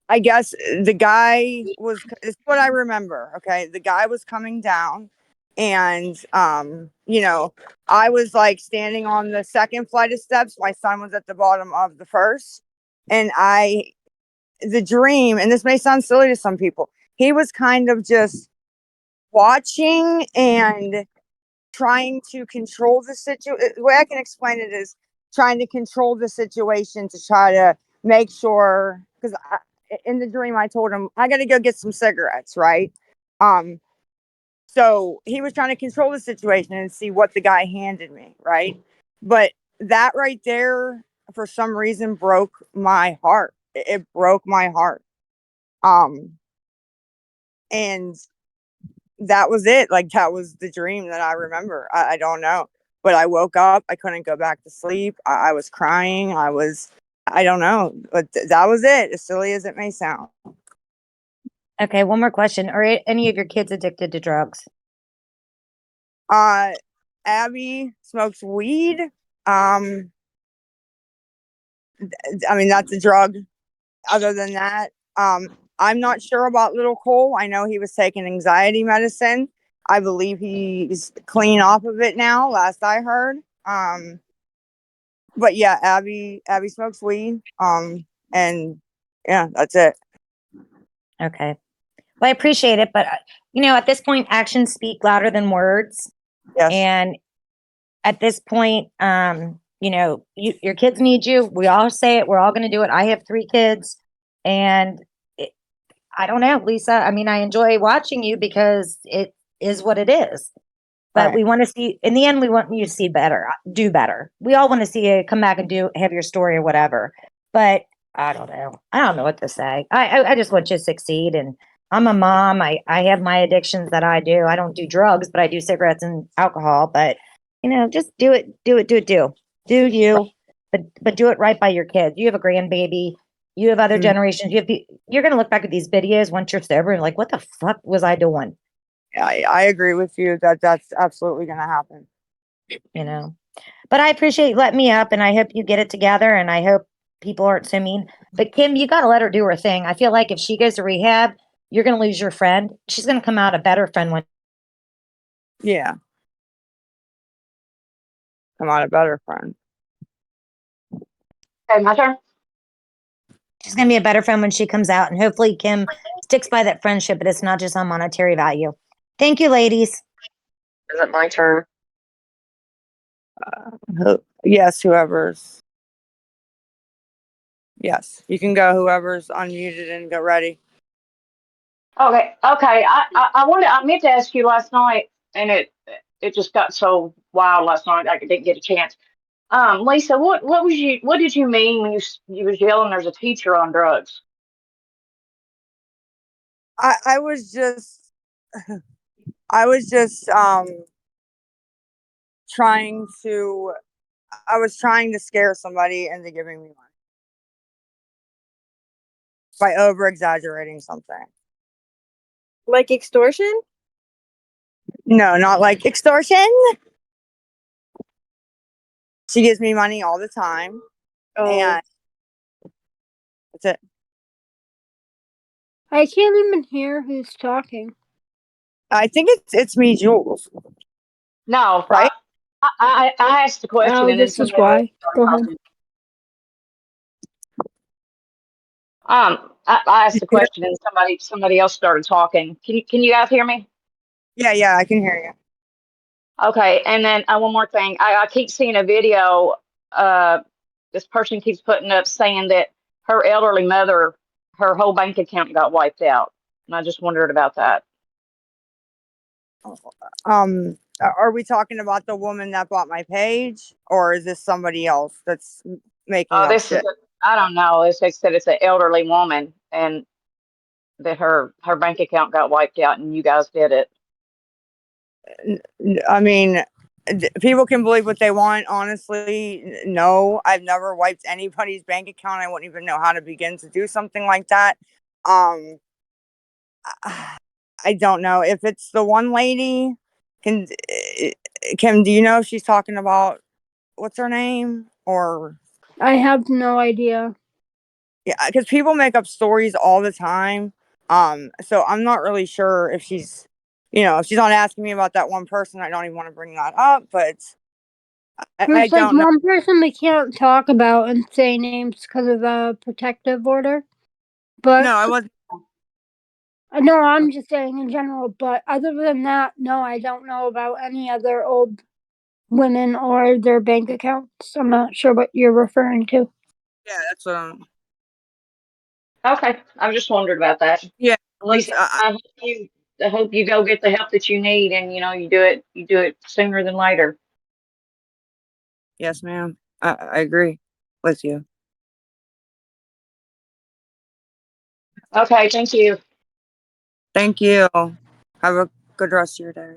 I guess the guy was, it's what I remember, okay? The guy was coming down and I was like standing on the 2nd flight of steps. My son was at the bottom of the 1st. And the dream, and this may sound silly to some people, he was kind of just watching and trying to control the situation. The way I can explain it is trying to control the situation to try to make sure, because in the dream I told him I got to go get some cigarettes, right? So he was trying to control the situation and see what the guy handed me, right? But that right there, for some reason, broke my heart. It broke my heart. And that was it. Like, that was the dream that I remember. I don't know. But I woke up. I couldn't go back to sleep. I was crying. I don't know. But that was it, as silly as it may sound. Okay, one more question. Are any of your kids addicted to drugs? Abby smokes weed. I mean, that's a drug. Other than that, I'm not sure about little Cole. I know he was taking anxiety medicine. I believe he's clean off of it now, last I heard. But yeah, Abby smokes weed. And yeah, that's it. Okay. Well, I appreciate it, but at this point, actions speak louder than words. Yes. And at this point, your kids need you. We all say it. We're all going to do it. I have 3 kids, and I don't know, Lisa. I mean, I enjoy watching you because it is what it is. But Right. we want to see, in the end, we want you to see better, do better. We all want to see you come back and have your story or whatever. But I don't know. I don't know what to say. I just want you to succeed. And I'm a mom. I have my addictions that I do. I don't do drugs, but I do cigarettes and alcohol. But just do it. Do you? But do it right by your kids. You have a grandbaby. You have other generations. You're gonna look back at these videos once you're sober and like, what the fuck was I doing? I agree with you that that's absolutely going to happen. But I appreciate you letting me up, and I hope you get it together, and I hope people aren't so mean. But Kim, you got to let her do her thing. I feel like if she goes to rehab, you're going to lose your friend. She's going to come out a better friend when. Yeah. Come out a better friend. Okay, my turn. She's going to be a better friend when she comes out, and hopefully Kim sticks by that friendship, but it's not just on monetary value. Thank you, ladies. Is it my turn? Yes, whoever's. Yes, you can go. Whoever's unmuted and go ready. Okay, okay. I meant to ask you last night, and it just got so wild last night I didn't get a chance. Lisa, what did you mean when you was yelling there's a teacher on drugs? I was just I was just trying to I was trying to scare somebody into giving me money by over exaggerating something. Like extortion? No, not like extortion. She gives me money all the time, Oh. and that's it. I can't even hear who's talking. I think it's me, Jules. No, right? I asked the question Oh, and then this is somebody else why. started Go ahead. talking. I asked the question and somebody else started talking. Can you guys hear me? Yeah, I can hear you. Okay, and then one more thing. I keep seeing a video. This person keeps putting up saying that her elderly mother, her whole bank account got wiped out, and I just wondered about that. Are we talking about the woman that bought my page, or is this somebody else that's making Oh, up this is shit? I don't know. They said it's an elderly woman, and that her bank account got wiped out, and you guys did it. I mean, people can believe what they want. Honestly, no, I've never wiped anybody's bank account. I wouldn't even know how to begin to do something like that. I don't know if it's the one lady. Can Kim, do you know if she's talking about what's her name or? I have no idea. Yeah, because people make up stories all the time. So I'm not really sure if she's, if she's not asking me about that one person, I don't even want to bring that up. But I There's like don't know. one person we can't talk about and say names because of the protective order. But No, I wasn't. no, I'm just saying in general. But other than that, no, I don't know about any other old women or their bank accounts. I'm not sure what you're referring to. Yeah, that's what I'm. Okay, I just wondered about that. Yeah, Lisa, I hope you go get the help that you need, and you do it sooner than later. Yes, ma'am. I agree with you. Okay, thank you. Thank you. Have a good rest of your day.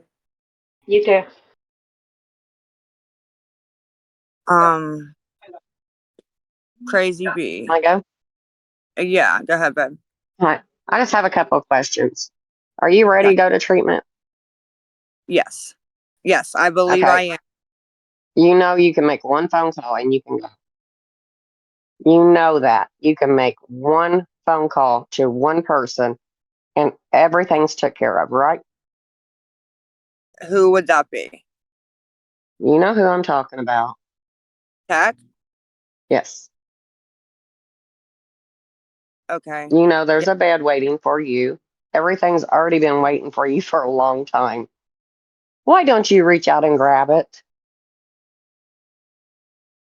You too. Crazy B. Can I go? Yeah, go ahead, babe. Hi. I just have a couple of questions. Are you ready to go to treatment? Yes. Yes, I believe Okay. I am. You know you can make one phone call and you can go. You know that. You can make one phone call to one person and everything's took care of, right? Who would that be? You know who I'm talking about. Tech? Yes. Okay. You know there's a bed waiting for you. Everything's already been waiting for you for a long time. Why don't you reach out and grab it?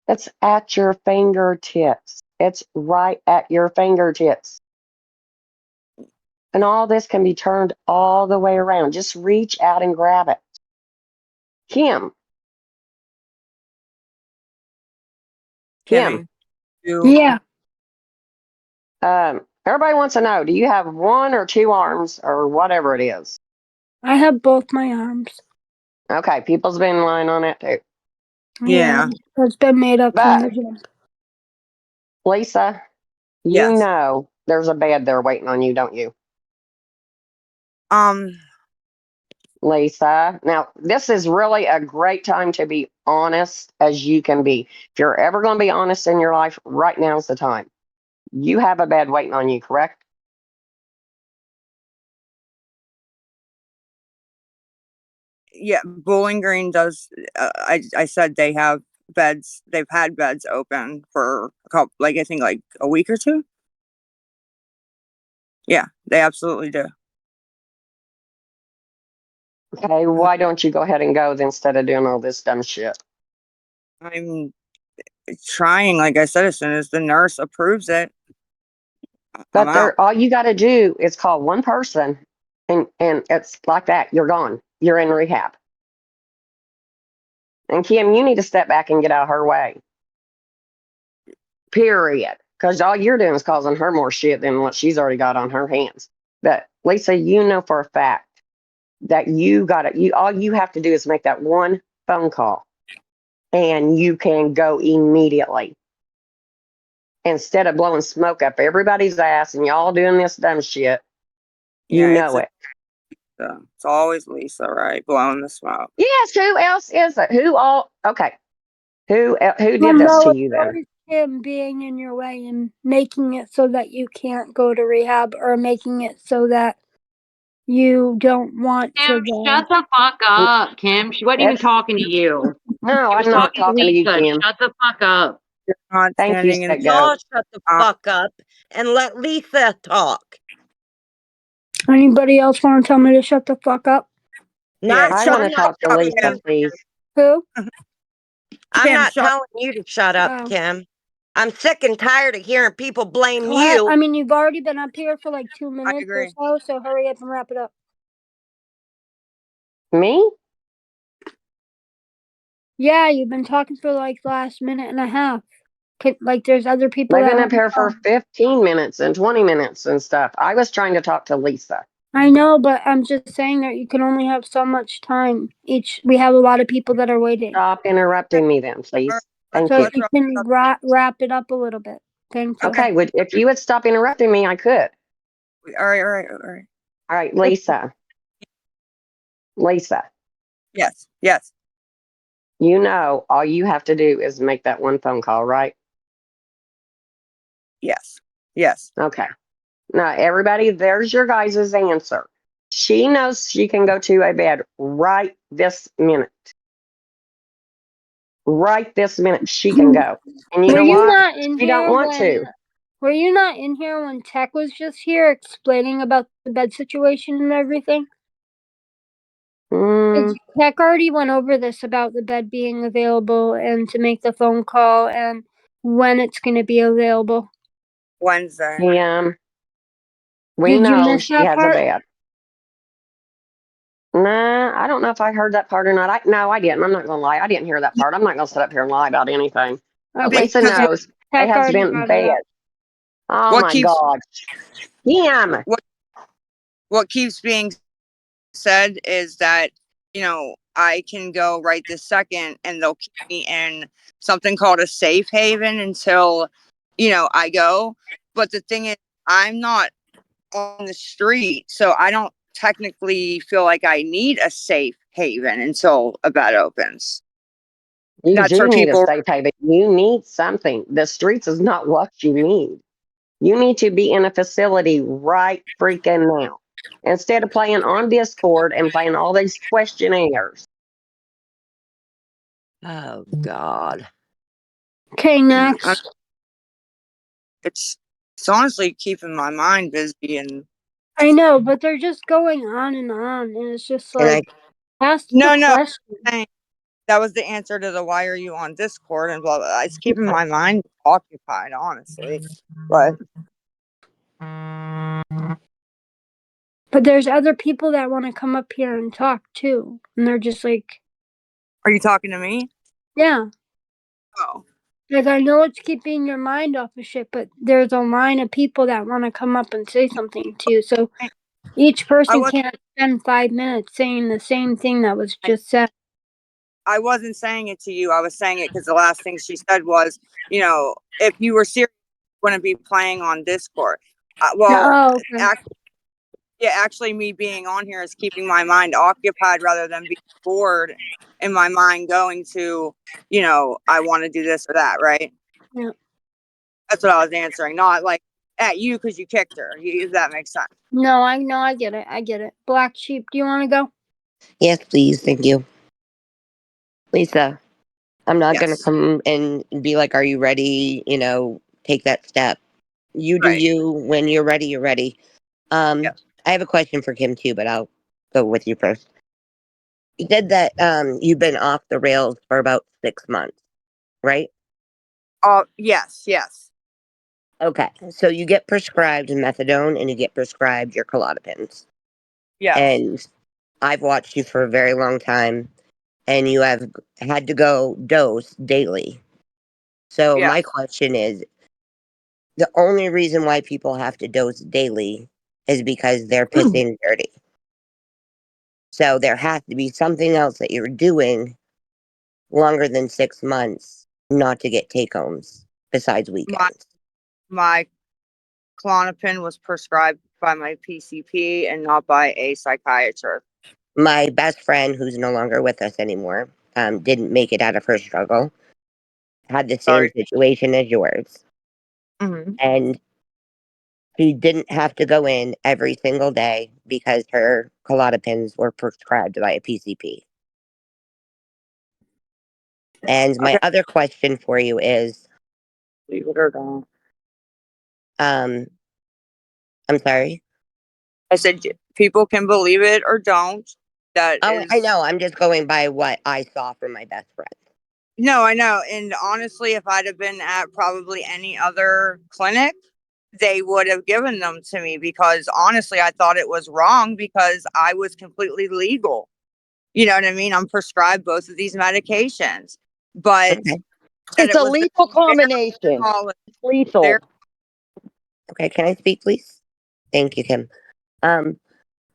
It's at your fingertips. It's right at your fingertips. And all this can be turned all the way around. Just reach out and grab it. Kim. Kim. Yeah. Everybody wants to know, do you have one or two arms or whatever it is? I have both my arms. Okay, people's been lying on it too. Yeah. It's been made up from the But jump. Lisa, you Yes. know there's a bed there waiting on you, don't you? Lisa, now this is really a great time to be honest as you can be. If you're ever going to be honest in your life, right now's the time. You have a bed waiting on you, correct? Yeah, Bowling Green does. I said they have beds. They've had beds open for a couple, like I think, like a week or two. Yeah, they absolutely do. Okay, why don't you go ahead and go instead of doing all this dumb shit? I'm trying, like I said, as soon as the nurse approves it, I'm But out. there, all you got to do is call one person, and it's like that. You're gone. You're in rehab. And Kim, you need to step back and get out of her way. Period. Because all you're doing is causing her more shit than what she's already got on her hands. But Lisa, you know for a fact that you got it. You all you have to do is make that one phone call, and you can go immediately. Instead of blowing smoke up everybody's ass and y'all doing this dumb shit, you Yeah, know it. it's always Lisa, right? Blowing the smoke. Yes, who else is it? Who all? Okay, who did Well, this no, to it's you then? always him being in your way and making it so that you can't go to rehab, or making it so that you don't want to Kim, go. shut the fuck up, Kim. She wasn't even It's talking to you. no, She was I'm not talking to talking to you, Lisa. Kim. Shut the fuck up. Not Thank you, standing in. Sick Y'all Goat. shut the fuck up and let Lisa talk. Anybody else want to tell me to shut the fuck up? Yeah, Not I shut want the to I'm not talk to fuck up, telling Lisa, you. Kim. please. Who? I'm Kim, not shut. telling you to shut up, Oh. Kim. I'm sick and tired of hearing people blame Go ahead. you. I mean, you've already been up here for like 2 I minutes or agree. so hurry up and wrap it up. Me? Yeah, you've been talking for like the last minute and a half. Like, there's other people They've that been want up to here for talk. 15 minutes and 20 minutes and stuff. I was trying to talk to Lisa. I know, but I'm just saying that you can only have so much time each. We have a lot of people that are waiting. Stop interrupting me then, please. Thank So you. if you can wrap it up a little bit. Thank you. Okay, if you would stop interrupting me, I could. All right. All right, Lisa. Lisa, Yes, yes, you know all you have to do is make that one phone call, right? yes, yes. Okay. Now, everybody, there's your guys' answer. She knows she can go to a bed right this minute. Right this minute, she can go. And you Were know you what? not in She don't here want when? to. Were you not in here when Tech was just here explaining about the bed situation and everything? Tech already went over this about the bed being available and to make the phone call and when it's going to be available. Wednesday. We Did you know miss she that has part? a bed. Nah, I don't know if I heard that part or not. No, I didn't. I'm not gonna lie. I didn't hear that part. I'm not gonna sit up here and lie about anything. But Okay, Lisa Because knows there Tech has already been brought it up. beds. Oh what my keeps God. Damn. what keeps being said is that, I can go right this second and they'll keep me in something called a safe haven until, I go. But the thing is, I'm not on the street, so I don't technically feel like I need a safe haven until a bed opens. You That's do where need a people. safe haven. You need something. The streets is not what you need. You need to be in a facility right freaking now. Instead of playing on Discord and playing all these questionnaires. Oh God. Okay, next. It's honestly keeping my mind busy, and I know, but they're just going on, and it's just like, ask the no, question. that was the answer to the why are you on Discord and blah blah blah. It's keeping my mind occupied, honestly. But But there's other people that want to come up here and talk too, and they're just like, are you talking to me? yeah. Oh. Like, I know it's keeping your mind off of shit, but there's a line of people that want to come up and say something to you. So each person can't spend 5 minutes saying the same thing that was just said. I wasn't saying it to you. I was saying it because the last thing she said was, if you were serious, you wouldn't be playing on Discord. Okay. Actually, me being on here is keeping my mind occupied rather than being bored and my mind going to, I want to do this or that, right? Yeah. That's what I was answering, not like at you because you kicked her. If that makes sense. No, I get it. Black Sheep, do you want to go? Yes, please. Thank you. Lisa, I'm not going to Yes. come and be like, are you ready? Take that step. You do Right. you. When you're ready, you're ready. I have a question for Kim too, but I'll go with you first. You said that you've been off the rails for about 6 months, right? Yes, yes. Okay, so you get prescribed methadone and you get prescribed your Klonopins. Yes. And I've watched you for a very long time, and you have had to go dose daily. So Yes. my question is, the only reason why people have to dose daily is because they're pissing dirty. So there has to be something else that you're doing longer than 6 months not to get take homes besides My weekends. my Klonopin was prescribed by my PCP and not by a psychiatrist. My best friend, who's no longer with us anymore, didn't make it out of her struggle, had the same Sorry. situation as yours. Mm-hmm. And she didn't have to go in every single day because her Klonopins were prescribed by a PCP. And my Okay. other question for you is, Leave it or don't. I'm sorry. I said people can believe it or don't. That Oh, I is know. I'm just going by what I saw from my best friend. no, I know. And honestly, if I'd have been at probably any other clinic, they would have given them to me because honestly, I thought it was wrong because I was completely legal. You know what I mean? I'm prescribed both of these medications, but Okay. that It's it a was lethal combination. It's lethal. Okay, can I speak, please? Thank you, Kim.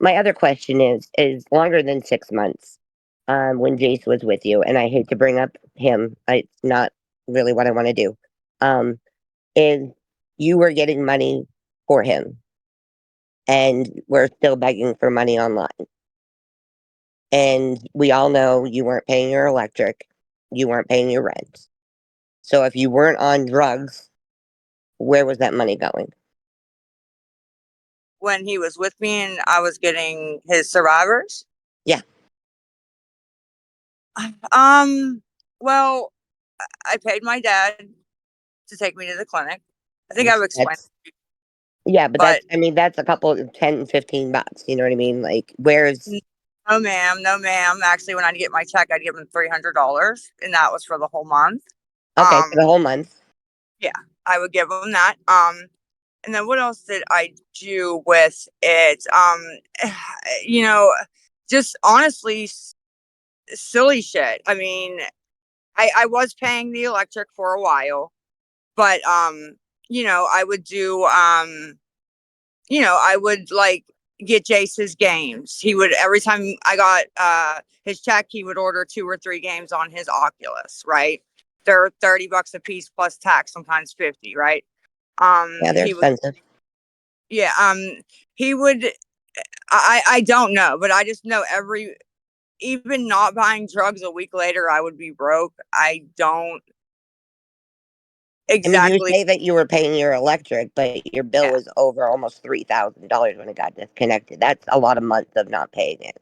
My other question is longer than 6 months. When Jace was with you, and I hate to bring up him, it's not really what I want to do. Is you were getting money for him, and we're still begging for money online. And we all know you weren't paying your electric, you weren't paying your rent. So if you weren't on drugs, where was that money going? when he was with me and I was getting his survivors. Yeah. Well, I paid my dad to take me to the clinic. I think I've explained, That's yeah, but but that's a couple of 10, 15 bucks. You know what I mean? Like, where's no, ma'am, no, ma'am. Actually, when I'd get my check, I'd give him $300, and that was for the whole month. okay for the whole month? Yeah, I would give him that. And then what else did I do with it? You know, just honestly, silly shit. I mean, I was paying the electric for a while, but you know, I would do you know, I would like get Jace's games. He would every time I got his check, he would order 2 or 3 games on his Oculus, right? They're $30 a piece plus tax, sometimes 50, right? Yeah, they're He would expensive. yeah, he would I don't know, but I just know even not buying drugs a week later, I would be broke. I don't I mean, you exactly say that you were paying your electric, but your bill yeah. was over almost $3,000 when it got disconnected. That's a lot of months of not paying it.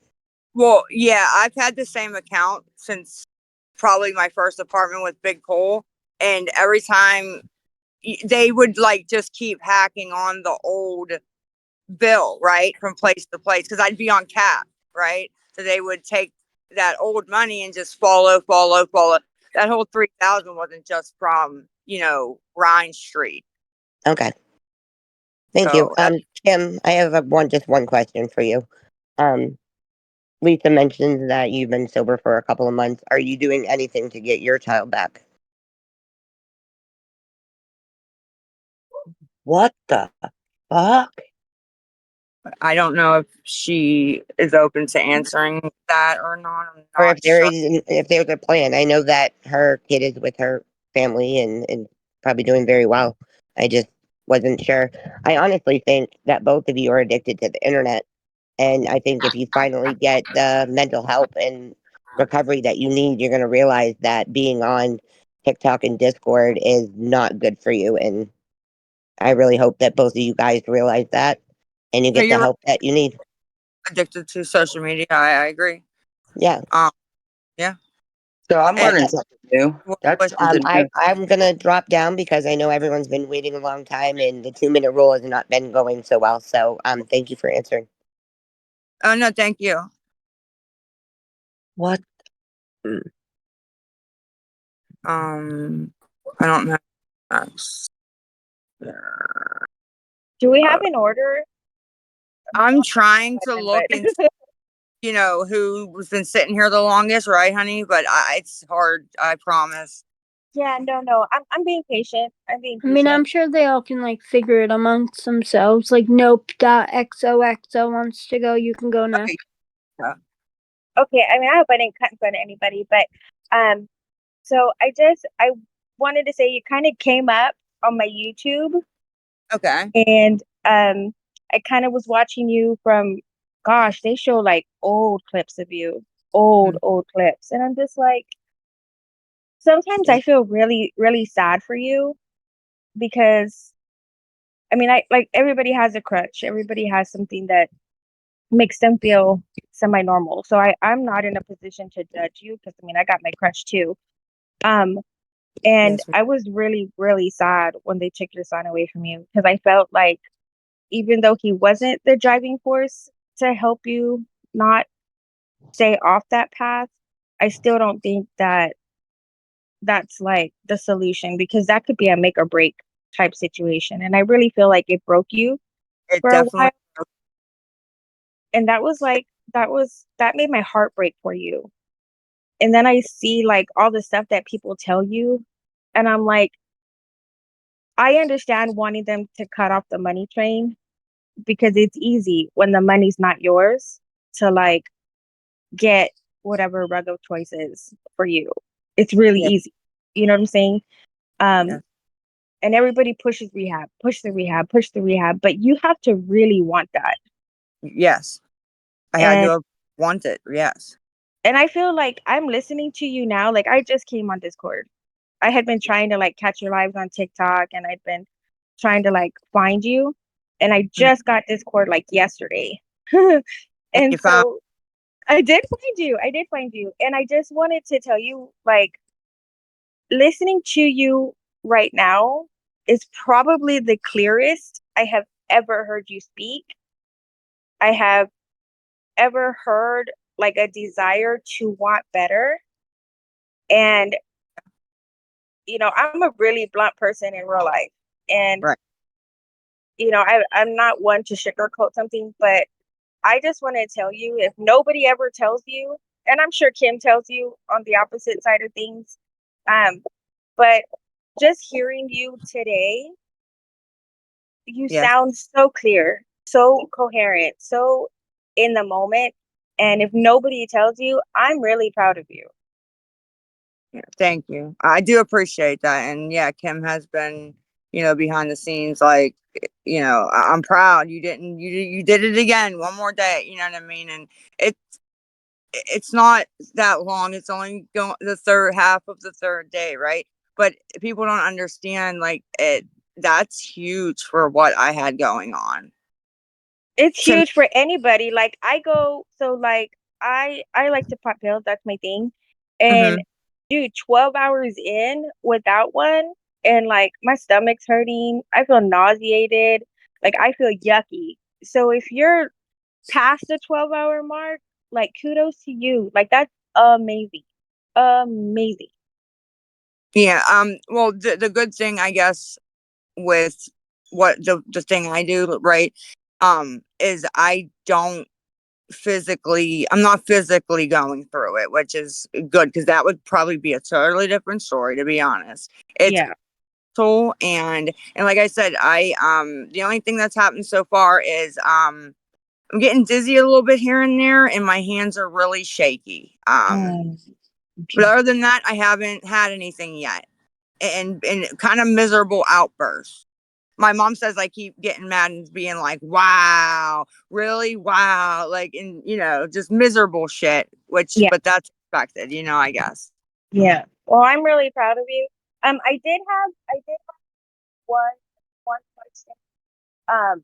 Well, yeah, I've had the same account since probably my first apartment with Big Cole, and every time they would like just keep hacking on the old bill, right, from place to place, because I'd be on cap, right? So they would take that old money and just follow. That whole 3,000 wasn't just from Rhine Street. Okay. Thank you. So Kim, I have just one question for you. Um, Lisa mentioned that you've been sober for a couple of months. Are you doing anything to get your child back? What the fuck? I don't know if she is open to answering that or not. I'm Or not sure. if there's a plan. I know that her kid is with her family and probably doing very well. I just wasn't sure. I honestly think that both of you are addicted to the internet. And I think if you finally get the mental health and recovery that you need, you're going to realize that being on TikTok and Discord is not good for you. And I really hope that both of you guys realize that and you No, get the you're help that you need. addicted to social media. I agree. Yeah. Yeah. So I'm And learning something new. That's something new. I'm going to drop down because I know everyone's been waiting a long time and the 2-minute rule has not been going so well. So thank you for answering. Oh no, thank you. What? I don't know. Do we have an order? I'm trying to look But into, who's been sitting here the longest, right, honey? But it's hard, I promise. yeah, no. I'm being patient. I'm being I mean, patient. I'm sure they all can like figure it amongst themselves. Like, nope. XOXO wants to go. You can go next. Okay, I mean, I hope I didn't cut in front of anybody, but so I wanted to say you kind of came up on my YouTube, Okay. and I kind of was watching you from, gosh, they show like old clips of you, old clips, and I'm just like, sometimes I feel really, really sad for you because, I mean, I like everybody has a crutch, everybody has something that makes them feel semi-normal. So I'm not in a position to judge you because I mean I got my crutch too. And Yes. I was really, really sad when they took your son away from you because I felt like even though he wasn't the driving force to help you not stay off that path, I still don't think that that's like the solution because that could be a make or break type situation. And I really feel like it broke you It for a definitely. while. And that was like, that made my heart break for you. And then I see like all the stuff that people tell you, and I'm like, I understand wanting them to cut off the money train because it's easy when the money's not yours to like get whatever rug of choice is for you. It's really Yeah. easy. You know what I'm saying? Yeah. And everybody pushes rehab, push the rehab, but you have to really want that. Yes. I had And to want it. Yes. and I feel like I'm listening to you now. Like I just came on Discord. I had been trying to like catch your lives on TikTok and I'd been trying to like find you. And I just got Discord like yesterday. And And you found. so I did find you. I did find you. And I just wanted to tell you like listening to you right now is probably the clearest I have ever heard you speak. I have ever heard like a desire to want better. And I'm a really blunt person in real life. And, Right. I'm not one to sugarcoat something, but I just want to tell you if nobody ever tells you, and I'm sure Kim tells you on the opposite side of things, but just hearing you today, you Yes. sound so clear, so coherent, so in the moment. And if nobody tells you, I'm really proud of you. Yeah, thank you. I do appreciate that. And yeah, Kim has been, behind the scenes, like, I'm proud. You did it again, one more day. You know what I mean? And it's not that long. It's only going the third half of the third day, right? But people don't understand, like, that's huge for what I had going on. It's To me. huge for anybody. Like I go, so like I like to pop pills. That's my thing. And Mhm. dude, 12 hours in without one, and like my stomach's hurting. I feel nauseated. Like I feel yucky. So if you're past the 12-hour mark, like kudos to you. Like that's amazing. Amazing. Yeah. Well, the good thing, I guess, with what the thing I do, right, is I'm not physically going through it, which is good because that would probably be a totally different story, to be honest. It's Yeah. mental, and like I said, the only thing that's happened so far is I'm getting dizzy a little bit here and there, and my hands are really shaky. But other than that, I haven't had anything yet, and kind of miserable outbursts. My mom says I keep getting mad and being like, wow, really? Wow. Like, and, just miserable shit, Yeah. but that's expected, I guess. Yeah. Well, I'm really proud of you. I did have one question. Um,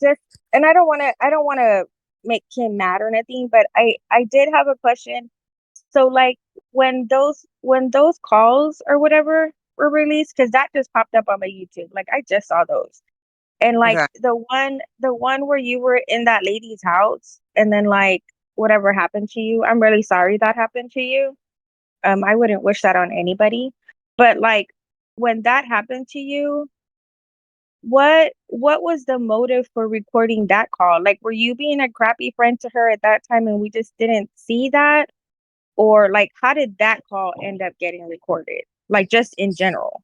just and I don't want to make Kim mad or anything, but I did have a question. So like when those calls or whatever were released, because that just popped up on my YouTube. Like I just saw those. And like Okay. the one where you were in that lady's house and then like whatever happened to you, I'm really sorry that happened to you. I wouldn't wish that on anybody. But like when that happened to you, what was the motive for recording that call? Like, were you being a crappy friend to her at that time and we just didn't see that? Or like, how did that call end up getting recorded? Like, just in general.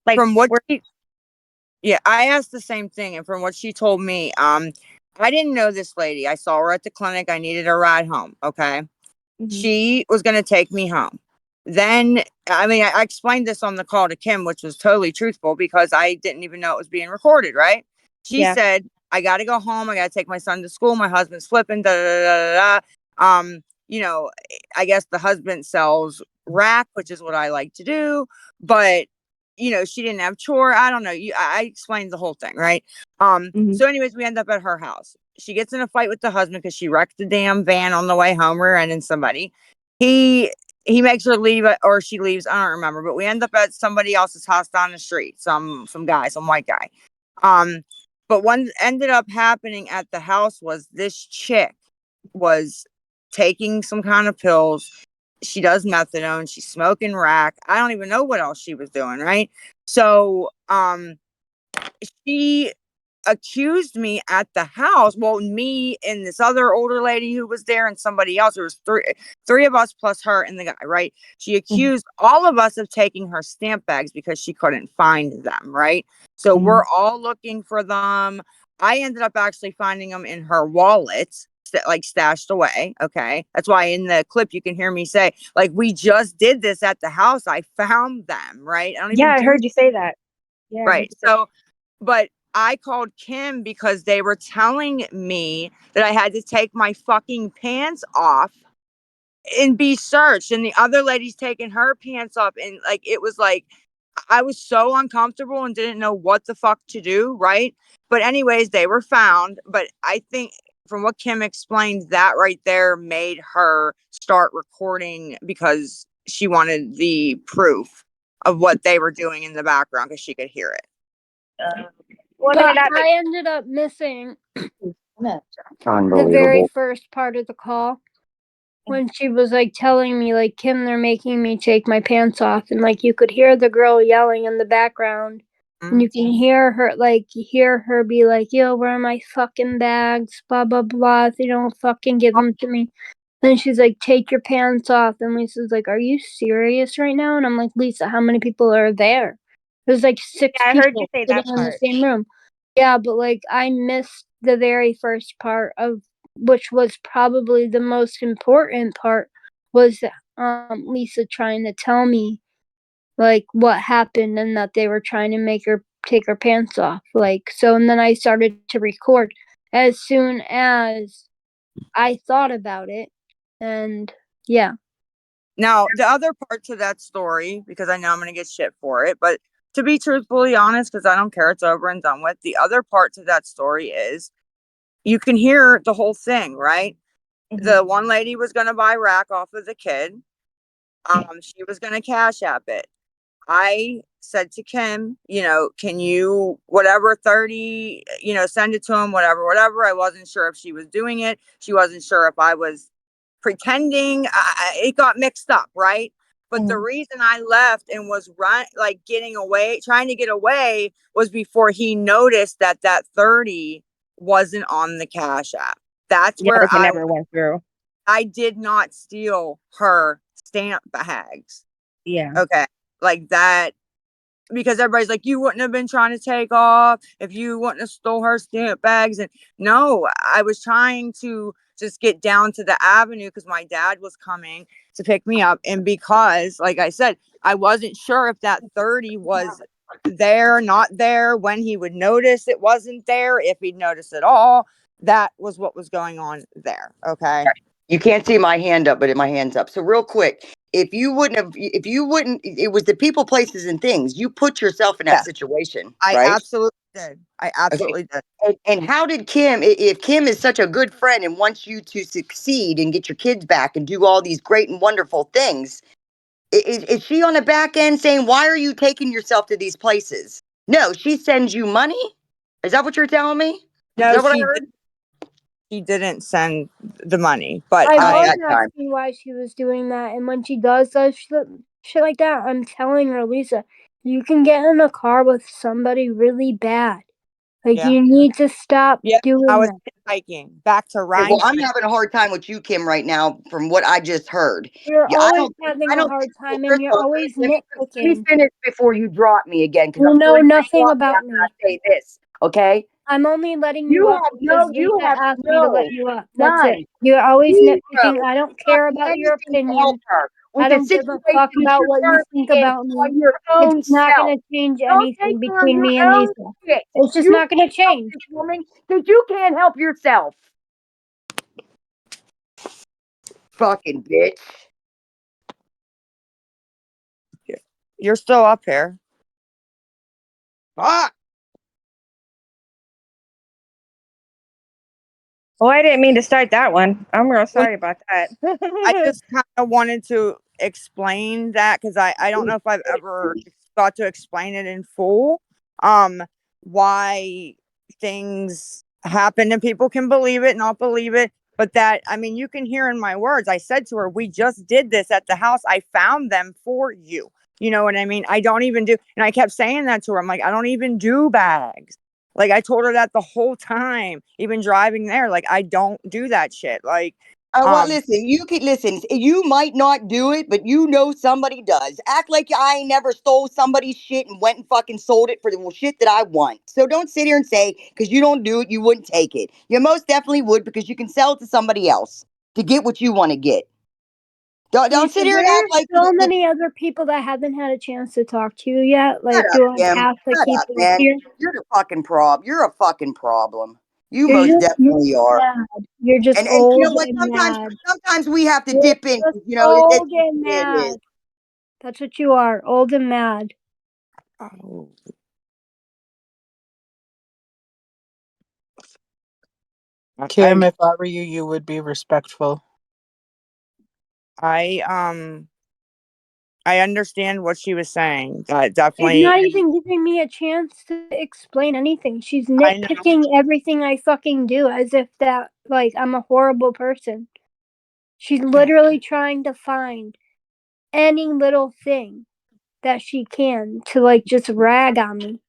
Like, From what yeah, I asked the same thing, and from what she told me, I didn't know this lady. I saw her at the clinic. I needed a ride home. Okay. She was going to take me home. Then, I mean, I explained this on the call to Kim, which was totally truthful because I didn't even know it was being recorded, right? She Yeah. said, I got to go home. I got to take my son to school. My husband's flipping, da da da da da. You know, I guess the husband sells rack, which is what I like to do, but you know, she didn't have chore. I don't know. I explained the whole thing, right? So anyways, we end up at her house. She gets in a fight with the husband because she wrecked the damn van on the way home, rear-ending somebody. He makes her leave or she leaves. I don't remember, but we end up at somebody else's house down the street. Some guy, some white guy. But what ended up happening at the house was this chick was taking some kind of pills. She does methadone. She's smoking rack. I don't even know what else she was doing, right? So, she accused me at the house. Well, me and this other older lady who was there and somebody else. There was three of us plus her and the guy, right? She accused all of us of taking her stamp bags because she couldn't find them, right? So we're all looking for them. I ended up actually finding them in her wallet, like stashed away. Okay. That's why in the clip you can hear me say, like, we just did this at the house. I found them, right? I don't even Yeah, I do heard you say that. Yeah. I heard right. you say So, but I called Kim because they were telling me that I had to take my fucking pants off and be searched. And the other lady's taking her pants off. And like, it was like, I was so uncomfortable and didn't know what the fuck to do. Right. But, anyways, they were found. But I think from what Kim explained, that right there made her start recording because she wanted the proof of what they were doing in the background because she could hear it. Well, But no, that I ended up missing the very Unbelievable. first part of the call when she was like telling me, like, Kim, they're making me take my pants off, and like you could hear the girl yelling in the background, and you can hear her be like, yo, where are my fucking bags, blah blah blah, if they don't fucking give them to me. Then she's like, take your pants off, and Lisa's like, are you serious right now? And I'm like, Lisa, how many people are there? There's like 6 I heard you people say sitting that in the part. same room. Yeah, but like I missed the very first part of, which was probably the most important part, was Lisa trying to tell me like what happened and that they were trying to make her take her pants off. Like, so, and then I started to record as soon as I thought about it. And yeah. Now, the other part to that story, because I know I'm going to get shit for it, but to be truthfully honest, because I don't care, it's over and done with. The other part to that story is you can hear the whole thing, right? The one lady was going to buy rack off of the kid. She was going to cash app it. I said to Kim, you know, can you, whatever, 30, you know, send it to him, whatever. I wasn't sure if she was doing it. She wasn't sure if I was pretending. It got mixed up, right? But the reason I left and was getting away, trying to get away, was before he noticed that 30 wasn't on the Cash App. That's Yeah, where like it never went through. I did not steal her stamp bags. Yeah. Okay. Like that, because everybody's like, you wouldn't have been trying to take off if you wouldn't have stole her stamp bags. And no, I was trying to just get down to the avenue because my dad was coming to pick me up. And because, like I said, I wasn't sure if that 30 was there, not there, when he would notice it wasn't there, if he'd notice at all. That was what was going on there. Okay. You can't see my hand up, but my hand's up. So real quick, if you wouldn't, it was the people, places, and things. You put yourself in that Yeah. situation, I right? absolutely did. I absolutely did. And how did Kim, if Kim is such a good friend and wants you to succeed and get your kids back and do all these great and wonderful things, is she on the back end saying, why are you taking yourself to these places? No, she sends you money? Is that what you're telling me? No, Is that what I she heard? She didn't send the money, but I Not was that time. asking why she was doing that, and when she does those shit like that, I'm telling her, Lisa, you can get in a car with somebody really bad. Like, Yeah. you need to stop Yeah. doing I was that. hitchhiking back to Okay, well, Rhine. I'm having a hard time with you, Kim, right now, from what I just heard. You're Yeah, always having I a don't hard think, well, time and first you're of all, always let me nitpicking. finish before you drop me again, because You I'm know sure you're gonna nothing drop me about after me. I say this, okay? I'm only letting you You up have because you Lisa have asked me to no, let you up. That's it. none, You're always zero, nitpicking. I don't not care about your anything to help opinion. her with I the don't give a situation fuck that about you're what you think currently in about me. on your It's own not self. going to change Don't take anything care of between your me and own Lisa. shit. It's just You not going to can't help change. this woman because you can't help yourself. Fucking bitch. You're still up here. Fuck. Oh, I didn't mean to start that one. I'm real Well, sorry about I that. just kind of wanted to explain that because I don't know if I've ever got to explain it in full. Why things happen and people can believe it, not believe it. But that, I mean, you can hear in my words, I said to her, we just did this at the house. I found them for you. You know what I mean? I don't even do, and I kept saying that to her. I'm like, I don't even do bags. Like, I told her that the whole time, even driving there. Like, I don't do that shit. Like, Well, listen, you can listen. You might not do it, but you know somebody does. Act like I ain't never stole somebody's shit and went and fucking sold it for the shit that I want. So don't sit here and say because you don't do it, you wouldn't take it. You most definitely would because you can sell it to somebody else to get what you want to get. Don't Lisa, sit here and act there's like so many other people that haven't had a chance to talk to you yet. Like, do I Kim. have to Shut keep up, it man. here? You're the fucking problem. You're a fucking problem. You You're most just definitely are. mad. You're just And you know old what? and Sometimes mad. sometimes we have to You're dip in. just You know, old and it is. mad. That's what you are, old and mad. Oh. Kim, if I were you, you would be respectful. I understand what she was saying. She's Definitely. not even giving me a chance to explain anything. She's I know. nitpicking everything I fucking do as if that, like, I'm a horrible person. She's literally trying to find any little thing that she can to, like, just rag on me.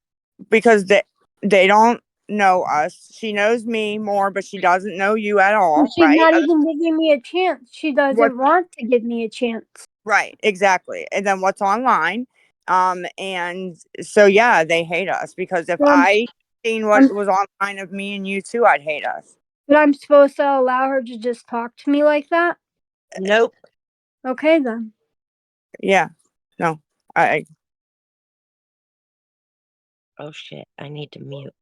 Because they don't know us. She knows me more, but she doesn't know you at And all, she's right? not even giving me a chance. She What? doesn't want to give me a chance. Right, exactly. And then what's online? And so yeah, they hate us because if So I seen what I'm, was online of me and you too, I'd hate us. but I'm supposed to allow her to just talk to me like that? Nope. Okay, then. Yeah. No. I Oh shit, I need to mute.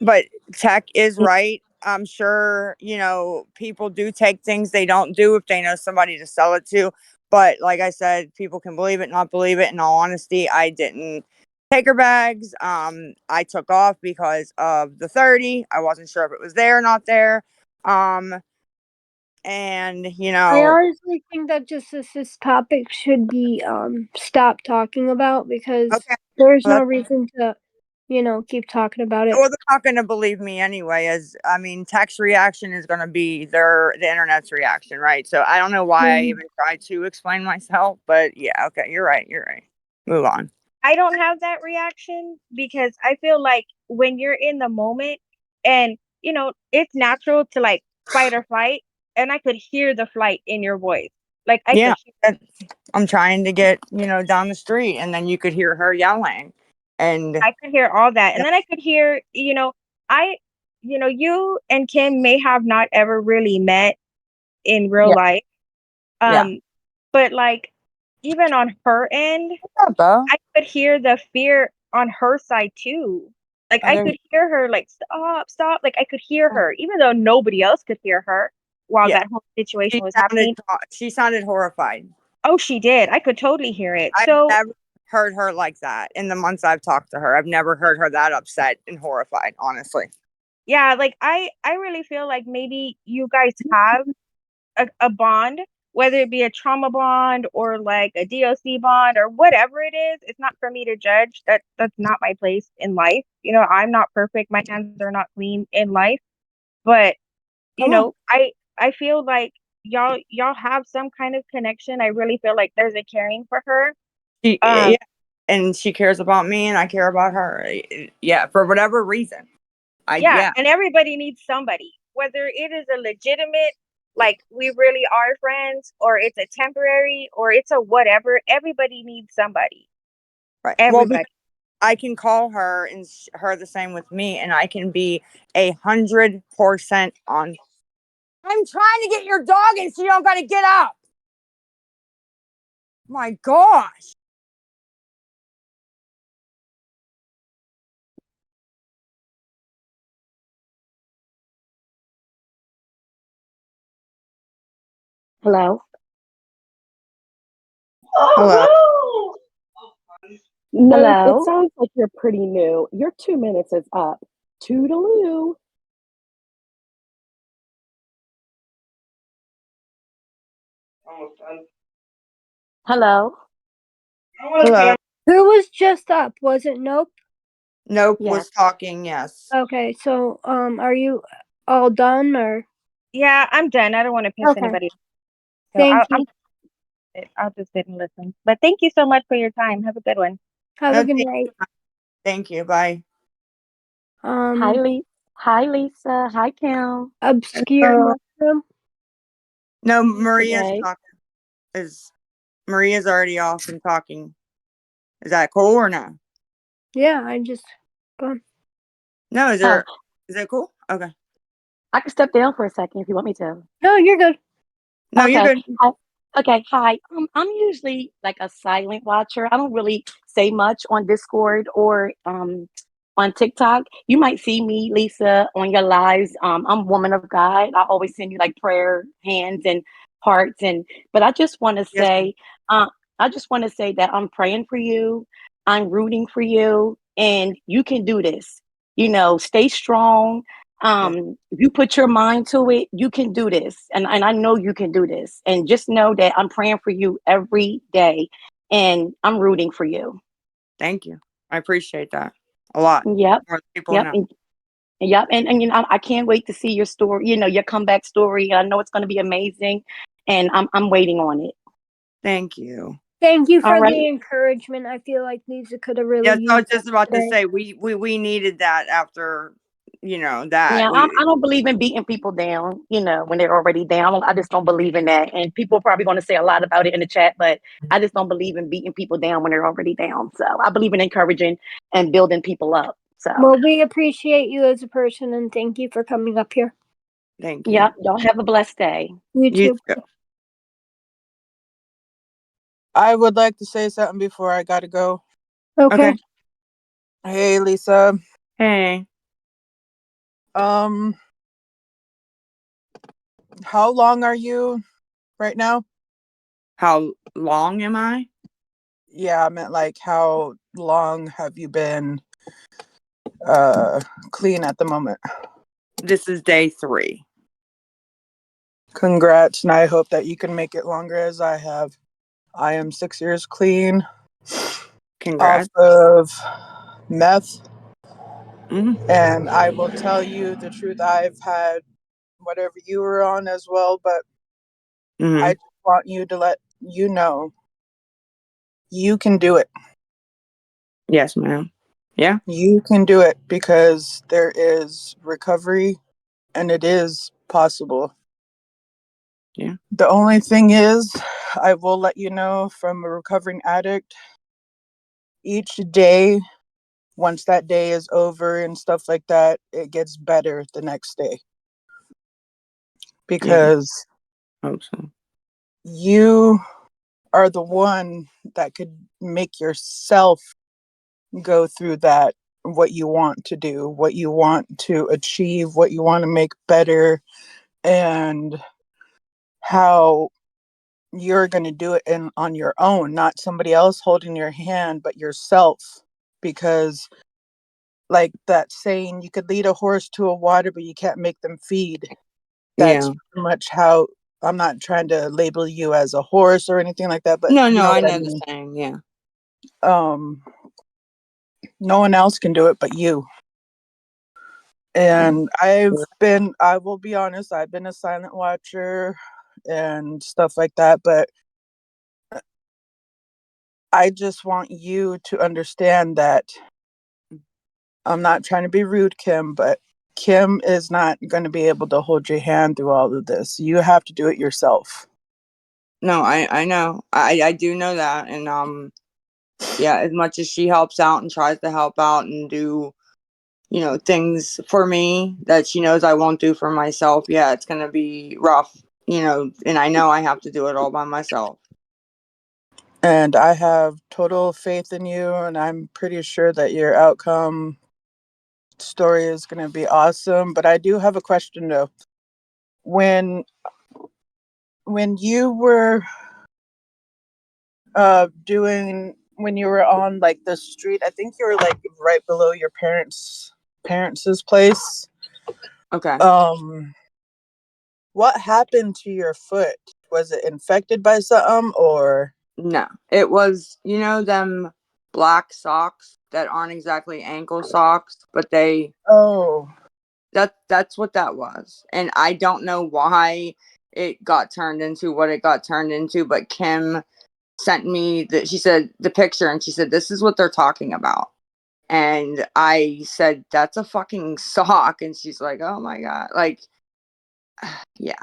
But tech is right. I'm sure, people do take things they don't do if they know somebody to sell it to. But like I said, people can believe it, not believe it. In all honesty, I didn't take her bags. I took off because of the 30. I wasn't sure if it was there or not there. And I honestly think that just this topic should be stopped talking about because okay. there's Well, no reason to, keep talking about it. well, they're not going to believe me anyway. Tech's reaction is going to be the internet's reaction, right? So I don't know why I even tried to explain myself, but yeah, okay, you're right. You're right. Move on. I don't have that reaction because I feel like when you're in the moment and, it's natural to like fight or flight. And I could hear the flight in your voice. Like I Yeah, could hear I'm trying to get down the street, and then you could hear her yelling, and I could hear all that. And yeah, then I could hear, I, you and Kim may have not ever really met in real yeah, life. yeah. But like even on her end, What's up, Bo? I could hear the fear on her side too. Like Oh, I there, could hear her like stop, stop. Like I could hear her, even though nobody else could hear her while yeah. that whole situation She was sounded happening. she sounded horrified. Oh, she did. I could totally hear it. I've So never heard her like that in the months I've talked to her. I've never heard her that upset and horrified, honestly. yeah, like I really feel like maybe you guys have a bond, whether it be a trauma bond or like a DOC bond or whatever it is. It's not for me to judge. That's not my place in life. I'm not perfect. My hands are not clean in life. But Come on. I feel like y'all have some kind of connection. I really feel like there's a caring for her. Yeah, and she cares about me, and I care about her. Yeah, for whatever reason. Yeah, and everybody needs somebody, whether it is a legitimate, like we really are friends, or it's a temporary, or it's a whatever. Everybody needs somebody. Right. Well, Everybody. I can call her and her the same with me, and I can be 100% on. I'm trying to get your dog in so you don't got to get up. My gosh. Hello? Hello. No, Hello? it sounds like you're pretty new. Your 2 minutes is up. Toodaloo. Hello? Hello. Who was just up? Was it Nope? Nope Yes. was talking, yes. Okay, so are you all done or? Yeah, I'm done. I don't want to piss Okay. anybody. So Thank you. I'll just sit and listen. But thank you so much for your time. Have a good one. Have No, a good night. Thank you. Bye. Hi, Lisa. Hi, Kim. Obscure mushroom. No, Maria's Today. talking. Maria's already off and talking. Is that cool or no? Yeah, I just gone. No, is Oh, it cool? Okay. I can step down for a second if you want me to. No, you're good. No, you're Okay. good. Okay. Hi. I'm usually like a silent watcher. I don't really say much on Discord or on TikTok. You might see me, Lisa, on your lives. I'm woman of God. I always send you like prayer hands and hearts but I just want to Yes, say, I just want to say that I'm praying for you. I'm rooting for you, and you can do this. Stay strong. If you put your mind to it, you can do this. And I know you can do this. And just know that I'm praying for you every day, and I'm rooting for you. Thank you. I appreciate that a lot. Yep. More people Yep. know. Yep. And I can't wait to see your story, your comeback story. I know it's going to be amazing, and I'm waiting on it. Thank you. Thank you All for right. the encouragement. I feel like Lisa could have really Yes, I was used just that about to today. say we needed that after that. Yeah, I don't believe in beating people down, when they're already down. I just don't believe in that. And people are probably going to say a lot about it in the chat, but I just don't believe in beating people down when they're already down. So I believe in encouraging and building people up. So, Well, we appreciate you as a person and thank you for coming up here. Thank you. yep, y'all have a blessed day. You too. I would like to say something before I gotta go. Okay. Hey, Lisa. Hey. How long are you right now? How long am I? Yeah, I meant like how long have you been clean at the moment? This is day 3. Congrats, and I hope that you can make it longer as I have. I am 6 years clean. Congrats. Off of meth. Mm-hmm. And I will tell you the truth, I've had whatever you were on as well, but I just want you to let you know you can do it. Yes, ma'am. Yeah. You can do it because there is recovery and it is possible. Yeah. The only thing is, I will let you know from a recovering addict, each day, once that day is over and stuff like that, it gets better the next day. Because hope so. You are the one that could make yourself go through that, what you want to do, what you want to achieve, what you want to make better, and how you're going to do it on your own, not somebody else holding your hand, but yourself. Because like that saying, you could lead a horse to a water, but you can't make them feed. That's pretty much how. I'm not trying to label you as a horse or anything like that, but No, you know I what know I the mean. saying, yeah. No one else can do it but you. And I will be honest, I've been a silent watcher and stuff like that, but I just want you to understand that I'm not trying to be rude, Kim, but Kim is not going to be able to hold your hand through all of this. You have to do it yourself. No, I know. I do know that. And yeah, as much as she helps out and tries to help out and do, you know, things for me that she knows I won't do for myself, yeah, it's gonna be rough, you know, and I know I have to do it all by myself. And I have total faith in you, and I'm pretty sure that your outcome story is going to be awesome. But I do have a question though. When you were when you were on like the street, I think you were like right below your parents' place. Okay. What happened to your foot? Was it infected by something or? No, it was, you know, them black socks that aren't exactly ankle socks, but they, Oh, that's what that was. And I don't know why it got turned into what it got turned into, but Kim sent me she said the picture, and she said, this is what they're talking about. And I said, that's a fucking sock. And she's like, oh my God. Like, yeah,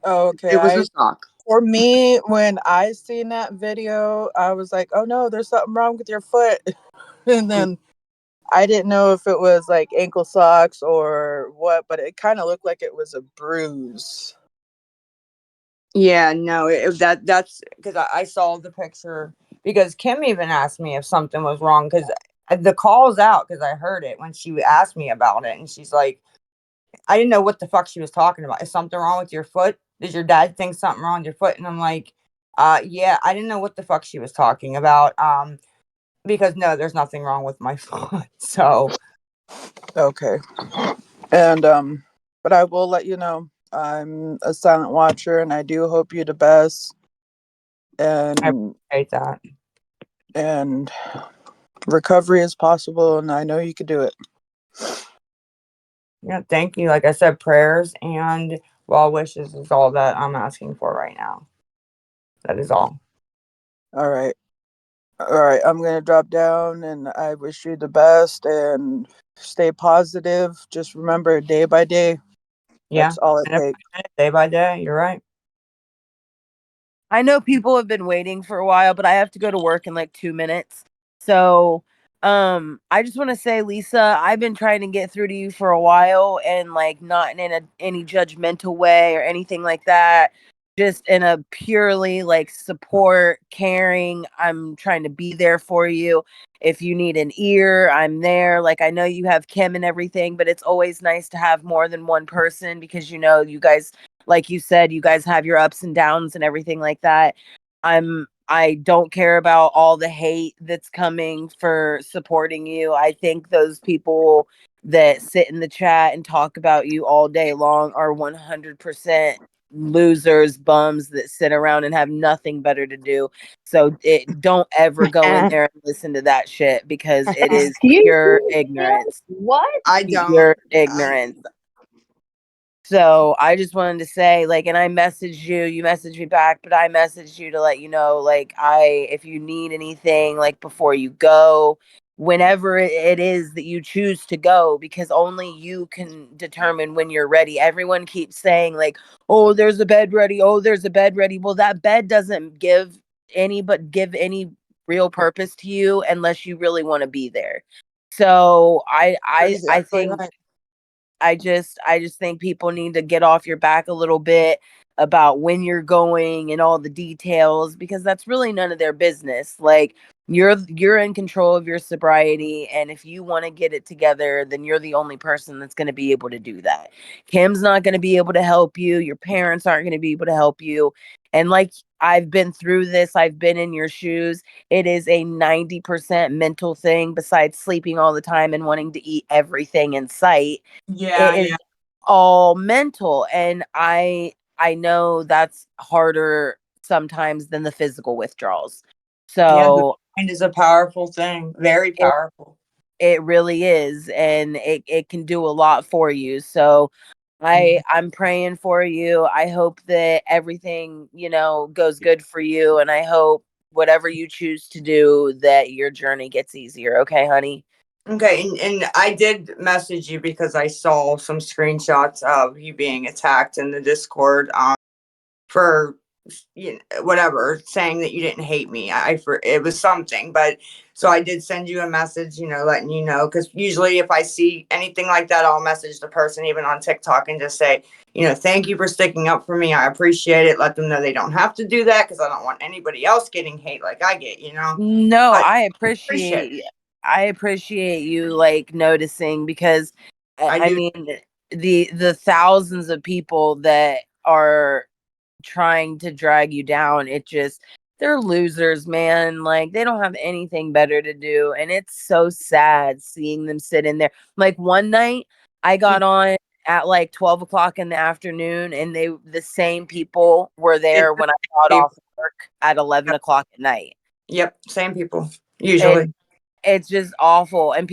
oh, okay. it was a sock. For me, when I seen that video, I was like, oh no, there's something wrong with your foot. And then I didn't know if it was like ankle socks or what, but it kind of looked like it was a bruise. Yeah, no, that's because I saw the picture, because Kim even asked me if something was wrong, because the call's out, because I heard it when she asked me about it, and she's like, I didn't know what the fuck she was talking about. Is something wrong with your foot? Does your dad think something wrong with your foot? And I'm like, yeah, I didn't know what the fuck she was talking about. Because no, there's nothing wrong with my foot. So Okay. And but I will let you know I'm a silent watcher, and I do hope you the best. And I appreciate that. And recovery is possible, and I know you could do it. Yeah, thank you. Like I said, prayers and well wishes is all that I'm asking for right now. That is all. All right. I'm going to drop down, and I wish you the best and stay positive. Just remember, day by day. Yeah. That's all it takes. Day by day. You're right. I know people have been waiting for a while, but I have to go to work in like 2 minutes. So, I just want to say, Lisa, I've been trying to get through to you for a while, and like not in any judgmental way or anything like that. Just in a purely like support, caring. I'm trying to be there for you. If you need an ear, I'm there. Like I know you have Kim and everything, but it's always nice to have more than one person, because you know, you guys, like you said, you guys have your ups and downs and everything like that. I don't care about all the hate that's coming for supporting you. I think those people that sit in the chat and talk about you all day long are 100% losers, bums that sit around and have nothing better to do. So don't ever go in there and listen to that shit, because it is pure ignorance. What? I don't. Pure ignorance. So I just wanted to say, like, and I messaged you, you messaged me back, but I messaged you to let you know, like, if you need anything, like, before you go, whenever it is that you choose to go, because only you can determine when you're ready. Everyone keeps saying, like, oh, there's a bed ready. Oh, there's a bed ready. Well, that bed doesn't give any real purpose to you unless you really want to be there. So I think I just think people need to get off your back a little bit about when you're going and all the details, because that's really none of their business. Like you're in control of your sobriety, and if you want to get it together, then you're the only person that's going to be able to do that. Kim's not going to be able to help you, your parents aren't going to be able to help you. And like I've been through this, I've been in your shoes. It is a 90% mental thing, besides sleeping all the time and wanting to eat everything in sight. Yeah, It is all mental, and I know that's harder sometimes than the physical withdrawals. Yeah, the So mind is a powerful thing. Very powerful. it really is, and it can do a lot for you. So I'm praying for you. I hope that everything, goes good for you, and I hope whatever you choose to do that your journey gets easier, okay, honey? Okay, and I did message you because I saw some screenshots of you being attacked in the Discord for whatever, saying that you didn't hate me. It was something, but so I did send you a message, letting you know, because usually if I see anything like that, I'll message the person even on TikTok and just say, thank you for sticking up for me. I appreciate it. Let them know they don't have to do that because I don't want anybody else getting hate like I get, No, But I appreciate it. appreciate you like noticing, because I I do. mean the thousands of people that are trying to drag you down, they're losers, man. Like, they don't have anything better to do, and it's so sad seeing them sit in there. Like, one night I got on at like 12 o'clock in the afternoon, and the same people were there when I got off work at 11 o'clock at night. Yep, same people And usually. it's just awful. And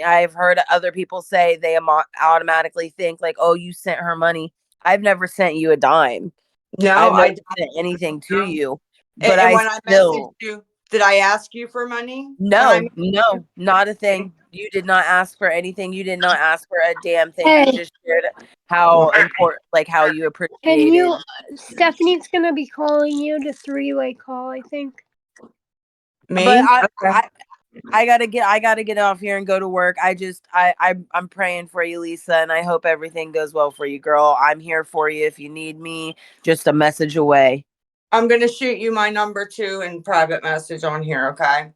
I've heard other people say they automatically think like, oh, you sent her money. I've never sent you a dime. No, I've I never don't. sent anything to No. you, And, but and I when I messaged still, you, did I ask you for money? When I no, messaged you? no, not a thing. You did not ask for anything. You did not ask for a damn thing. You Hey, just shared how important, like how you can appreciated. you? Stephanie's gonna be calling you to three-way call, I think. But Me? Okay. I gotta get off here and go to work. I'm praying for you, Lisa, and I hope everything goes well for you, girl. I'm here for you if you need me. Just a message away. I'm gonna shoot you my number too in private message on here, okay?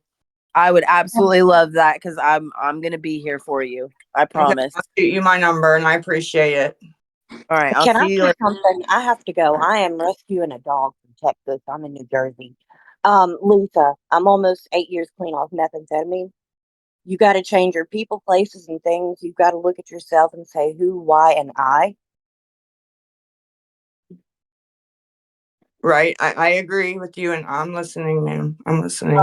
I would absolutely love that, because I'm gonna be here for you. I Okay, promise. I'll shoot you my number and I appreciate it. All right, I'll Can I see you say later. something? I have to go. I am rescuing a dog from Texas. I'm in New Jersey. Lisa, I'm almost 8 years clean off methamphetamine. You got to change your people, places, and things. You've got to look at yourself and say who, why, and I. Right. I agree with you and I'm listening, ma'am. I'm listening.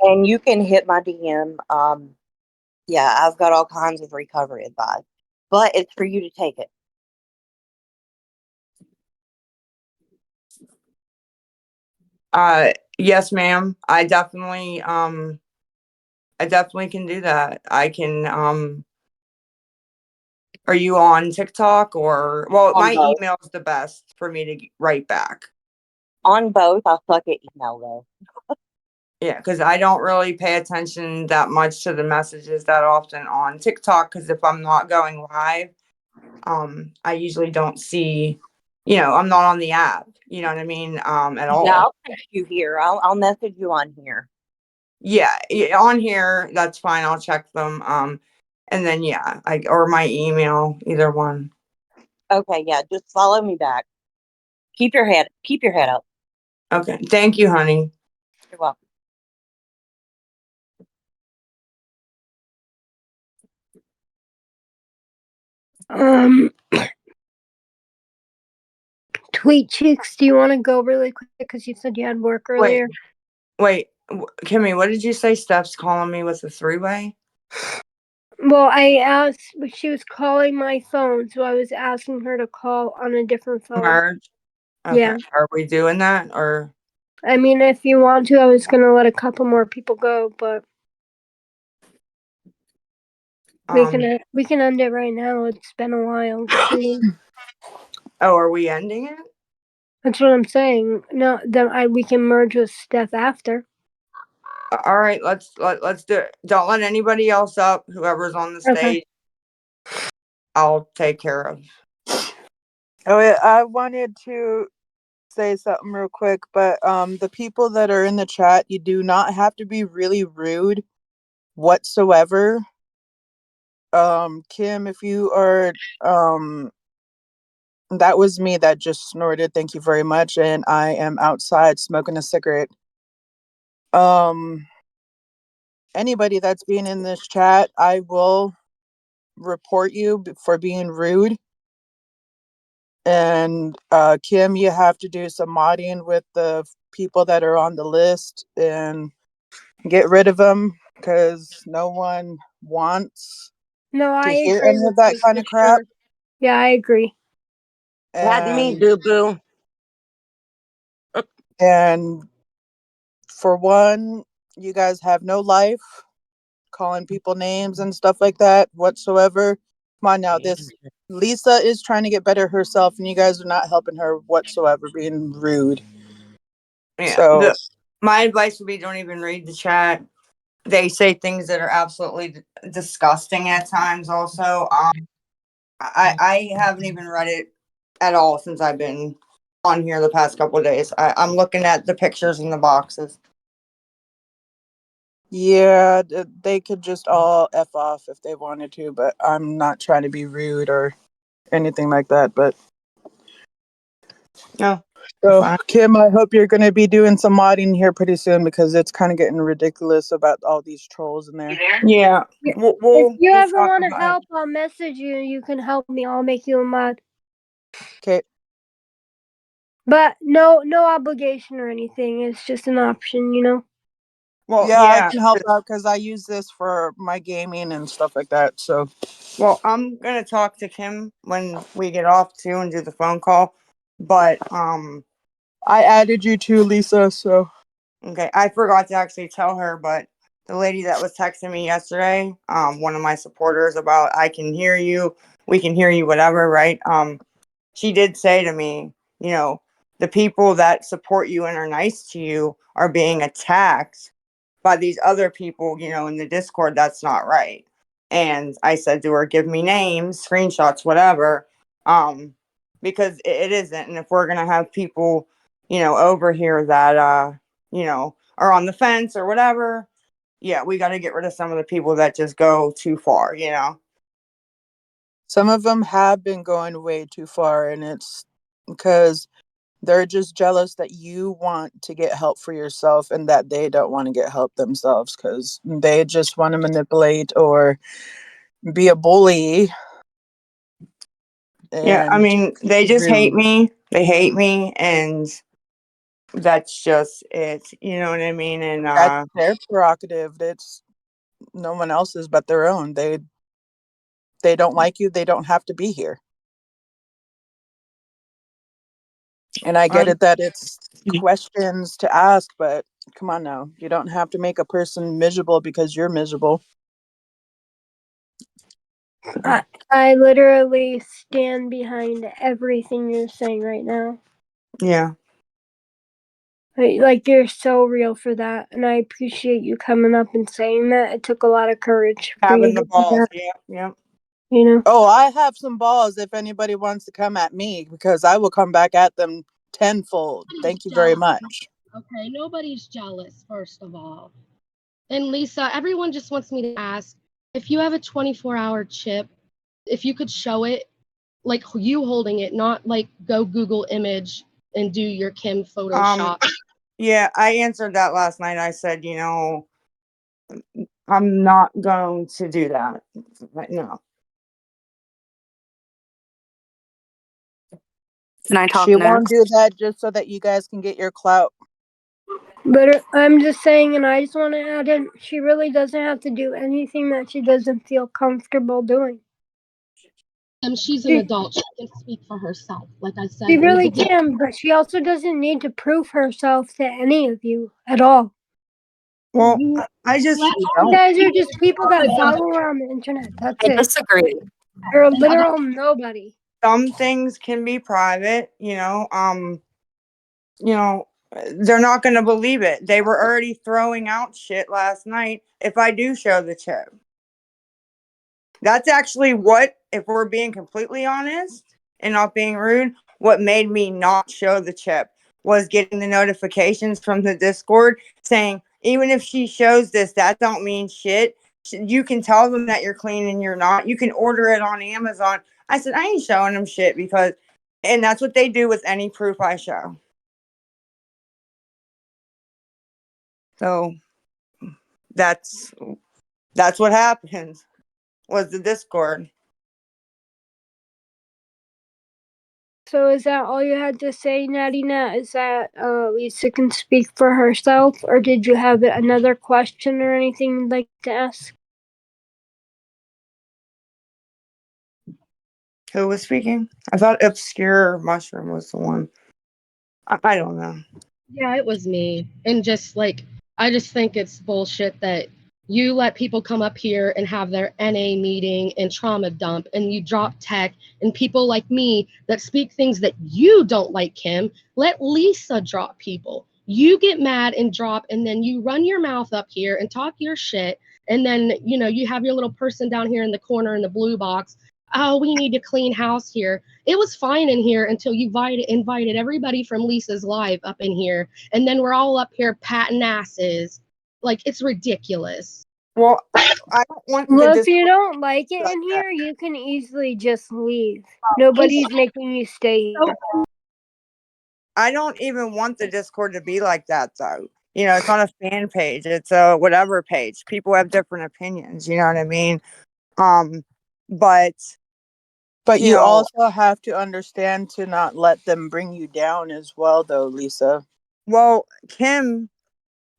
And you can hit my DM. Yeah, I've got all kinds of recovery advice, but it's for you to take it. Yes, ma'am. I definitely can do that. I can are you on TikTok or well On my both. email is the best for me to write back. On both, I'll suck at email though. Yeah, because I don't really pay attention that much to the messages that often on TikTok. Because if I'm not going live, I usually don't see, I'm not on the app. You know what I mean? At Yeah, all. I'll text you here. I'll message you on here. Yeah, on here, that's fine. I'll check them. And then yeah, or my email, either one. Okay, yeah, just follow me back. Keep your head up. Okay, thank you, honey. You're welcome. Tweet Cheeks, do you want to go really quick because you said you had work earlier? Wait, Kimmy, what did you say? Steph's calling me with a three-way? Well, I asked, but she was calling my phone, so I was asking her to call on a different phone. Merge? Okay. Yeah. Are we doing that or? I mean, if you want to, I was gonna let a couple more people go, but we can end it right now. It's been a while. Oh, are we ending it? That's what I'm saying. No, then we can merge with Steph after. All right, let's do it. Don't let anybody else up. Whoever's on the stage, I'll take care of. Oh, yeah, I wanted to say something real quick, but the people that are in the chat, you do not have to be really rude whatsoever. Kim, if you are that was me that just snorted. Thank you very much. And I am outside smoking a cigarette. Anybody that's being in this chat, I will report you for being rude. And Kim, you have to do some modding with the people that are on the list and get rid of them because no one wants to hear any of that kind of crap. Yeah, I agree. Had me, And boo boo. and for one, you guys have no life, calling people names and stuff like that whatsoever. Come on now, this Lisa is trying to get better herself, and you guys are not helping her whatsoever, being rude. Yeah. So My advice would be don't even read the chat. They say things that are absolutely disgusting at times. Also, I haven't even read it at all since I've been on here the past couple of days. I'm looking at the pictures in the boxes. yeah, they could just all F off if they wanted to, but I'm not trying to be rude or anything like that. But no. So, Kim, I hope you're going to be doing some modding here pretty soon because it's kind of getting ridiculous about all these trolls in there. Yeah. If you ever talk want to about it. help, I'll message you. You can help me. I'll make you a mod. Okay. But no obligation or anything. It's just an option, you know. Well, yeah, yeah. I can help out because I use this for my gaming and stuff like that. So, Well, I'm gonna talk to Kim when we get off too and do the phone call. But I added you too, Lisa. So, okay, I forgot to actually tell her, but the lady that was texting me yesterday, one of my supporters about I can hear you, we can hear you, whatever, right? She did say to me, you know, the people that support you and are nice to you are being attacked by these other people, you know, in the Discord. That's not right. And I said to her, give me names, screenshots, whatever. Because it isn't. And if we're gonna have people, you know, over here that you know, are on the fence or whatever, yeah, we gotta get rid of some of the people that just go too far, you know. some of them have been going way too far, and it's because they're just jealous that you want to get help for yourself and that they don't want to get help themselves because they just want to manipulate or be a bully. Yeah, I And mean, they just hate rude. me. They hate me, and that's just it. You know what I mean? And That's their prerogative. It's no one else's but their own. They don't like you, they don't have to be here. And I get it that it's questions to ask, but come on now. You don't have to make a person miserable because you're miserable. I literally stand behind everything you're saying right now. yeah. Like you're so real for that, and I appreciate you coming up and saying that. It took a lot of courage for you Having to the do balls. that. Yeah, yeah. You know. Oh, I have some balls if anybody wants to come at me because I will come back at them tenfold. Thank you very much. Okay, nobody's jealous, first of all. And Lisa, everyone just wants me to ask if you have a 24-hour chip, if you could show it, like you holding it, not like go Google image and do your Kim Photoshop. Yeah, I answered that last night. I said, you know, I'm not going to do that. No. Can I talk She won't next? do that just so that you guys can get your clout. But I'm just saying, and I just want to add in, she really doesn't have to do anything that she doesn't feel comfortable doing. And she's an adult. She can speak for herself, like I said She in the really beginning. can, but she also doesn't need to prove herself to any of you at all. Well, I just You guys are just people that follow her on the internet. That's I it. disagree. You're a literal nobody. some things can be private, you know, they're not going to believe it. They were already throwing out shit last night if I do show the chip. That's actually what, if we're being completely honest and not being rude, what made me not show the chip was getting the notifications from the Discord saying, even if she shows this, that don't mean shit. You can tell them that you're clean and you're not. You can order it on Amazon. I said, I ain't showing them shit because, and that's what they do with any proof I show. So that's what happened was the Discord. So is that all you had to say, Natty Nat? Is that Lisa can speak for herself, or did you have another question or anything you'd like to ask? Who was speaking? I thought Obscure Mushroom was the one. I don't know. Yeah, it was me. And just like, I just think it's bullshit that you let people come up here and have their NA meeting and trauma dump, and you drop tech, and people like me that speak things that you don't like, Kim, let Lisa drop people. You get mad and drop, and then you run your mouth up here and talk your shit. And then, you have your little person down here in the corner in the blue box. Oh, we need to clean house here. It was fine in here until you invited everybody from Lisa's Live up in here. And then we're all up here patting asses. Like, it's ridiculous. Well, I don't want Well, the if you Discord don't like it like in that. here, you can easily just leave. Nobody's making you stay here. I don't even want the Discord to be like that, though. It's not a fan page. It's a whatever page. People have different opinions. You know what I mean? But But you you know, also have to understand to not let them bring you down as well, though, Lisa. well, Kim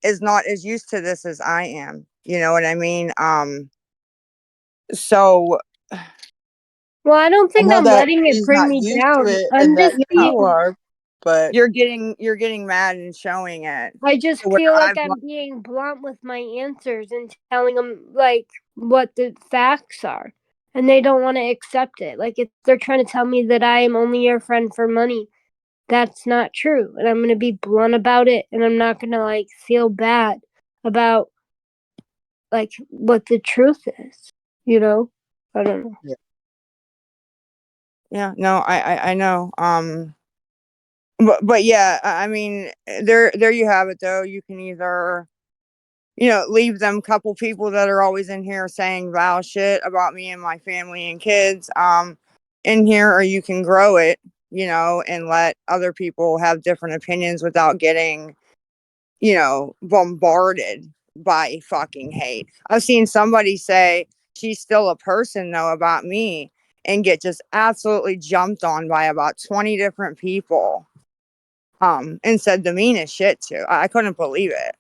is not as used to this as I am. You know what I mean? So Well, I don't I think know I'm that letting it she's bring not me used to down. it I'm and that just you being, are, but you're getting mad and showing it. I just So what feel like I've I'm being blunt with my answers and telling them like what the facts are, and they don't want to accept it. Like if they're trying to tell me that I am only your friend for money, that's not true, and I'm going to be blunt about it, and I'm not going to like feel bad about like what the truth is. I don't know. Yeah, no, I know. But yeah, I mean, there you have it though. You can either, leave them couple people that are always in here saying vile shit about me and my family and kids, in here, or you can grow it, and let other people have different opinions without getting, bombarded by fucking hate. I've seen somebody say she's still a person though about me and get just absolutely jumped on by about 20 different people. And said the meanest shit too. I couldn't believe it.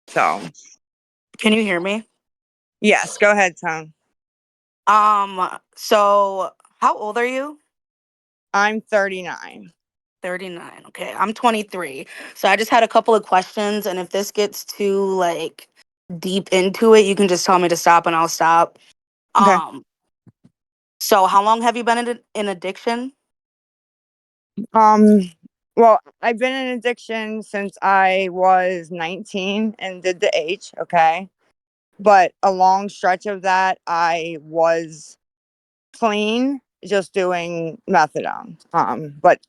So, Can you hear me? yes, go ahead, Tone. So how old are you? I'm 39. 39. Okay. I'm 23. So I just had a couple of questions, and if this gets too like deep into it, you can just tell me to stop and I'll stop. Okay. So how long have you been in addiction? Um, well, I've been in addiction since I was 19 and did the H, okay? But a long stretch of that, I was clean, just doing methadone. But,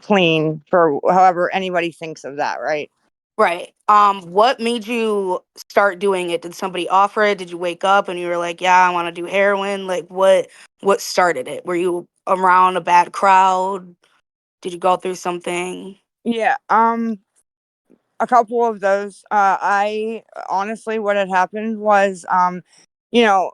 clean for however anybody thinks of that, right? Right. What made you start doing it? Did somebody offer it? Did you wake up and you were like, "Yeah, I want to do heroin"? Like what started it? Were you around a bad crowd? Did you go through something? Yeah, a couple of those. I honestly, what had happened was, you know,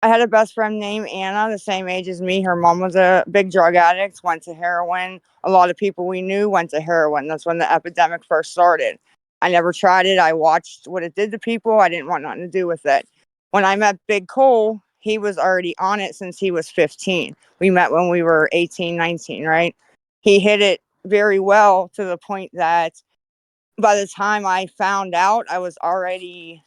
I had a best friend named Anna, the same age as me. Her mom was a big drug addict, went to heroin. A lot of people we knew went to heroin. That's when the epidemic first started. I never tried it. I watched what it did to people. I didn't want nothing to do with it. When I met Big Cole, he was already on it since he was 15. We met when we were 18, 19, right? He hit it very well to the point that by the time I found out, I was already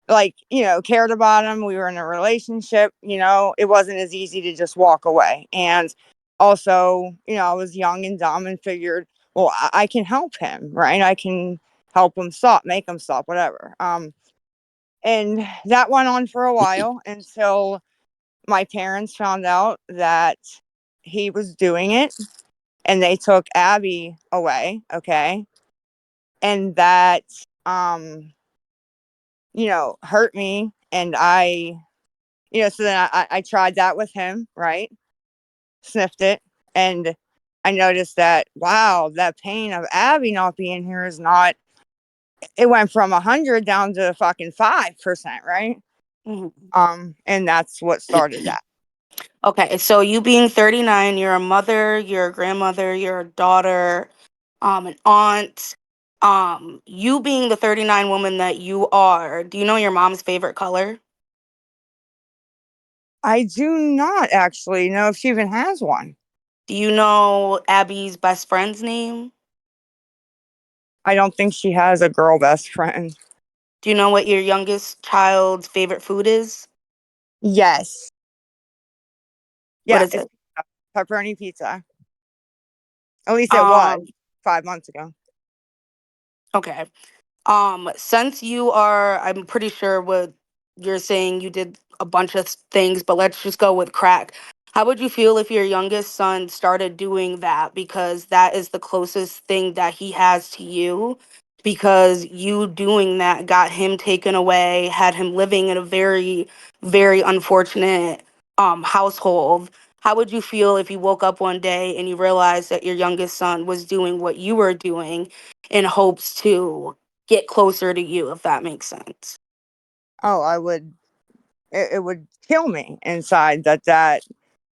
like, cared about him. We were in a relationship, it wasn't as easy to just walk away. And also, I was young and dumb and figured, well, I can help him, right? I can help him stop, make him stop, whatever. And that went on for a while until my parents found out that he was doing it and they took Abby away. Okay. And that hurt me. And so then I tried that with him, right? Sniffed it. And I noticed that, wow, that pain of Abby not being here is not, it went from 100 down to fucking 5%, right? And that's what started that. Okay, so you being 39, you're a mother, you're a grandmother, you're a daughter, an aunt. You being the 39 woman that you are, do you know your mom's favorite color? I do not actually know if she even has one. Do you know Abby's best friend's name? I don't think she has a girl best friend. Do you know what your youngest child's favorite food is? Yes. What Yeah, is it's it? pepperoni pizza. At least it was Um, 5 months ago. okay. Since you are, I'm pretty sure what you're saying, you did a bunch of things, but let's just go with crack. How would you feel if your youngest son started doing that? Because that is the closest thing that he has to you. Because you doing that got him taken away, had him living in a very, very unfortunate household. How would you feel if you woke up one day and you realized that your youngest son was doing what you were doing in hopes to get closer to you, if that makes sense? Oh, I would. It would kill me inside that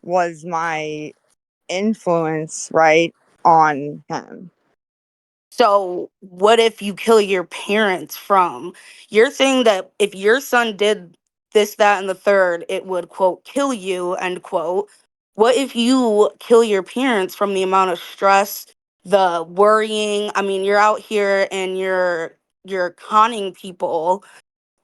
was my influence, right, on him. So, what if you kill your parents from? You're saying that if your son did this, that, and the third, it would, quote, kill you, end quote. What if you kill your parents from the amount of stress, the worrying? I mean, you're out here and you're conning people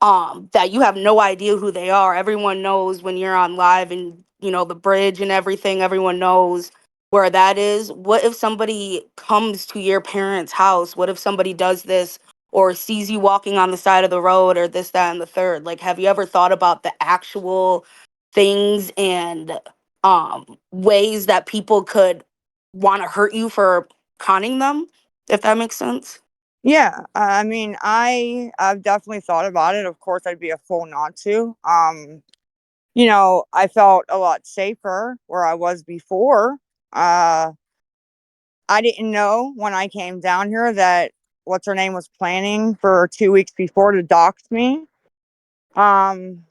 that you have no idea who they are. Everyone knows when you're on live and the bridge and everything, everyone knows where that is. What if somebody comes to your parents' house? What if somebody does this or sees you walking on the side of the road or this, that, and the third? Like, have you ever thought about the actual things and ways that people could want to hurt you for conning them, if that makes sense? Yeah, I mean, I've definitely thought about it. Of course, I'd be a fool not to. I felt a lot safer where I was before. Uh, I didn't know when I came down here that what's her name was planning for 2 weeks before to dox me. Um,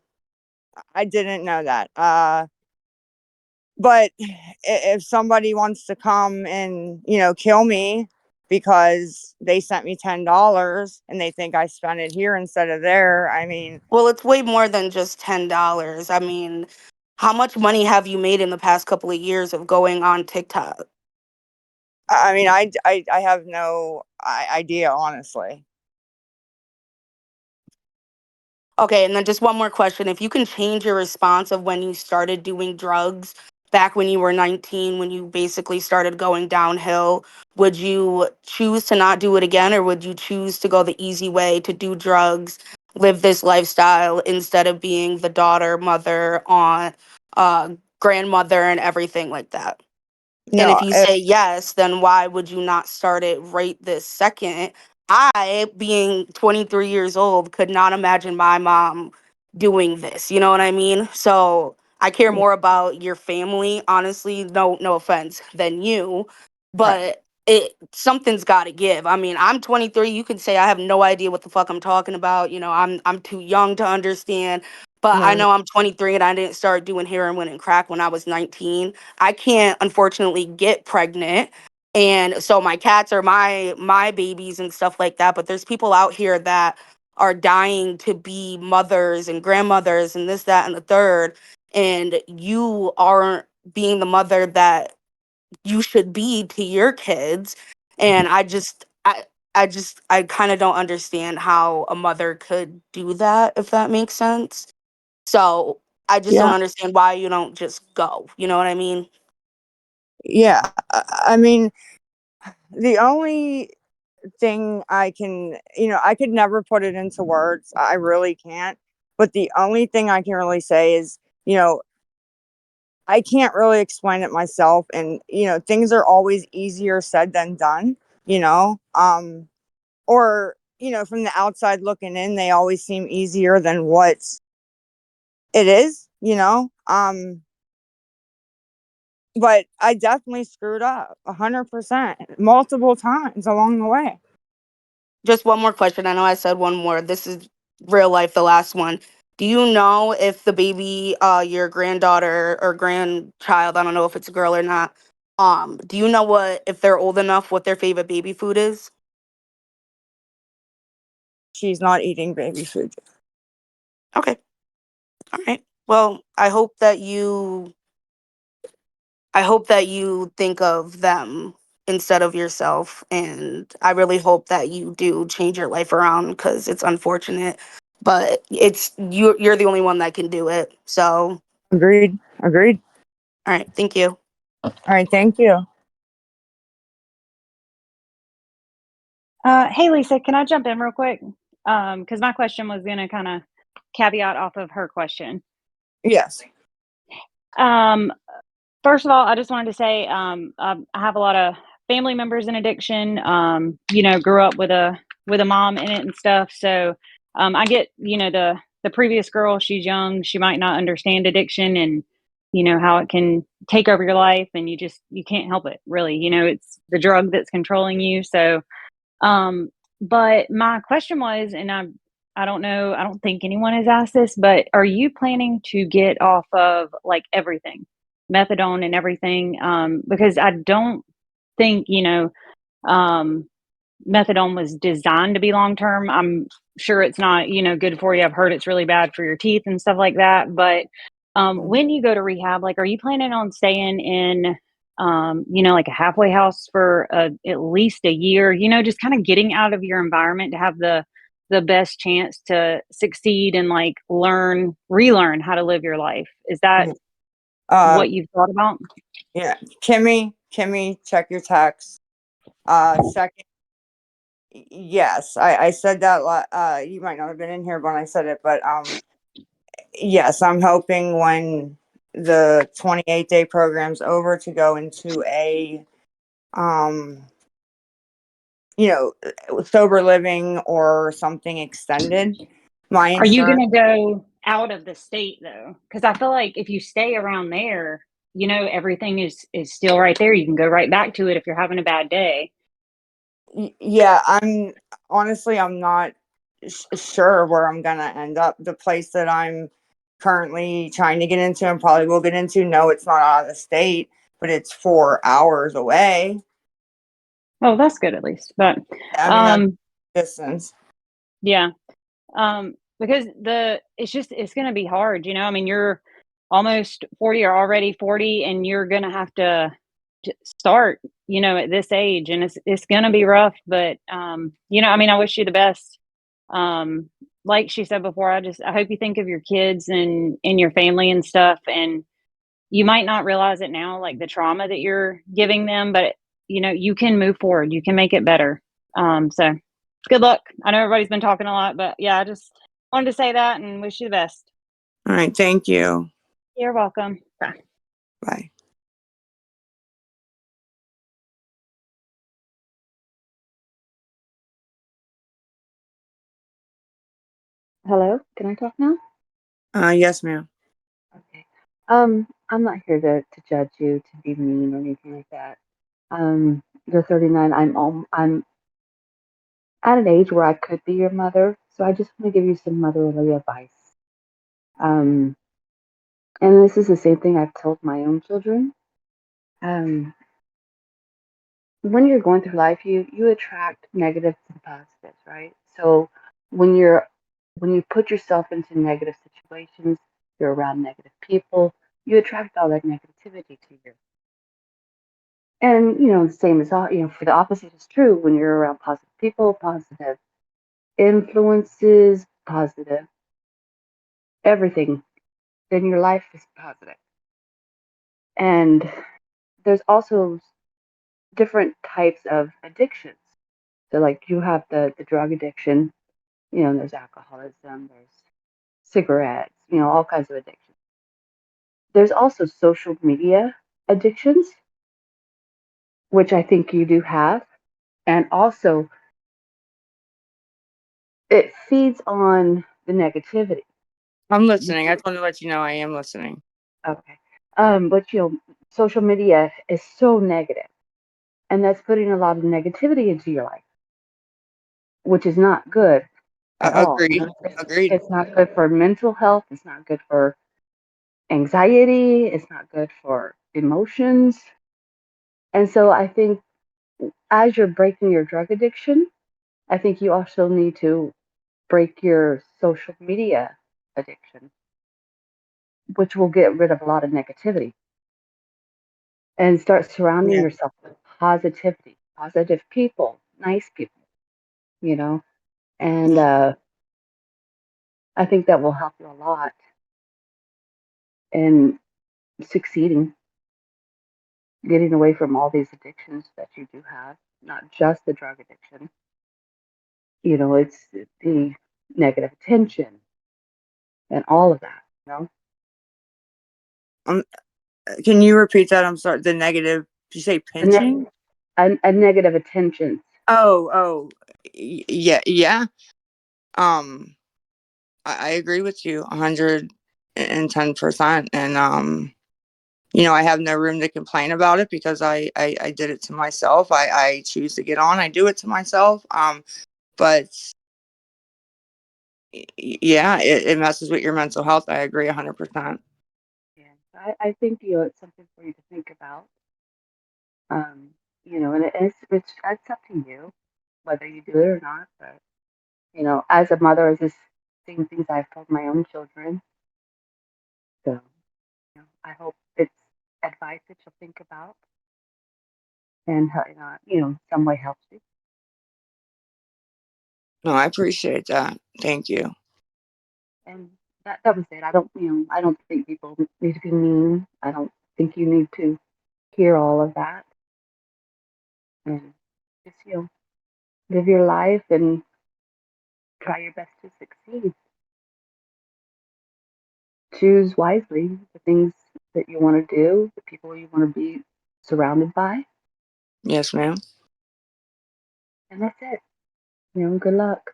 I didn't know that. But if somebody wants to come and kill me because they sent me $10 and they think I spent it here instead of there, I mean, Well, it's way more than just $10. I mean, how much money have you made in the past couple of years of going on TikTok? I have no idea, honestly. Okay, and then just one more question. If you can change your response of when you started doing drugs back when you were 19, when you basically started going downhill, would you choose to not do it again, or would you choose to go the easy way to do drugs, live this lifestyle instead of being the daughter, mother, aunt, grandmother, and everything like that? And if No, you say yes, then why would you not start it right this second? I, being 23 years old, could not imagine my mom doing this. You know what I mean? So I care more about your family, honestly, no offense, than you. right. But something's gotta give. I mean, I'm 23. You can say I have no idea what the fuck I'm talking about. I'm too young to understand. But I No, know I'm 23 and I didn't start doing heroin and crack when I was 19. I can't unfortunately get pregnant. And so my cats are my babies and stuff like that. But there's people out here that are dying to be mothers and grandmothers and this, that, and the third. And you aren't being the mother that you should be to your kids. And I kind of don't understand how a mother could do that, if that makes sense. So I just don't yeah, understand why you don't just go. You know what I mean? yeah. I mean, the only thing I could never put it into words. I really can't. But the only thing I can really say is, I can't really explain it myself. And, things are always easier said than done, you know? Or, from the outside looking in, they always seem easier than what it is. But I definitely screwed up 100% multiple times along the way. Just one more question. I know I said one more. This is real life, the last one. Do you know if the baby, your granddaughter or grandchild, I don't know if it's a girl or not, do you know what if they're old enough what their favorite baby food is? She's not eating baby food. Okay. All right. Well, I hope that you think of them instead of yourself, and I really hope that you do change your life around because it's unfortunate, but you're the only one that can do it. So, Agreed. Agreed. all right, thank you. All right. Thank you. Hey Lisa, can I jump in real quick? Because my question was gonna kind of caveat off of her question. Yes. First of all, I just wanted to say I have a lot of family members in addiction. Grew up with a mom in it and stuff. So I get the previous girl. She's young. She might not understand addiction and how it can take over your life, and you can't help it. Really, it's the drug that's controlling you. So. But my question was, and I don't know, I don't think anyone has asked this, but are you planning to get off of like everything, methadone and everything? Because I don't think, methadone was designed to be long term. I'm sure it's not, good for you. I've heard it's really bad for your teeth and stuff like that. But when you go to rehab, like, are you planning on staying in, like a halfway house for at least a year? Just kind of getting out of your environment to have the best chance to succeed and like relearn how to live your life. Is that what you've thought about? Yeah. Kimmy, check your text. Second, yes, I said that. You might not have been in here when I said it, but yes, I'm hoping when the 28-day program's over to go into a sober living or something extended. My Are you insurance. going to go out of the state though? Because I feel like if you stay around there, everything is still right there. You can go right back to it if you're having a bad day. Yeah, I'm not sure where I'm gonna end up. The place that I'm currently trying to get into and probably will get into, no, it's not out of the state, but it's 4 hours away. Oh, that's good at least. But I mean, that's distance. yeah. Because it's going to be hard, I mean, you're almost 40 or already 40, and you're going to have to start, at this age, and it's going to be rough, but, I mean, I wish you the best. Like she said before, I hope you think of your kids and your family and stuff. And you might not realize it now, like the trauma that you're giving them, but you can move forward, you can make it better. So good luck. I know everybody's been talking a lot, but yeah, I just wanted to say that and wish you the best. All right, thank you. You're welcome. Bye. Bye. Hello, can I talk now? Yes, ma'am. Okay. I'm not here to judge you, to be mean or anything like that. You're 39. I'm at an age where I could be your mother, so I just want to give you some motherly advice. Um, and this is the same thing I've told my own children. Um, when you're going through life, you attract negatives and positives, right? So when you put yourself into negative situations, you're around negative people, you attract all that negativity to you. And the same as all, for the opposite is true. When you're around positive people, positive influences, positive everything, then your life is positive. And there's also different types of addictions. So like you have the drug addiction, there's alcoholism, there's cigarettes, all kinds of addictions. There's also social media addictions, which I think you do have. And also it feeds on the negativity. I'm listening. I just want to let you know I am listening. Okay. But social media is so negative, and that's putting a lot of negativity into your life, which is not good at all. Agreed. Agreed. It's not good for mental health. It's not good for anxiety. It's not good for emotions. And so I think as you're breaking your drug addiction, I think you also need to break your social media addiction, which will get rid of a lot of negativity, and start surrounding Yeah. yourself with positivity, positive people, nice people, you know. And I think that will help you a lot in succeeding, getting away from all these addictions that you do have, not just the drug addiction. You know, it's the negative attention and all of that, you know. Um, can you repeat that? I'm sorry. The negative. Did you say A, ne- pinching? a negative attention. Oh. Yeah. Yeah. Um, I agree with you 110%. And I have no room to complain about it because I did it to myself. I choose to get on. I do it to myself. But yeah, it messes with your mental health. I agree 100%. Yeah, I think it's something for you to think about. You know, and it's up to you whether you do it or not. But you know, as a mother, it's just same things I've told my own children. So you know, I hope it's advice that you'll think about and some way helps you. No, I appreciate that. Thank you. And that was it. I don't think people need to be mean. I don't think you need to hear all of that. And just live your life and try your best to succeed. Choose wisely the things that you want to do, the people you want to be surrounded by, Yes, ma'am. and that's it. You know, good luck.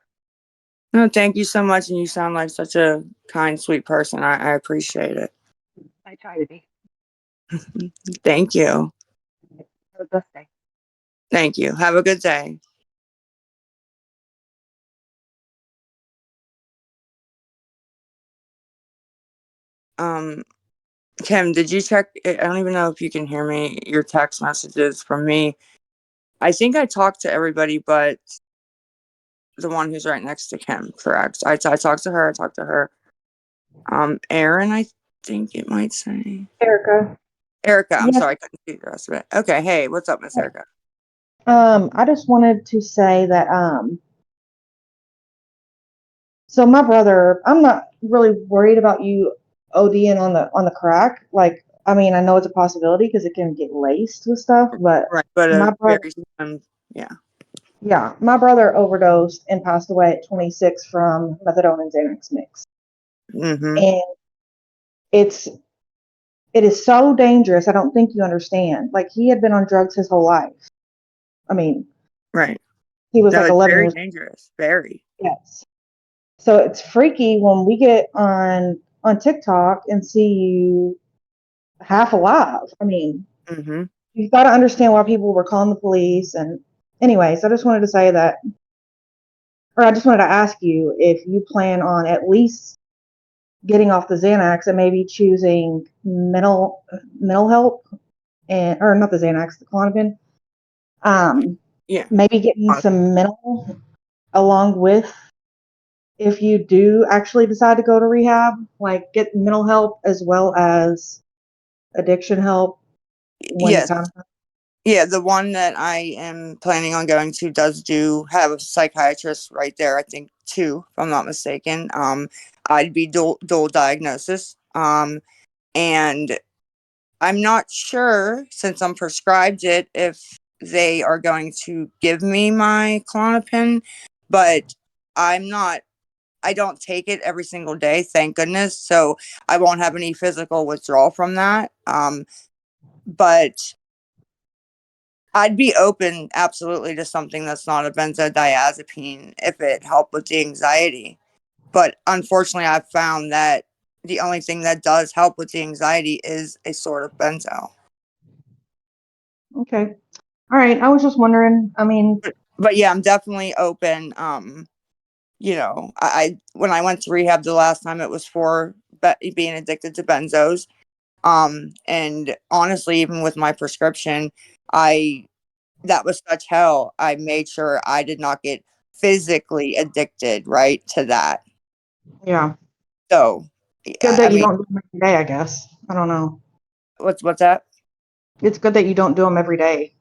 No, thank you so much. And you sound like such a kind, sweet person. I appreciate it. I try to be. Thank you. Have a blessed day. Thank you. Have a good day. Kim, did you check? I don't even know if you can hear me. Your text messages from me. I think I talked to everybody but the one who's right next to Kim, correct? I talked to her. I talked to her. Aaron, I think it might say. Erica. Erica, I'm Yes. sorry, I couldn't see the rest of it. Okay, hey, what's up, Miss Erica? I just wanted to say that so my brother, I'm not really worried about you ODing on the crack. Like, I mean, I know it's a possibility because it can get laced with stuff, but Right, but my brother, very yeah. yeah, my brother overdosed and passed away at 26 from methadone and Xanax mix. Mm-hmm. And it is so dangerous. I don't think you understand. Like, he had been on drugs his whole life. I mean, Right. he was No, like it's 11 very years. dangerous. Very. Yes. So it's freaky when we get on TikTok and see you half alive. I mean, Mm-hmm. you've got to understand why people were calling the police. And anyways, I just wanted to say that, or I just wanted to ask you if you plan on at least getting off the Xanax and maybe choosing mental help, or not the Xanax, the Klonopin. Yeah. Maybe getting some mental along with, if you do actually decide to go to rehab, like get mental help as well as addiction help when the Yes. time. Yeah, the one that I am planning on going to does have a psychiatrist right there. I think two, if I'm not mistaken. I'd be dual diagnosis. And I'm not sure, since I'm prescribed it, if they are going to give me my Klonopin, but I don't take it every single day, thank goodness. So I won't have any physical withdrawal from that. But I'd be open absolutely to something that's not a benzodiazepine if it helped with the anxiety. But unfortunately, I've found that the only thing that does help with the anxiety is a sort of benzo. Okay. All right. I was just wondering. I mean, But yeah, I'm definitely open. I when I went to rehab the last time, it was for being addicted to benzos. And honestly, even with my prescription, that was such hell. I made sure I did not get physically addicted, right, to that. Yeah. So, Good that I you mean, don't do them every day, I guess. I don't know. what's that? It's good that you don't do them every day.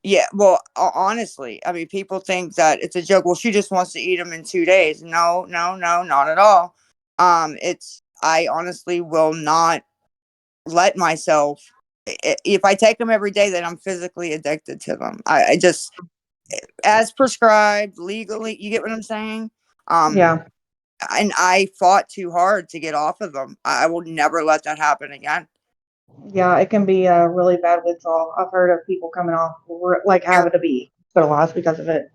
Yeah, well, honestly, I mean, people think that it's a joke. Well, she just wants to eat them in 2 days. No, no, no, not at all. I honestly will not let myself. If I take them every day, then I'm physically addicted to them. I just, as prescribed legally. You get what I'm saying? Yeah. And I fought too hard to get off of them. I will never let that happen again. Yeah, it can be a really bad withdrawal. I've heard of people coming off, like having to be hospitalized because of it.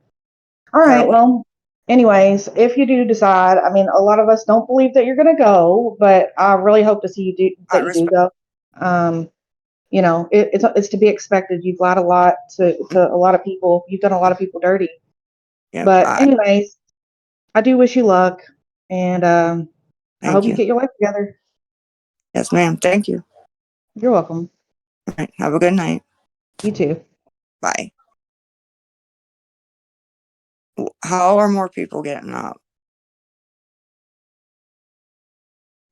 All right. Terrible. Well, anyways, if you do decide, I mean, a lot of us don't believe that you're going to go, but I really hope to see you do I that you do respect. go. You know, it's to be expected. You've lied a lot to a lot of people. You've done a lot of people dirty. Yeah. But anyways, I do wish you luck, and I Thank hope you you. get your life together. Yes, ma'am. Thank you. You're welcome. All right. Have a good night. You too. Bye. How are more people getting up?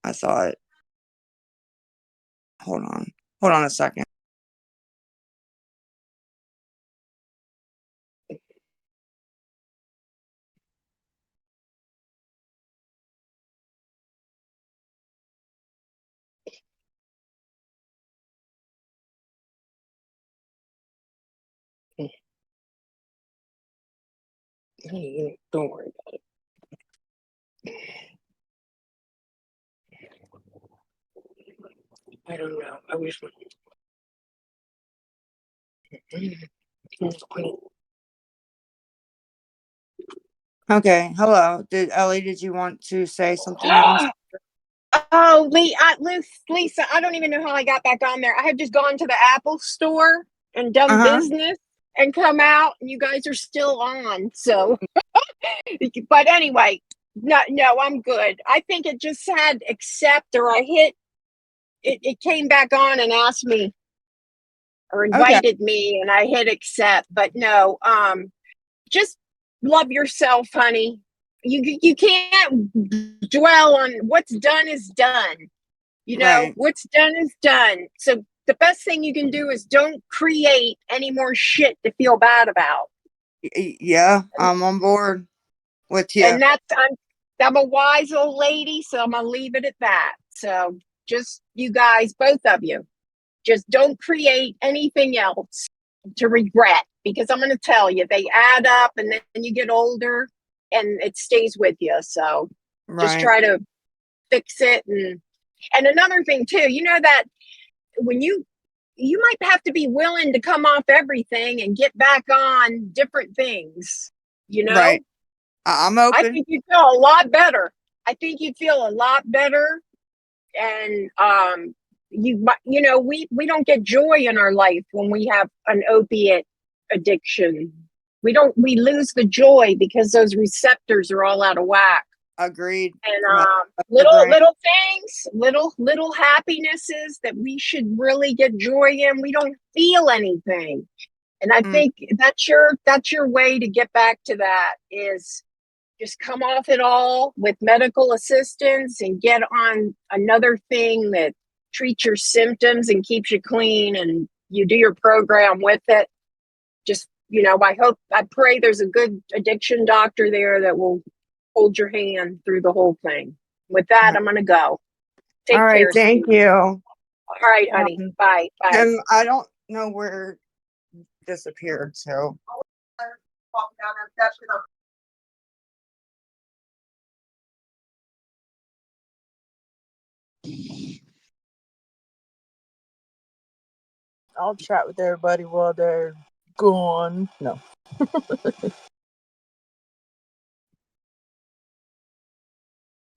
I thought. Hold on. Hold on a second. Don't worry about it. I don't know. I wish. Okay. Hello. Ellie? Did you want to say something else? Oh, Lisa, I don't even know how I got back on there. I had just gone to the Apple store and done business and come out, and you guys are still on. So, but anyway, no, I'm good. I think it just had accept, or I hit it. It came back on and asked me or invited me, and I hit accept. But no, just love yourself, honey. You can't dwell on what's done is done. You know, Right. what's done is done. So the best thing you can do is don't create any more shit to feel bad about. Yeah, I'm on board with you. And I'm a wise old lady, so I'm gonna leave it at that. So just you guys, both of you, just don't create anything else to regret, because I'm gonna tell you, they add up and then you get older and it stays with you. So just Right. try to fix it. And another thing too, you know that when you might have to be willing to come off everything and get back on different things, you know? Right. I'm open. I think you feel a lot better. I think you feel a lot better. And you know, we don't get joy in our life when we have an opiate addiction. We lose the joy because those receptors are all out of whack. Agreed. And Agreed. little things, little happinesses that we should really get joy in. We don't feel anything. And I think that's your way to get back to that, is just come off it all with medical assistance and get on another thing that treats your symptoms and keeps you clean, and you do your program with it. Just, you know, I pray there's a good addiction doctor there that will hold your hand through the whole thing. With that, I'm gonna go. Take All right. care. Thank sweetie. you. All right, honey. Bye. Bye. And I don't know where it disappeared. So. I'll chat with everybody while they're gone. No.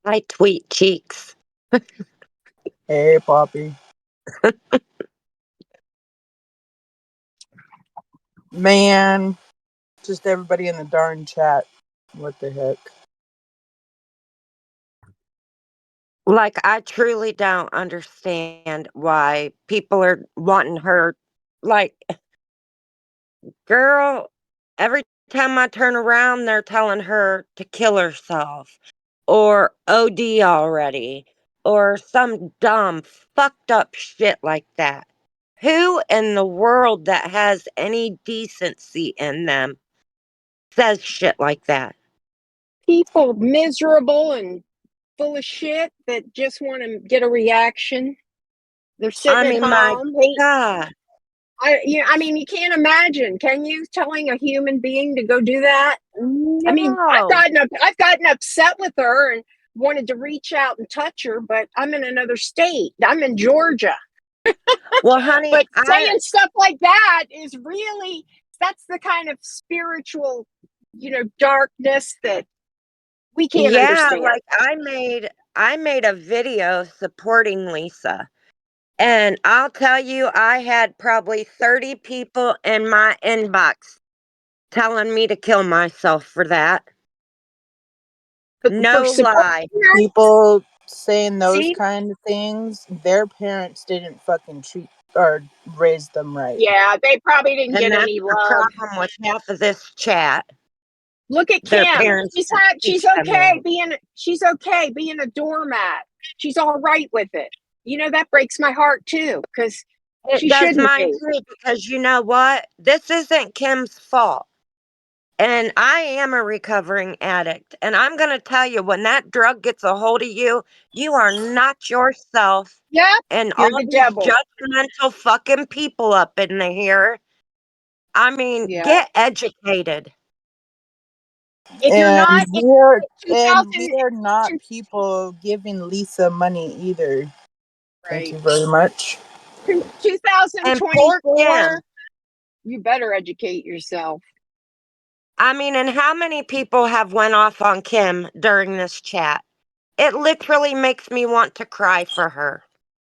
Hi, Tweet Cheeks. Hey, Poppy. Man, just everybody in the darn chat. What the heck? Like, I truly don't understand why people are wanting her. Like, girl, every time I turn around, they're telling her to kill herself or OD already or some dumb, fucked up shit like that. Who in the world that has any decency in them says shit like that? People miserable and full of shit that just want to get a reaction. They're sitting I at mean, my home. God. I mean, you can't imagine. Can you, telling a human being to go do that? I mean, No. I've gotten upset with her and wanted to reach out and touch her, but I'm in another state. I'm in Georgia. Well, honey, But saying stuff like that is really, that's the kind of spiritual, darkness that we can't yeah, understand. like I made a video supporting Lisa. And I'll tell you, I had probably 30 people in my inbox telling me to kill myself for that. No lie. People saying those See? kind of things, their parents didn't fucking treat or raise them right. Yeah, they probably didn't And get that's any the love. problem with half of this chat. Look at Their Kim. parents She's didn't teach them okay well. she's okay being a doormat. She's all right with it. That breaks my heart too, because It she does shouldn't mine be. too, because you know what? This isn't Kim's fault. And I am a recovering addict. And I'm going to tell you, when that drug gets a hold of you, you are not yourself. Yeah, And you're all the these devil. judgmental fucking people up in here. I mean, Yeah. get educated. If you're not, we are not people giving Lisa money either. Thank you very much. In And poor 2024, Kim. you better educate yourself. I mean, and how many people have went off on Kim during this chat? It literally makes me want to cry for her.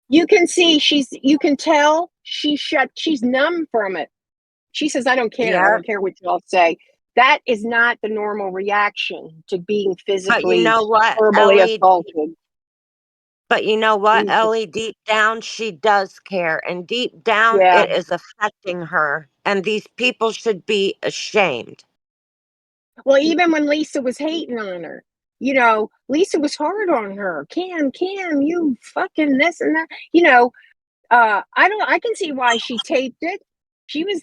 You can see you can tell she's numb from it. She says, I don't care. I Yeah. don't care what y'all say. That is not the normal reaction to being physically, But you know what, verbally Ellie? assaulted. But you know what, Jesus. Ellie? Deep down, she does care. And deep down, Yeah. it is affecting her. And these people should be ashamed. Well, even when Lisa was hating on her, Lisa was hard on her. Kim, you fucking this and that. I can see why she taped it. She was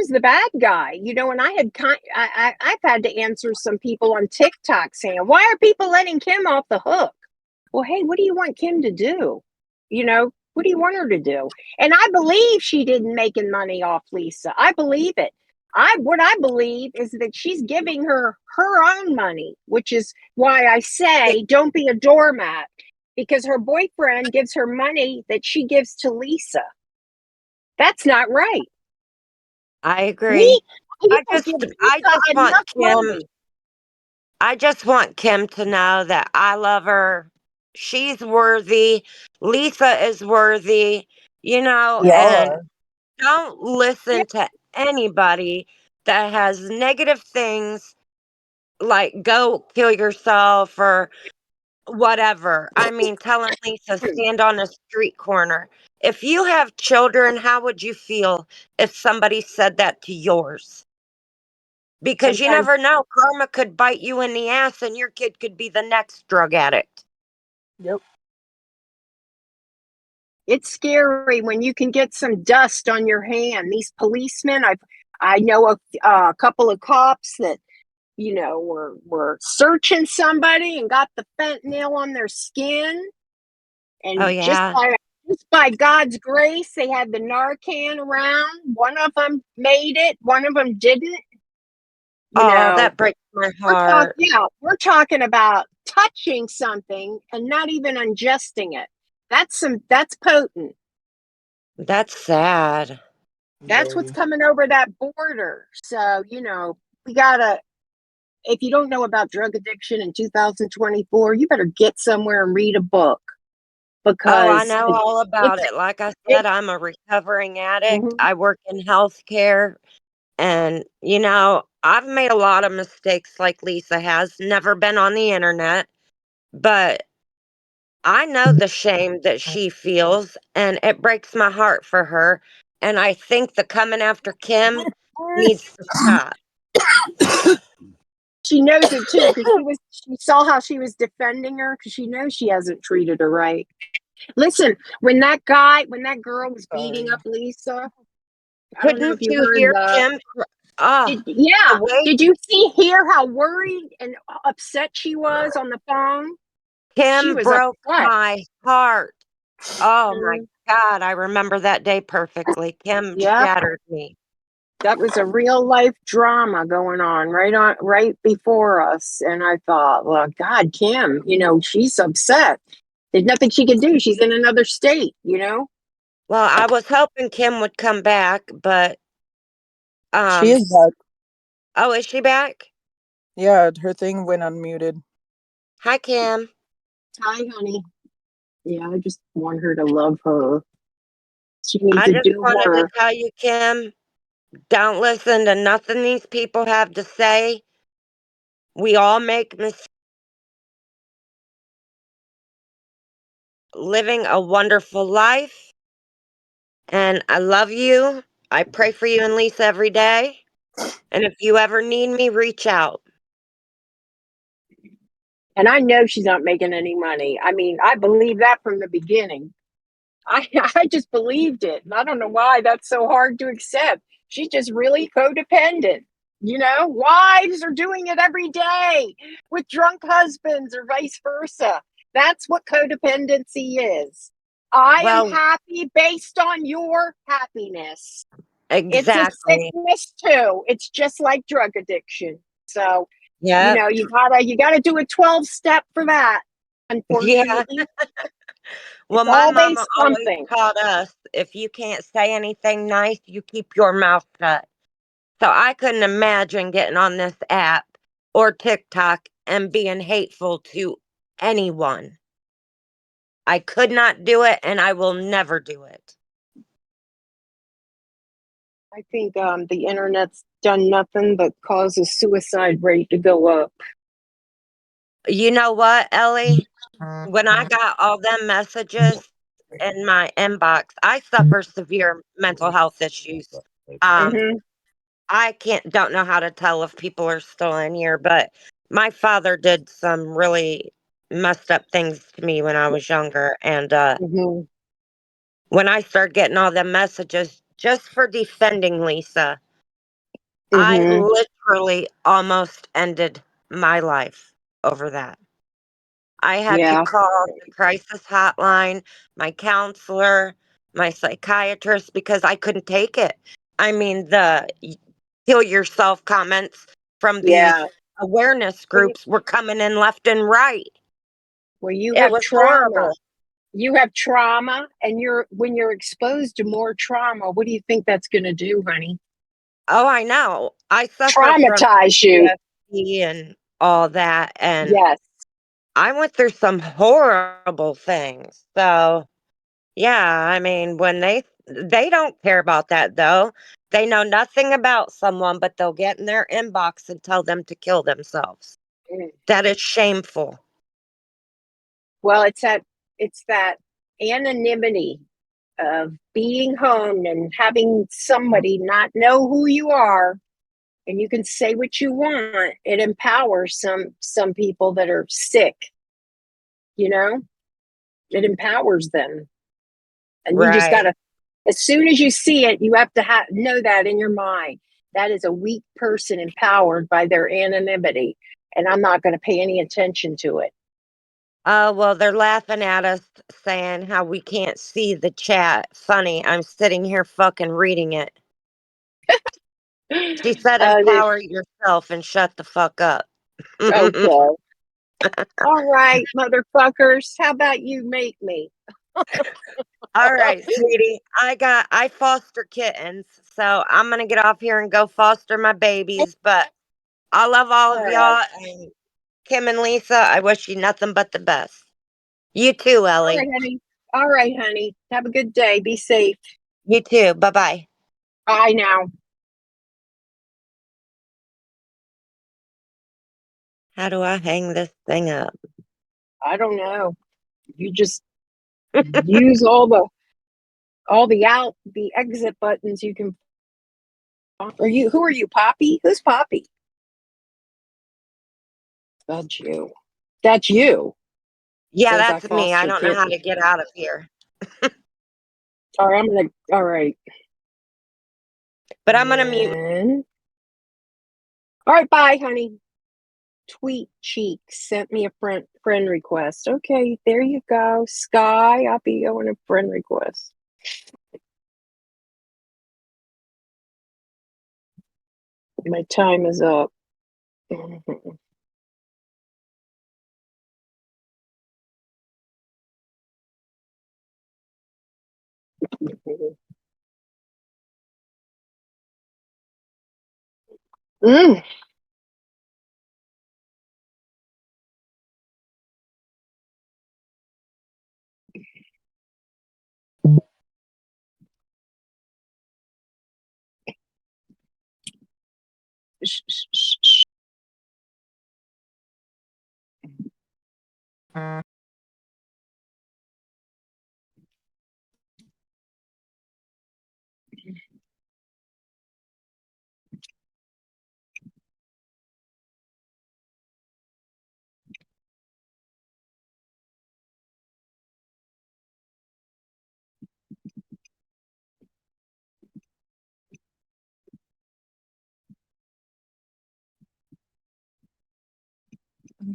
the bad guy, and I've had to answer some people on TikTok saying, why are people letting Kim off the hook? Well, hey, what do you want Kim to do? What do you want her to do? And I believe she didn't making money off Lisa. I believe it. What I believe is that she's giving her own money, which is why I say don't be a doormat, because her boyfriend gives her money that she gives to Lisa. That's not right. I agree. I just want Kim. Money. I just want Kim to know that I love her. She's worthy. Lisa is worthy, and don't listen to anybody that has negative things like go kill yourself or whatever. I mean, telling Lisa stand on a street corner. If you have children, how would you feel if somebody said that to yours? Because you Sometimes- never know, karma could bite you in the ass and your kid could be the next drug addict. Yep. It's scary when you can get some dust on your hand. These policemen, I know a couple of cops that were searching somebody and got the fentanyl on their skin, and Oh, yeah. just by God's grace, they had the Narcan around. One of them made it, one of them didn't. That breaks my heart. We're talking about touching something and not even ingesting it. That's potent. That's sad. That's what's coming over that border. So, we gotta, if you don't know about drug addiction in 2024, you better get somewhere and read a book. Because Oh, I know all about it. Like I said, I'm a recovering addict. I work in healthcare. And, I've made a lot of mistakes like Lisa has. Never been on the internet. But I know the shame that she feels. And it breaks my heart for her. And I think the coming after Kim needs to stop. She knows it too because she saw how she was defending her because she knows she hasn't treated her right. Listen, when that girl was beating up Lisa, I don't know if Couldn't you you heard hear the. Kim? Oh, Yeah, the way did you hear how worried and upset she was on the phone? She Kim was broke upset. my heart. Oh my Mhm. God, I remember that day perfectly. Kim Yep, shattered me. that was a real life drama going on right before us, and I thought, well, God, Kim, she's upset. There's nothing she can do. She's in another state. Well, I was hoping Kim would come back, but She um is back. oh, is she back? Yeah, her thing went unmuted. Hi, Kim. Hi, honey. Yeah, I just want her to love her. She needs I to just do wanted to her. tell you, Kim, don't listen to nothing these people have to say. We all make mistakes. Living a wonderful life, and I love you. I pray for you and Lisa every day. And if you ever need me, reach out. And I know she's not making any money. I mean, I believe that from the beginning. I I just believed it. And I don't know why that's so hard to accept. She's just really codependent. Wives are doing it every day with drunk husbands or vice versa. That's what codependency is. I am Well, happy based on your happiness. It's a exactly. sickness too. It's just like drug addiction. So, Yep. you gotta do a 12-step for that. Yeah. Unfortunately, Well, it's my all mama based always something. taught us if you can't say anything nice, you keep your mouth shut. So I couldn't imagine getting on this app or TikTok and being hateful to anyone. I could not do it and I will never do it. I think the internet's done nothing but cause the suicide rate to go up. You know what, Ellie? When I got all them messages in my inbox, I suffer severe mental health issues. Um, Hmm. I don't know how to tell if people are still in here, but my father did some really messed up things to me when I was younger. And Hmm. when I started getting all them messages just for defending Lisa, I Hmm. literally almost ended my life over that. I had to Yeah. call the crisis hotline, my counselor, my psychiatrist because I couldn't take it. I mean, the kill yourself comments from these Yeah. awareness Well, you, groups were coming in left and right. well, you It have was trauma. horrible. You have trauma, and when you're exposed to more trauma, what do you think that's going to do, honey? Oh, I know. I suffer from Traumatize you. PTSD and all that. And Yes. I went through some horrible things. So, yeah, I mean, when they don't care about that though. They know nothing about someone, but they'll get in their inbox and tell them to kill themselves. Mm. That is shameful. Well, it's that anonymity of being home and having somebody not know who you are, and you can say what you want. It empowers some people that are sick. You know, it empowers them, and you just Right. gotta. As soon as you see it, you have to know that in your mind. That is a weak person empowered by their anonymity, and I'm not going to pay any attention to it. Oh, well, they're laughing at us saying how we can't see the chat. Funny, I'm sitting here fucking reading it. She said, This empower yourself and shut the fuck up. okay. All right, motherfuckers. How about you make me? All right, sweetie. I foster kittens, so I'm gonna get off here and go foster my babies. But I love all All of right. y'all, and Kim and Lisa, I wish you nothing but the best. You too, All Ellie. right, honey. All right, honey. Have a good day. Be safe. You too. Bye bye. Bye now. How do I hang this thing up? I don't know. You just use all the exit buttons you can. Who are you, Poppy? Who's Poppy? That's you. That's you. Yeah, Says I that's me. I foster don't know how to kittens. get out of here. All right, all right. But I'm gonna mute. And, all right, bye, honey. Tweet Cheek sent me a friend request. Okay, there you go. Sky, I'll be going a friend request. My time is up. Mm.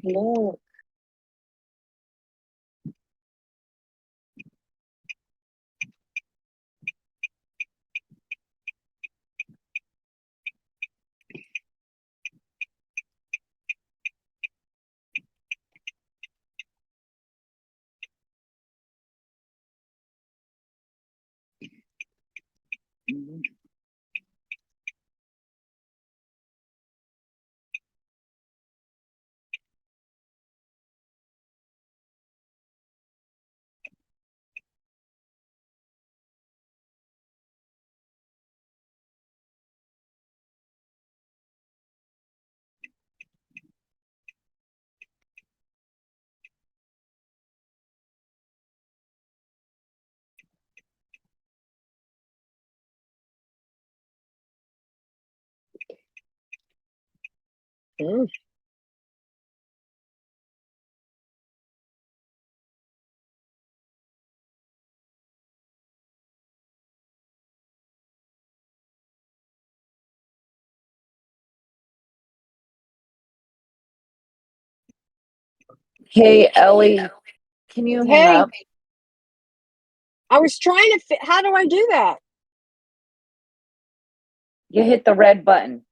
Look. Mm. Hey, Ellie, can you hang Hey, up? I was trying to how do I do that? You hit the red button.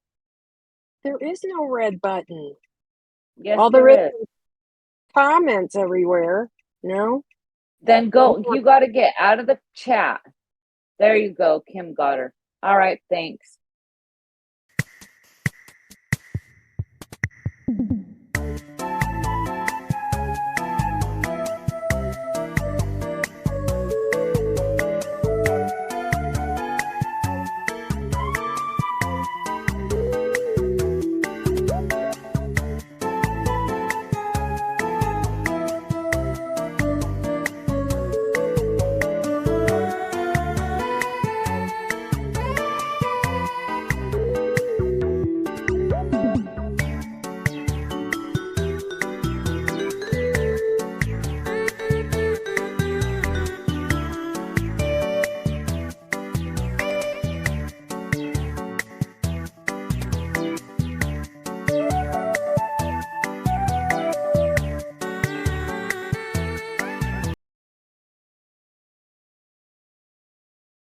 There is no red button. Yes, All there there is. is comments everywhere. No? Then go, you got to get out of the chat. There you go. Kim got her. All right, thanks.